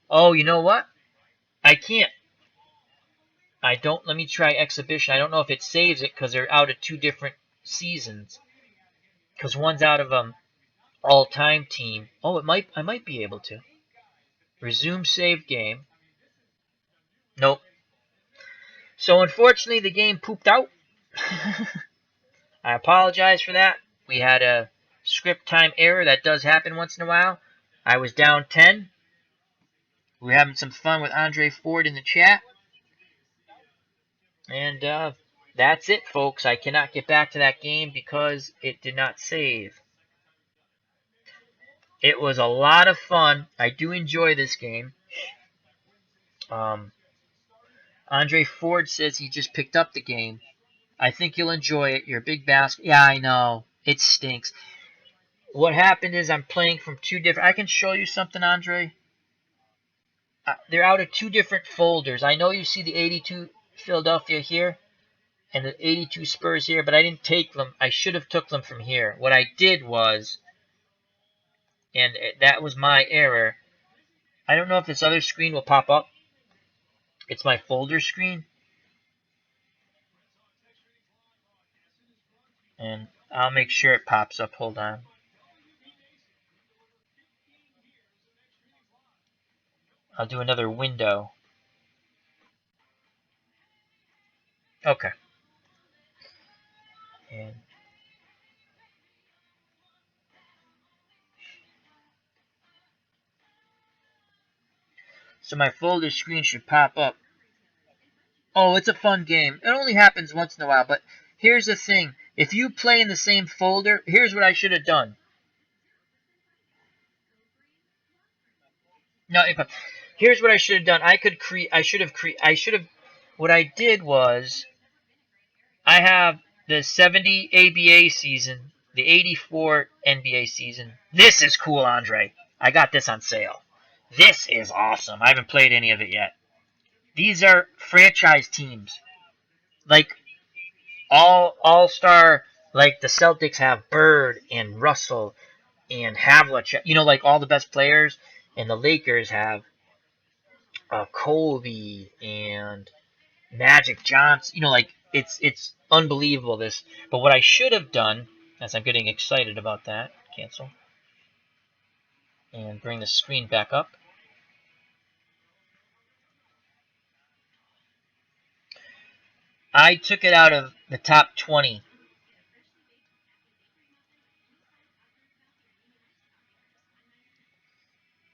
Oh, you know what? I can't. Let me try exhibition. I don't know if it saves it because they're out of two different seasons. Because one's out of all-time team. Oh, I might be able to. Resume save game. Nope. So unfortunately the game pooped out. I apologize for that. We had a script time error. That does happen once in a while. I was down 10. We're having some fun with Andre Ford in the chat. And that's it, folks. I cannot get back to that game because it did not save. It was a lot of fun. I do enjoy this game. Andre Ford says he just picked up the game. I think you'll enjoy it. You're a big basket. Yeah, I know. It stinks. What happened is I'm playing from two different... I can show you something, Andre. They're out of two different folders. I know you see the 82 Philadelphia here and the 82 Spurs here, but I didn't take them. I should have took them from here. What I did was, and that was my error, I don't know if this other screen will pop up. It's my folder screen. And I'll make sure it pops up. Hold on. I'll do another window. Okay. And so my folder screen should pop up. Oh, it's a fun game. It only happens once in a while, but here's the thing. If you play in the same folder, here's what I should have done. No, here's what I should have done. What I did was, I have the 70 ABA season, the 84 NBA season. This is cool, Andre. I got this on sale. This is awesome. I haven't played any of it yet. These are franchise teams. Like, all-star, like the Celtics have Bird and Russell and Havlicek. Like all the best players. And the Lakers have Kobe and Magic Johnson. Like it's unbelievable this. But what I should have done, as I'm getting excited about that, cancel and bring the screen back up. I took it out of the top 20.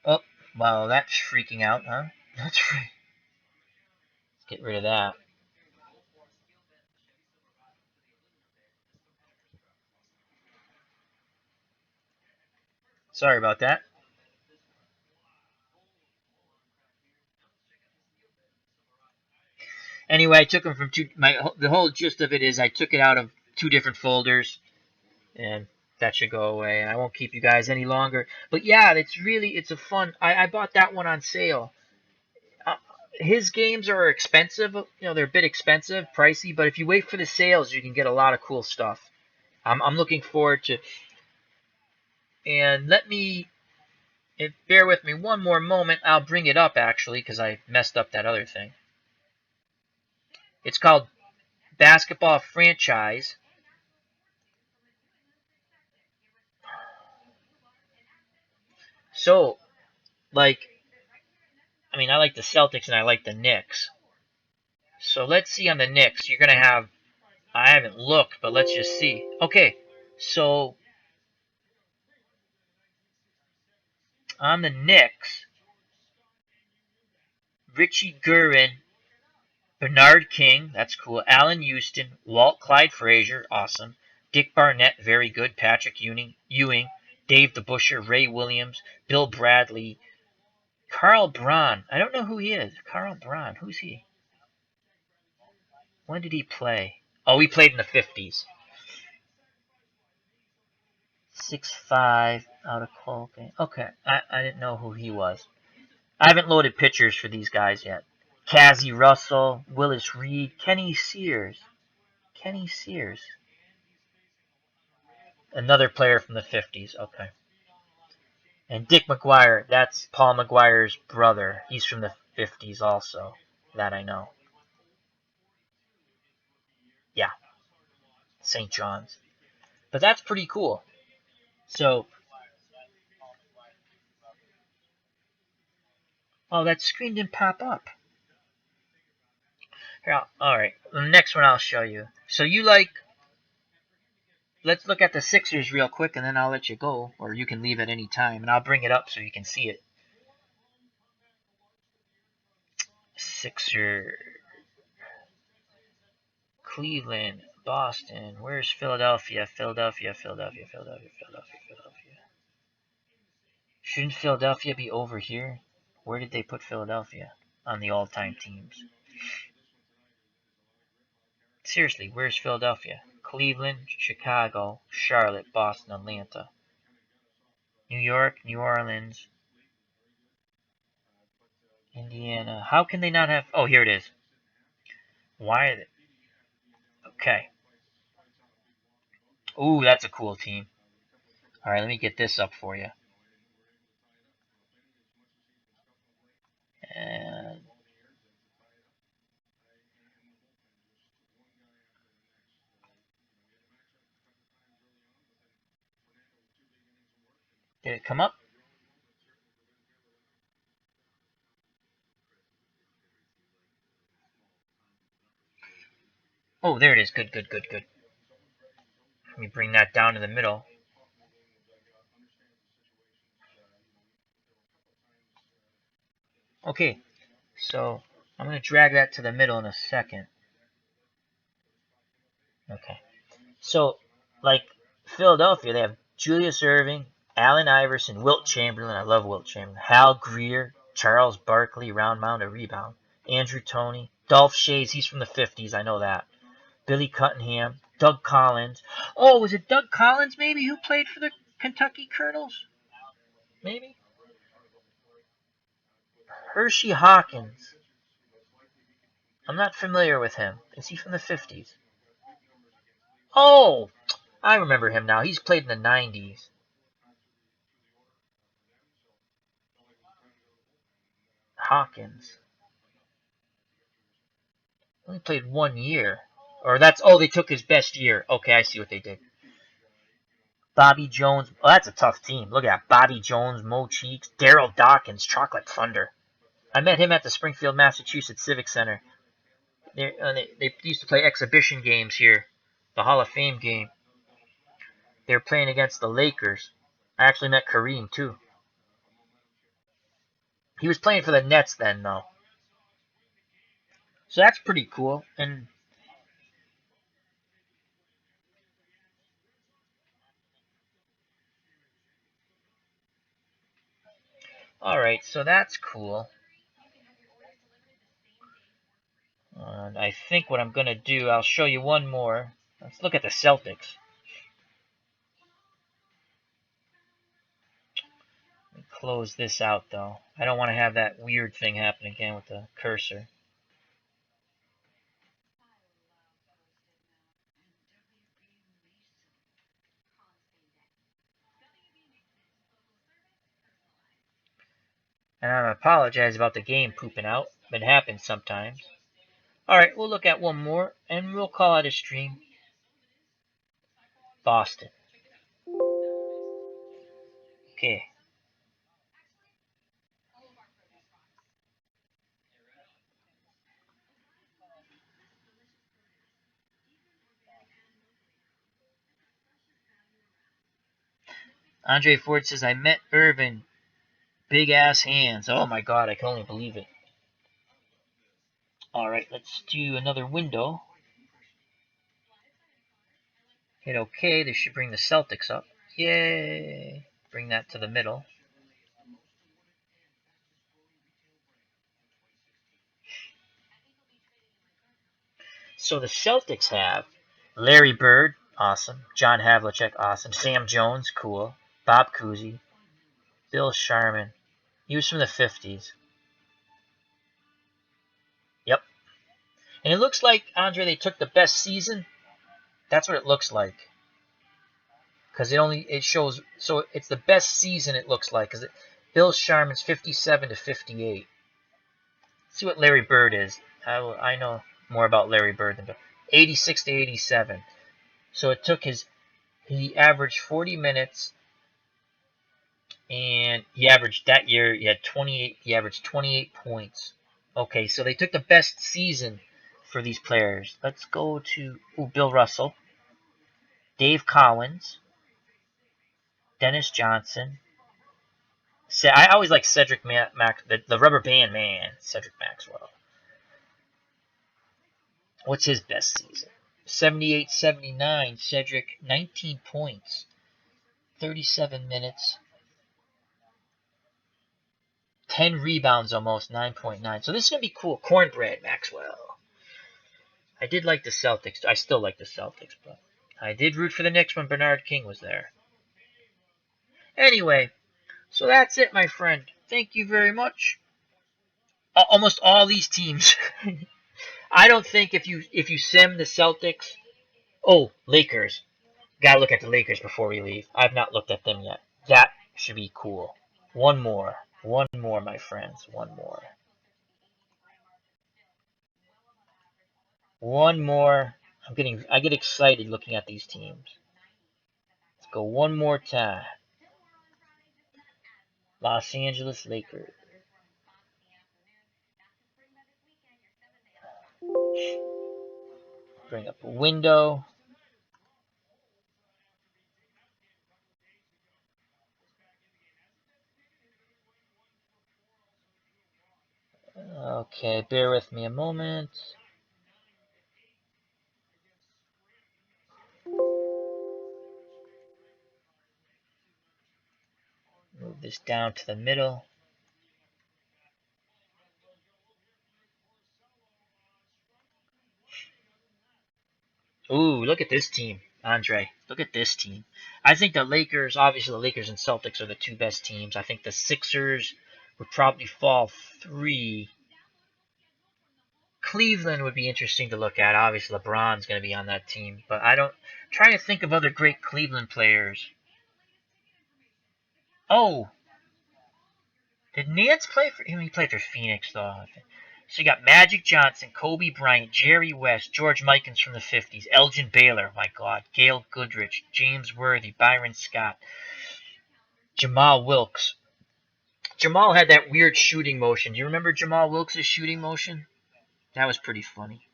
Oh, well, that's freaking out, huh? Let's get rid of that. Sorry about that. Anyway, I took them from the whole gist of it is I took it out of 2 different folders, and that should go away. And I won't keep you guys any longer. But yeah, it's a fun. I bought that one on sale. Uh, his games are expensive. They're a bit expensive, pricey. But if you wait for the sales, you can get a lot of cool stuff. I'm looking forward to. And bear with me one more moment. I'll bring it up actually because I messed up that other thing. It's called Basketball Franchise. So, like, I like the Celtics and I like the Knicks. So let's see on the Knicks. You're going to have, I haven't looked, but let's just see. Okay, so on the Knicks, Richie Gervin, Bernard King, that's cool. Allen Houston, Walt Clyde Frazier, awesome. Dick Barnett, very good. Patrick Ewing, Dave the Busher, Ray Williams, Bill Bradley, Carl Braun. I don't know who he is. Carl Braun, who's he? When did he play? Oh, he played in the 50s. 6'5" out of Colgan. Okay, I didn't know who he was. I haven't loaded pictures for these guys yet. Cazzie Russell, Willis Reed, Kenny Sears. Kenny Sears. Another player from the 50s. Okay. And Dick McGuire, that's Paul McGuire's brother. He's from the 50s also. That I know. Yeah, St. John's. But that's pretty cool. So, oh, that screen didn't pop up. Here, alright, the next one I'll show you. So you let's look at the Sixers real quick and then I'll let you go. Or you can leave at any time and I'll bring it up so you can see it. Sixer, Cleveland, Boston. Where's Philadelphia? Philadelphia. Shouldn't Philadelphia be over here? Where did they put Philadelphia on the all-time teams? Seriously, where's Philadelphia? Cleveland, Chicago, Charlotte, Boston, Atlanta. New York, New Orleans, Indiana. How can they not have... Oh, here it is. Why are they... Okay. Ooh, that's a cool team. Alright, let me get this up for you. And... Did it come up? Oh, there it is. Good. Let me bring that down to the middle. Okay, so I'm going to drag that to the middle in a second. Okay. So, like Philadelphia, they have Julius Erving, Allen Iverson, Wilt Chamberlain. I love Wilt Chamberlain. Hal Greer, Charles Barkley, round mound or rebound. Andrew Toney, Dolph Schayes. He's from the 50s. I know that. Billy Cunningham, Doug Collins. Oh, was it Doug Collins maybe who played for the Kentucky Colonels? Maybe. Hershey Hawkins. I'm not familiar with him. Is he from the 50s? Oh, I remember him now. He's played in the 90s. Hawkins. Only played 1 year. Or they took his best year. Okay, I see what they did. Bobby Jones. Oh, that's a tough team. Look at that. Bobby Jones, Mo Cheeks, Daryl Dawkins, Chocolate Thunder. I met him at the Springfield, Massachusetts Civic Center. They used to play exhibition games here. The Hall of Fame game. They were playing against the Lakers. I actually met Kareem, too. He was playing for the Nets then, though. So that's pretty cool. And Alright, so that's cool. And I think what I'm going to do, I'll show you one more. Let's look at the Celtics. Let me close this out, though. I don't want to have that weird thing happen again with the cursor. And I apologize about the game pooping out. It happens sometimes. Alright, we'll look at one more, and we'll call it a stream. Boston. Okay. Andre Ford says, I met Irvin. Big ass hands. Oh my god, I can only believe it. Alright, let's do another window. Hit OK. This should bring the Celtics up. Yay. Bring that to the middle. So the Celtics have Larry Bird, awesome. John Havlicek, awesome. Sam Jones, cool. Bob Cousy. Bill Sharman. He was from the 50s. Yep. And it looks like, Andre, they took the best season. That's what it looks like. Because it shows, so it's the best season it looks like. Because Bill Sharman's 57 to 58. Let's see what Larry Bird is. I know more about Larry Bird than 86 to 87. So it took he averaged 40 minutes, and he averaged that year. He averaged 28 points. Okay, so they took the best season for these players. Let's go to Bill Russell, Dave Collins, Dennis Johnson. I always like Cedric the rubber band man, Cedric Maxwell. What's his best season? 78-79, Cedric, 19 points, 37 minutes, 10 rebounds almost, 9.9. So this is going to be cool. Cornbread Maxwell. I did like the Celtics. I still like the Celtics, but I did root for the Knicks when Bernard King was there. Anyway, so that's it, my friend. Thank you very much. Almost all these teams. I don't think if you sim the Celtics. Oh, Lakers. Gotta look at the Lakers before we leave. I've not looked at them yet. That should be cool. One more. One more, my friends. One more. One more. I get excited looking at these teams. Let's go one more time. Los Angeles Lakers. Bring up a window. Okay, bear with me a moment. Move this down to the middle. Ooh, look at this team, Andre. Look at this team. I think the Lakers, obviously the Lakers and Celtics are the two best teams. I think the Sixers would probably fall 3. Cleveland would be interesting to look at. Obviously LeBron's going to be on that team. But trying to think of other great Cleveland players. Oh, did Nance play for him? He played for Phoenix, though. So you got Magic Johnson, Kobe Bryant, Jerry West, George Mikan from the 50s, Elgin Baylor, my God, Gail Goodrich, James Worthy, Byron Scott, Jamal Wilkes. Jamal had that weird shooting motion. Do you remember Jamal Wilkes' shooting motion? That was pretty funny.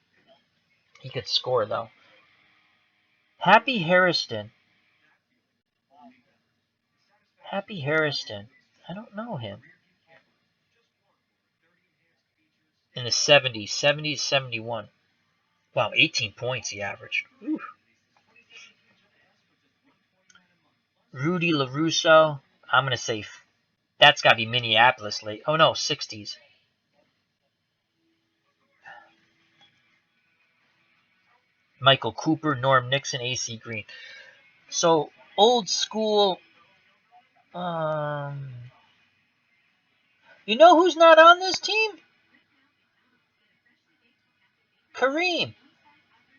He could score, though. Happy Harrison. Happy Harrison. I don't know him. In the 70s, 71. Wow, 18 points he averaged. Ooh. Rudy LaRusso. I'm going to say That's got to be Minneapolis late. Oh, no, 60s. Michael Cooper, Norm Nixon, AC Green. So, old school. You know who's not on this team? Kareem.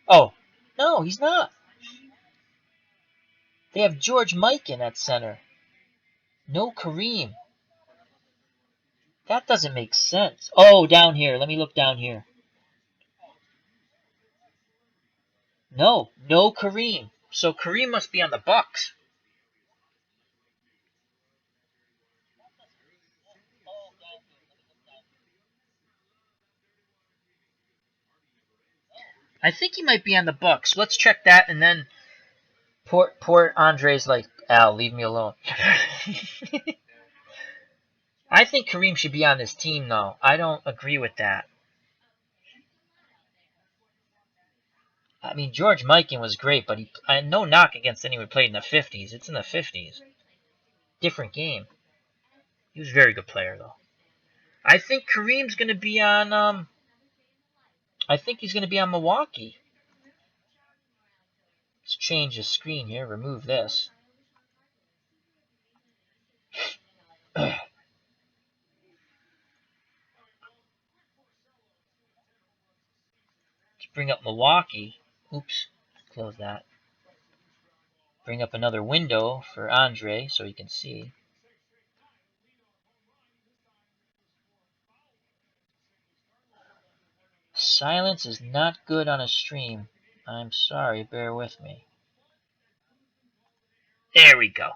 Oh, no, he's not. They have George Mikan at center. No Kareem. That doesn't make sense. Oh, down here. Let me look down here. No Kareem. So Kareem must be on the Bucks. I think he might be on the Bucks. Let's check that, and then poor Andre's like, Al, leave me alone. I think Kareem should be on this team, though. I don't agree with that. I mean, George Mikan was great, but no knock against anyone who played in the 50s. It's in the 50s. Different game. He was a very good player, though. I think Kareem's going to be on, I think he's going to be on Milwaukee. Let's change the screen here. Remove this. Let's bring up Milwaukee. Oops. Close that. Bring up another window for Andre so he can see. Silence is not good on a stream. I'm sorry, bear with me. There we go.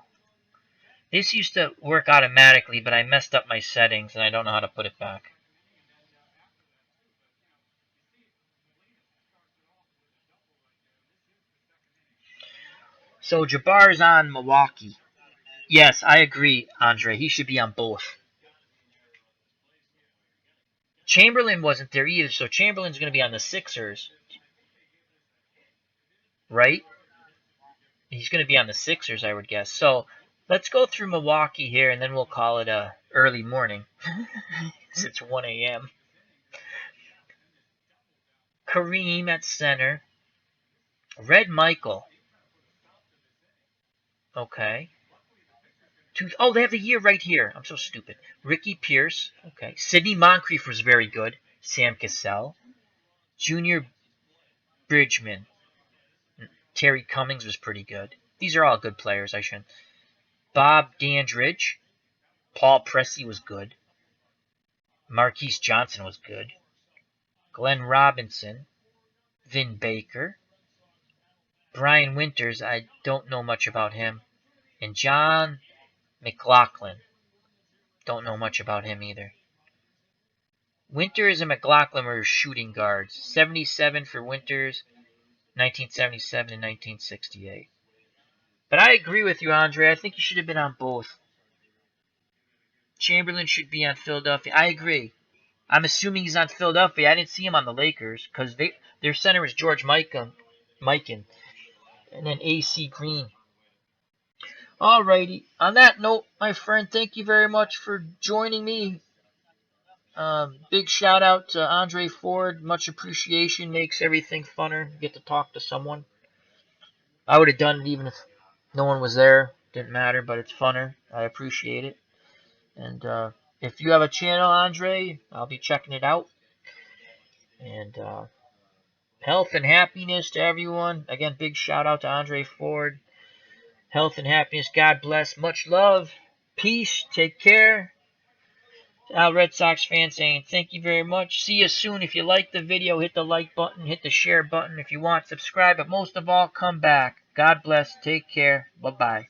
This used to work automatically, but I messed up my settings and I don't know how to put it back. So Jabbar's on Milwaukee. Yes, I agree, Andre. He should be on both. Chamberlain wasn't there either, so Chamberlain's going to be on the Sixers. Right? He's going to be on the Sixers, I would guess. So let's go through Milwaukee here, and then we'll call it a early morning. It's 1 a.m. Kareem at center. Red Michael. Okay. Oh, they have the year right here. I'm so stupid. Ricky Pierce. Okay. Sidney Moncrief was very good. Sam Cassell. Junior Bridgman. Terry Cummings was pretty good. These are all good players, I shouldn't. Bob Dandridge. Paul Pressey was good. Marquise Johnson was good. Glenn Robinson. Vin Baker. Brian Winters, I don't know much about him. And John McLaughlin. Don't know much about him either. Winters and McLaughlin were shooting guards. 77 for Winters, 1977 and 1968. But I agree with you, Andre. I think he should have been on both. Chamberlain should be on Philadelphia. I agree. I'm assuming he's on Philadelphia. I didn't see him on the Lakers because their center is George Mikan, and then AC Green. Alrighty. On that note, my friend, thank you very much for joining me. Big shout out to Andre Ford. Much appreciation. Makes everything funner. Get to talk to someone. I would have done it even if no one was there. Didn't matter, but it's funner. I appreciate it. And if you have a channel, Andre, I'll be checking it out. And health and happiness to everyone. Again, big shout out to Andre Ford. Health and happiness. God bless. Much love. Peace. Take care. Red Sox fans saying thank you very much. See you soon. If you like the video, hit the like button, hit the share button. If you want, subscribe. But most of all, come back. God bless. Take care. Bye-bye.